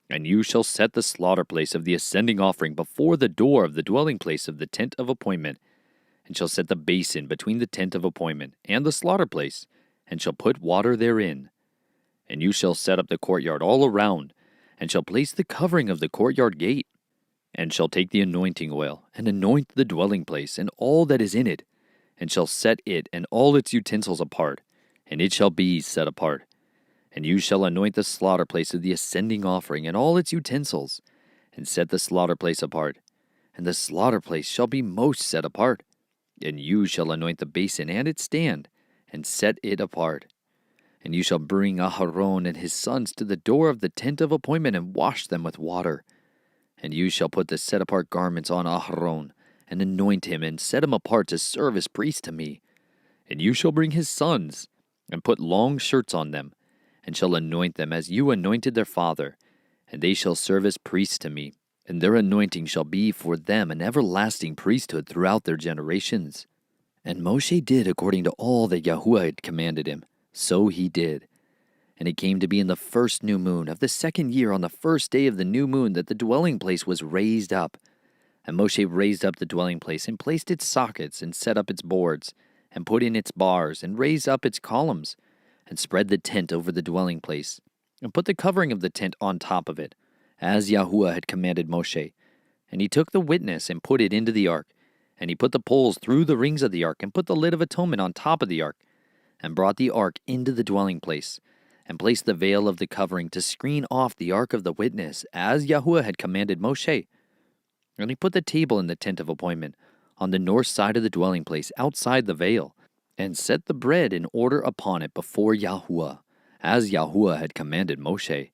And you shall set the slaughter place of the ascending offering before the door of the dwelling place of the tent of appointment. and shall set the basin between the tent of appointment and the slaughter place, and shall put water therein. And you shall set up the courtyard all around, and shall place the covering of the courtyard gate, and shall take the anointing oil, and anoint the dwelling place, and all that is in it, and shall set it and all its utensils apart, and it shall be set apart. And you shall anoint the slaughter place of the ascending offering, and all its utensils, and set the slaughter place apart. And the slaughter place shall be most set apart. And you shall anoint the basin and its stand, and set it apart. And you shall bring Aharon and his sons to the door of the tent of appointment, and wash them with water. And you shall put the set-apart garments on Aharon, and anoint him, and set him apart to serve as priest to me. And you shall bring his sons, and put long shirts on them, and shall anoint them as you anointed their father, and they shall serve as priests to me, and their anointing shall be for them an everlasting priesthood throughout their generations. And Moshe did according to all that Yahuwah had commanded him, so he did. And it came to be in the first new moon of the second year, on the first day of the new moon, that the dwelling place was raised up. And Moshe raised up the dwelling place, and placed its sockets, and set up its boards, and put in its bars, and raised up its columns, and spread the tent over the dwelling place, and put the covering of the tent on top of it, as Yahuwah had commanded Moshe. And he took the witness, and put it into the ark. And he put the poles through the rings of the ark, and put the lid of atonement on top of the ark, and brought the ark into the dwelling place, and placed the veil of the covering to screen off the ark of the witness, as Yahuwah had commanded Moshe. And he put the table in the tent of appointment, on the north side of the dwelling place, outside the veil, and set the bread in order upon it before Yahuwah, as Yahuwah had commanded Moshe.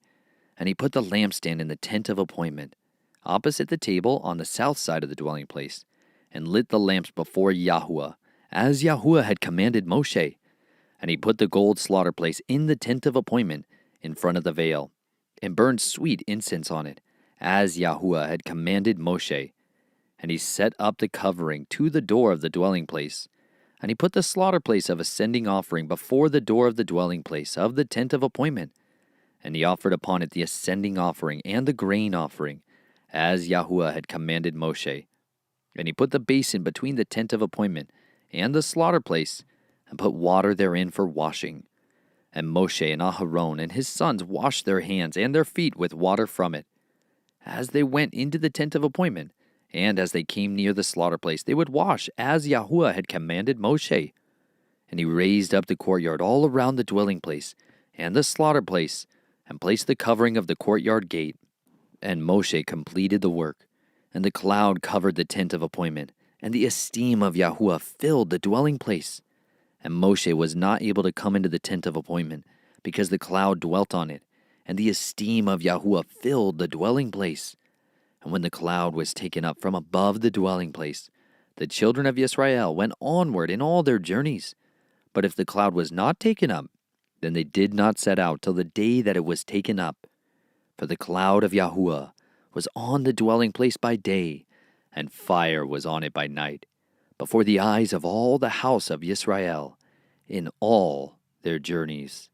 And he put the lampstand in the tent of appointment, opposite the table on the south side of the dwelling place, and lit the lamps before Yahuwah, as Yahuwah had commanded Moshe. And he put the gold slaughter place in the tent of appointment, in front of the veil, and burned sweet incense on it, as Yahuwah had commanded Moshe. And he set up the covering to the door of the dwelling place. And he put the slaughter place of ascending offering before the door of the dwelling place of the tent of appointment. And he offered upon it the ascending offering and the grain offering, as Yahuwah had commanded Moshe. And he put the basin between the tent of appointment and the slaughter place, and put water therein for washing. And Moshe and Aharon and his sons washed their hands and their feet with water from it. As they went into the tent of appointment, and as they came near the slaughter place, they would wash, as Yahuwah had commanded Moshe. And he raised up the courtyard all around the dwelling place, and the slaughter place, and placed the covering of the courtyard gate. And Moshe completed the work, and the cloud covered the tent of appointment, and the esteem of Yahuwah filled the dwelling place. And Moshe was not able to come into the tent of appointment, because the cloud dwelt on it, and the esteem of Yahuwah filled the dwelling place. And when the cloud was taken up from above the dwelling place, the children of Israel went onward in all their journeys. But if the cloud was not taken up, then they did not set out till the day that it was taken up. For the cloud of Yahuwah was on the dwelling place by day, and fire was on it by night, before the eyes of all the house of Israel, in all their journeys.